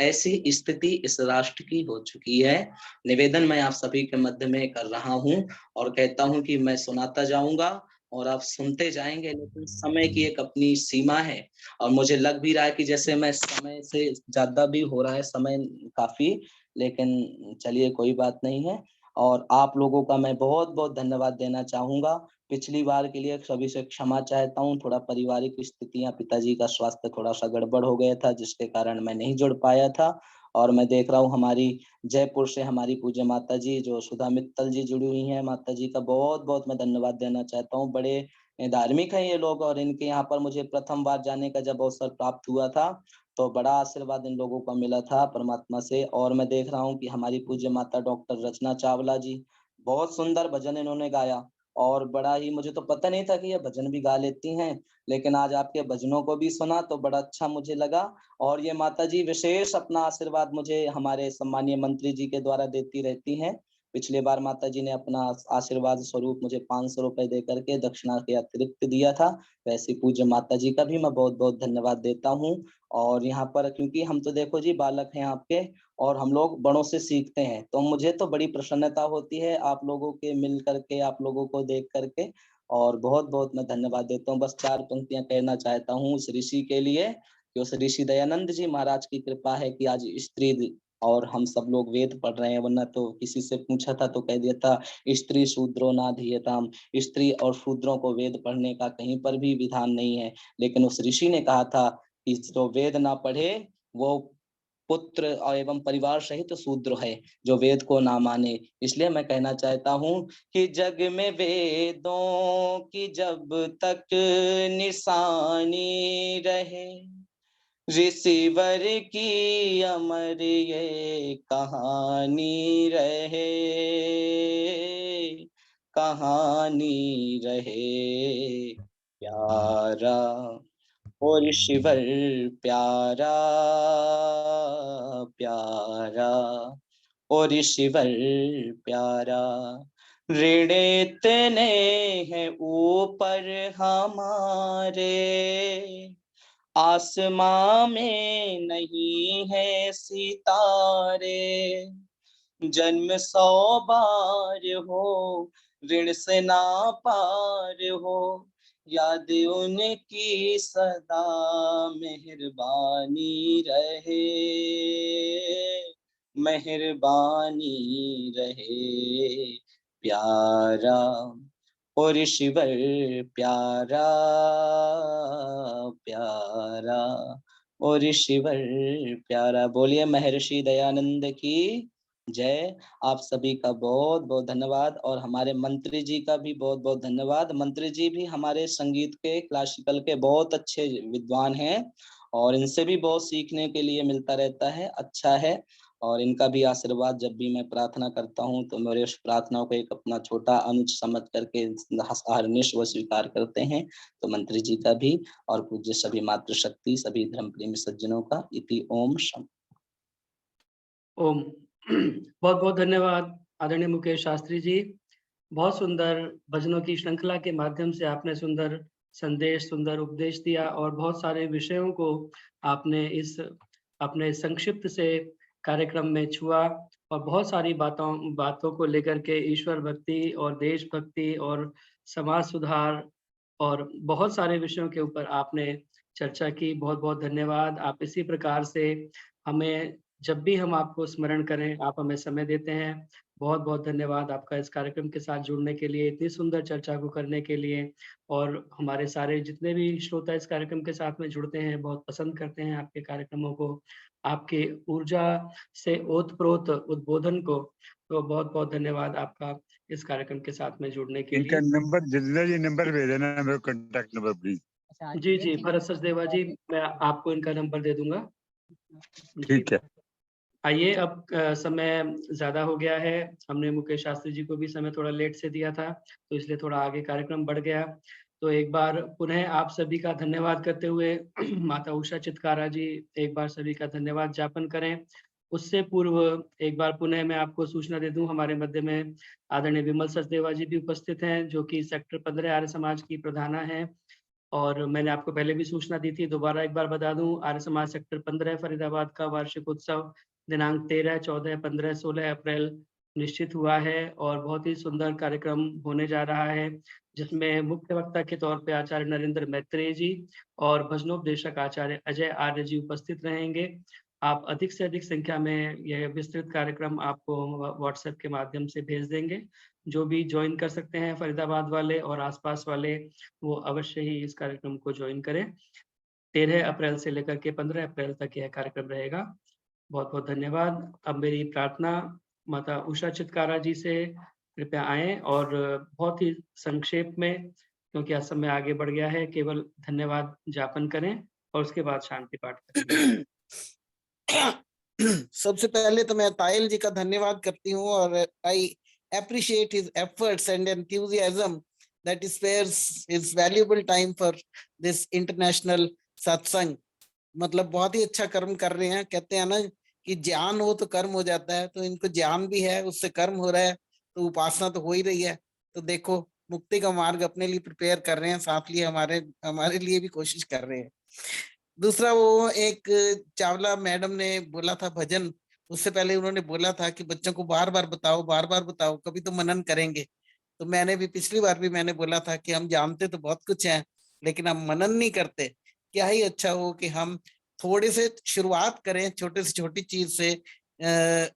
ऐसी स्थिति इस राष्ट्र की हो चुकी है। निवेदन मैं आप सभी के मध्य में कर रहा हूं और कहता हूं कि मैं सुनाता जाऊंगा और आप सुनते जाएंगे, लेकिन समय की एक अपनी सीमा है और मुझे लग भी रहा है कि जैसे मैं समय से ज्यादा भी हो रहा है समय काफी, लेकिन चलिए कोई बात नहीं है। और आप लोगों का मैं बहुत बहुत धन्यवाद देना चाहूंगा। पिछली बार के लिए सभी से क्षमा चाहता हूँ, थोड़ा पारिवारिक स्थितियां, पिताजी का स्वास्थ्य थोड़ा सा गड़बड़ हो गया था जिसके कारण मैं नहीं जुड़ पाया था। और मैं देख रहा हूँ हमारी जयपुर से हमारी पूज्य माता जी जो सुधा मित्तल जी जुड़ी हुई हैं, माता जी का बहुत बहुत मैं धन्यवाद देना चाहता हूँ। बड़े धार्मिक हैं ये लोग और इनके यहाँ पर मुझे प्रथम बार जाने का जब अवसर प्राप्त हुआ था तो बड़ा आशीर्वाद इन लोगों को मिला था परमात्मा से। और मैं देख रहा हूँ कि हमारी पूज्य माता डॉक्टर रचना चावला जी, बहुत सुंदर भजन इन्होंने गाया और बड़ा ही, मुझे तो पता नहीं था कि ये भजन भी गा लेती हैं, लेकिन आज आपके भजनों को भी सुना तो बड़ा अच्छा मुझे लगा। और ये माता जी विशेष अपना आशीर्वाद मुझे हमारे सम्मानीय मंत्री जी के द्वारा देती रहती हैं। पिछले बार माता जी ने अपना आशीर्वाद स्वरूप मुझे 500 रुपए दे करके दक्षिणा के अतिरिक्त दिया था। वैसे पूज्य माता जी का भी मैं बहुत बहुत धन्यवाद देता हूँ। और यहाँ पर क्योंकि हम तो देखो जी बालक हैं आपके और हम लोग बड़ों से सीखते हैं, तो मुझे तो बड़ी प्रसन्नता होती है आप लोगों के मिल करके, आप लोगों को देख करके। और बहुत बहुत मैं धन्यवाद देता हूँ। बस 4 पंक्तियां कहना चाहता हूँ उस ऋषि के लिए कि उस ऋषि दयानंद जी महाराज की कृपा है कि आज स्त्री और हम सब लोग वेद पढ़ रहे हैं, वरना तो किसी से पूछा था तो कह दिया था स्त्री शूद्रो ना धीयताम, स्त्री और शूद्रों को वेद पढ़ने का कहीं पर भी विधान नहीं है। लेकिन उस ऋषि ने कहा था कि जो वेद ना पढ़े वो पुत्र एवं परिवार सहित शूद्र है, जो वेद को ना माने। इसलिए मैं कहना चाहता हूँ कि जग में वेदों की जब तक निशानी रहे, ऋषिवर की अमर ये कहानी रहे, कहानी रहे। प्यारा और ऋषिवर प्यारा, प्यारा और ऋषिवर प्यारा, ऋण इतने हैं ऊपर हमारे, आसमां में नहीं है सितारे। जन्म 100 बार हो ऋण से ना पार हो, याद उनकी सदा मेहरबानी रहे, मेहरबानी रहे। प्यारा और ऋषिवर प्यारा, प्यारा और ऋषिवर प्यारा। बोलिए महर्षि दयानंद की जय। आप सभी का बहुत बहुत धन्यवाद और हमारे मंत्री जी का भी बहुत बहुत धन्यवाद। मंत्री जी भी हमारे संगीत के, क्लासिकल के बहुत अच्छे विद्वान हैं और इनसे भी बहुत सीखने के लिए मिलता रहता है, अच्छा है। और इनका भी आशीर्वाद जब भी मैं प्रार्थना करता हूँ तो मेरे उस प्रार्थनाओं को एक अपना छोटा अनुज समझ करके हरनिश वो स्वीकार करते हैं। तो मंत्री जी का भी और पूज्य सभी मातृशक्ति, सभी धर्म प्रेमी सज्जनों का इति ओम शम। ओम। बहुत बहुत धन्यवाद आदरणीय मुकेश शास्त्री जी। बहुत सुंदर भजनों की श्रृंखला के माध्यम से आपने सुंदर संदेश, सुंदर उपदेश दिया और बहुत सारे विषयों को आपने इस अपने संक्षिप्त से कार्यक्रम में छुआ और बहुत सारी बातों को लेकर के ईश्वर भक्ति और देशभक्ति और समाज सुधार और बहुत सारे विषयों के ऊपर आपने चर्चा की। बहुत बहुत धन्यवाद। आप इसी प्रकार से हमें जब भी हम आपको स्मरण करें आप हमें समय देते हैं। बहुत बहुत धन्यवाद आपका इस कार्यक्रम के साथ जुड़ने के लिए, इतनी सुंदर चर्चा को करने के लिए। और हमारे सारे जितने भी श्रोता इस कार्यक्रम के साथ में जुड़ते हैं बहुत पसंद करते हैं आपके कार्यक्रमों को, आपके ऊर्जा से ओतप्रोत उद्बोधन को। तो बहुत बहुत धन्यवाद आपका इस कार्यक्रम के साथ में जुड़ने के लिए। इनका नंबर जल्दी जी नंबर भेज देना, मेरा कांटेक्ट नंबर प्लीज। जी जी भरत सचदेवा जी, मैं आपको इनका नंबर दे दूंगा। ठीक है। आइए अब समय ज्यादा हो गया है, हमने मुकेश शास्त्री जी को भी समय थोड़ा लेट से दिया था, तो इसलिए थोड़ा आगे कार्यक्रम बढ़ गया। तो एक बार पुनः आप सभी का धन्यवाद करते हुए माता उषा चित्कारा जी एक बार सभी का धन्यवाद ज्ञापन करें। उससे पूर्व एक बार पुनः मैं आपको सूचना दे दूं, हमारे मध्य में आदरणीय विमल सचदेवा जी भी उपस्थित हैं, जो कि सेक्टर 15 आर्य समाज की प्रधाना है। और मैंने आपको पहले भी सूचना दी थी, दोबारा एक बार बता दूं, आर्य समाज सेक्टर 15 फरीदाबाद का वार्षिक उत्सव दिनांक 13, 14, 15, 16 अप्रैल निश्चित हुआ है और बहुत ही सुंदर कार्यक्रम होने जा रहा है, जिसमें मुख्य वक्ता के तौर पे आचार्य नरेंद्र मैत्रेय जी और भजनोपदेशक आचार्य अजय आर्य जी उपस्थित रहेंगे। आप अधिक से अधिक संख्या में यह विस्तृत कार्यक्रम आपको व्हाट्सएप के माध्यम से भेज देंगे। जो भी ज्वाइन कर सकते हैं फरीदाबाद वाले और आसपास वाले, वो अवश्य ही इस कार्यक्रम को ज्वाइन करें। 13 अप्रैल से लेकर के 15 अप्रैल तक यह कार्यक्रम रहेगा। बहुत बहुत धन्यवाद। अब मेरी प्रार्थना माता उषा चित्कारा जी से कृपया आए और बहुत ही संक्षेप में, क्योंकि आज समय आगे बढ़ गया है, केवल धन्यवाद ज्ञापन करें और उसके बाद शांति पाठ करेंगे। सबसे पहले तो मैं तायल जी का धन्यवाद करती हूँ और आई appreciate his efforts and enthusiasm that he spares his valuable time for this international satsang। मतलब बहुत ही अच्छा कर्म कर रहे हैं। कहते हैं ना कि ज्ञान हो तो कर्म हो जाता है, तो इनको ज्ञान भी है, उससे कर्म हो रहा है, तो उपासना तो हो ही रही है। तो देखो मुक्ति का मार्ग अपने लिए प्रिपेयर कर रहे हैं, साथ लिए हमारे लिए भी कोशिश कर रहे हैं। दूसरा, वो एक चावला मैडम ने बोला था भजन, उससे पहले उन्होंने बोला था कि बच्चों को बार बार बताओ, कभी तो मनन करेंगे। तो मैंने भी पिछली बार भी मैंने बोला था कि हम जानते तो बहुत कुछ है, लेकिन हम मनन नहीं करते। क्या ही अच्छा हो कि हम थोड़े से शुरुआत करें, छोटे से छोटी चीज से,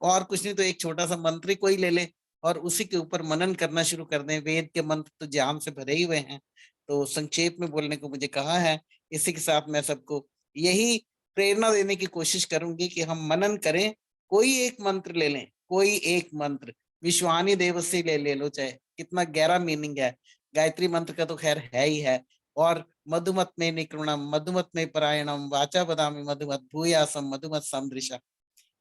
और कुछ नहीं तो एक छोटा सा मंत्र ही कोई ले ले और उसी के ऊपर मनन करना शुरू कर दें। वेद के मंत्र तो ज्ञान से भरे ही हुए हैं, तो संक्षेप में बोलने को मुझे कहा है। इसी के साथ मैं सबको यही प्रेरणा देने की कोशिश करूंगी कि हम मनन करें, कोई एक मंत्र ले लें, कोई एक मंत्र, विश्वानी देव से ले लो, चाहे कितना गहरा मीनिंग है। गायत्री मंत्र का तो खैर है ही है। और मधुमत में निकृणम मधुमत में परायणम वाचा बदामी मधुमत भूयासम मधुमत समदृशा,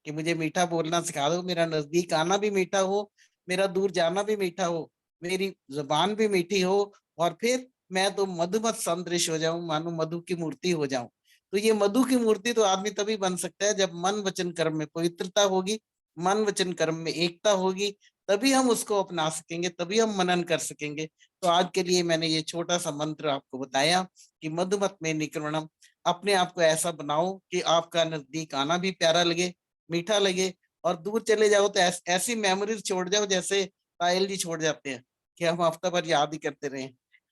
कि मुझे मीठा बोलना सिखा दो, मेरा नजदीक आना भी मीठा हो, मेरा दूर जाना भी मीठा हो, मेरी जुबान भी मीठी हो, और फिर मैं तो मधुमत समदृश हो जाऊं, मानो मधु की मूर्ति हो जाऊं। तो ये मधु की मूर्ति तो आदमी तभी बन सकता है जब मन वचन कर्म में पवित्रता होगी, मन वचन कर्म में एकता होगी, तभी हम उसको अपना सकेंगे, तभी हम मनन कर सकेंगे। तो आज के लिए मैंने ये छोटा सा मंत्र आपको बताया कि मधुमत में निकृणम। अपने आप को ऐसा बनाओ कि आपका नजदीक आना भी प्यारा लगे, मीठा लगे, और दूर चले जाओ तो ऐसी मेमोरीज छोड़ जाओ जैसे पायल जी छोड़ जाते हैं, कि हम हफ्ता भर याद ही करते रहे।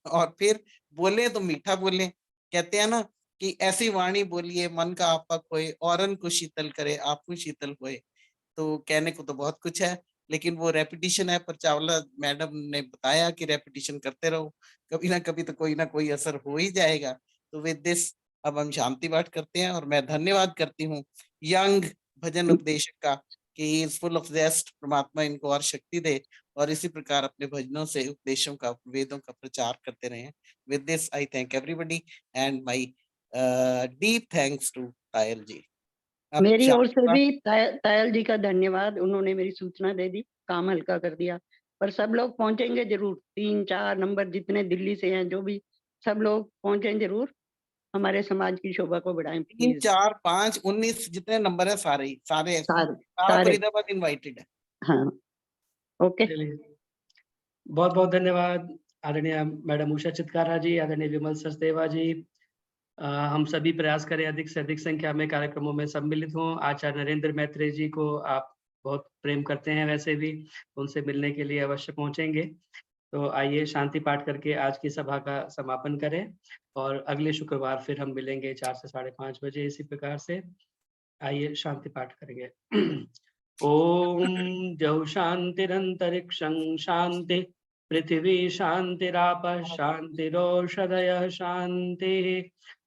और फिर बोले तो मीठा बोले। कहते हैं ना कि ऐसी वाणी बोलिए मन का आपा खोए, औरन को शीतल करे आपको शीतल होए। तो कहने को तो बहुत कुछ है, लेकिन वो रेपिटिशन है। पर चावला मैडम ने बताया कि रेपिटिशन करते रहो, कभी ना कभी तो कोई ना कोई असर हो ही जाएगा। तो विद दिस अब हम शांति पाठ करते हैं, और मैं धन्यवाद करती हूँ यंग भजन उपदेशक का कि इज फुल ऑफ जेस्ट। परमात्मा इनको और शक्ति दे और इसी प्रकार अपने भजनों से उपदेशों का, वेदों का प्रचार करते रहें। With this I thank everybody and my deep thanks to Tayal ji. मेरी ओर से भी तायल जी का धन्यवाद, उन्होंने मेरी सूचना दे दी, काम हल्का कर दिया। पर सब लोग पहुंचेंगे जरूर, 3, 4 नंबर जितने दिल्ली से हैं, जो भी, सब लोग पहुंचें जरूर, हमारे समाज की शोभा को बढ़ाएं 3, प्लीज। 4, 5, 19 जितने नंबर है सारे फरीदाबाद इनवाइटेड है। हाँ, ओके। बहुत बहुत धन्यवाद आदरणीय मैडम उषा चित्कारा जी, आदरणीय विमल सचदेवा जी। हम सभी प्रयास करें अधिक से अधिक संख्या में कार्यक्रमों में सम्मिलित हों। आचार्य नरेंद्र मैत्रेय जी को आप बहुत प्रेम करते हैं, वैसे भी उनसे मिलने के लिए अवश्य पहुंचेंगे। तो आइए शांति पाठ करके आज की सभा का समापन करें और अगले शुक्रवार फिर हम मिलेंगे 4 से 5:30 बजे इसी प्रकार से। आइए शांति पाठ करेंगे। ओम द्यौ शांतिरंतरिक्षं शांति, पृथ्वी शांतिरापः शांतिरोषधयः शांतिः,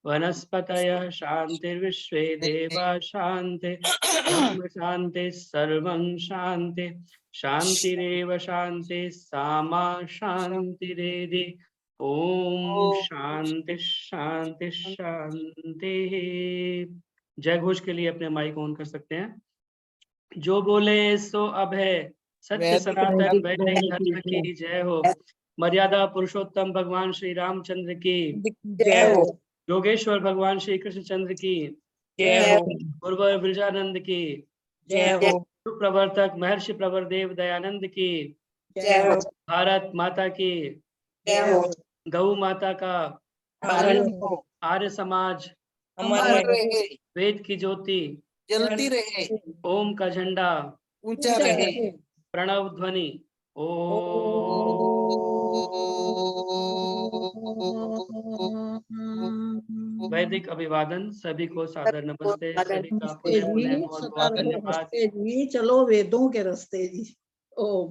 वनस्पतयः शांतिर्विश्वे देवा शांति, ब्रह्म शांति सर्वं शांति, शांतिरेव शांति सामा शांतिरेधि। ओम शांति शांति शांति। जय घोष के लिए अपने माइक ऑन कर सकते हैं। जो बोले सो अब है, सत्य वैदिक सनातन वैदिक वैदिक धर्म धर्म की की जय हो। मर्यादा पुरुषोत्तम भगवान श्री रामचंद्र की जय हो। योगेश्वर भगवान श्री कृष्णचंद्र की जय हो। गुरुवर ब्रजानंद की जय हो। प्रवर्तक महर्षि प्रवर देव दयानंद की जय हो। भारत माता की जय हो। गौ माता का पालन हो। आर्य समाज अमर रहे। वेद की ज्योति जलती रहे। ओम का झंडा ऊंचा रहे। प्रणव ध्वनि वैदिक अभिवादन। सभी को सादर नमस्ते। सभी का नमस्ते पुनः पुनः जी, बहुत बहुत सदानंद धन्यवाद। नमस्ते जी। चलो वेदों के रास्ते जी। ओम।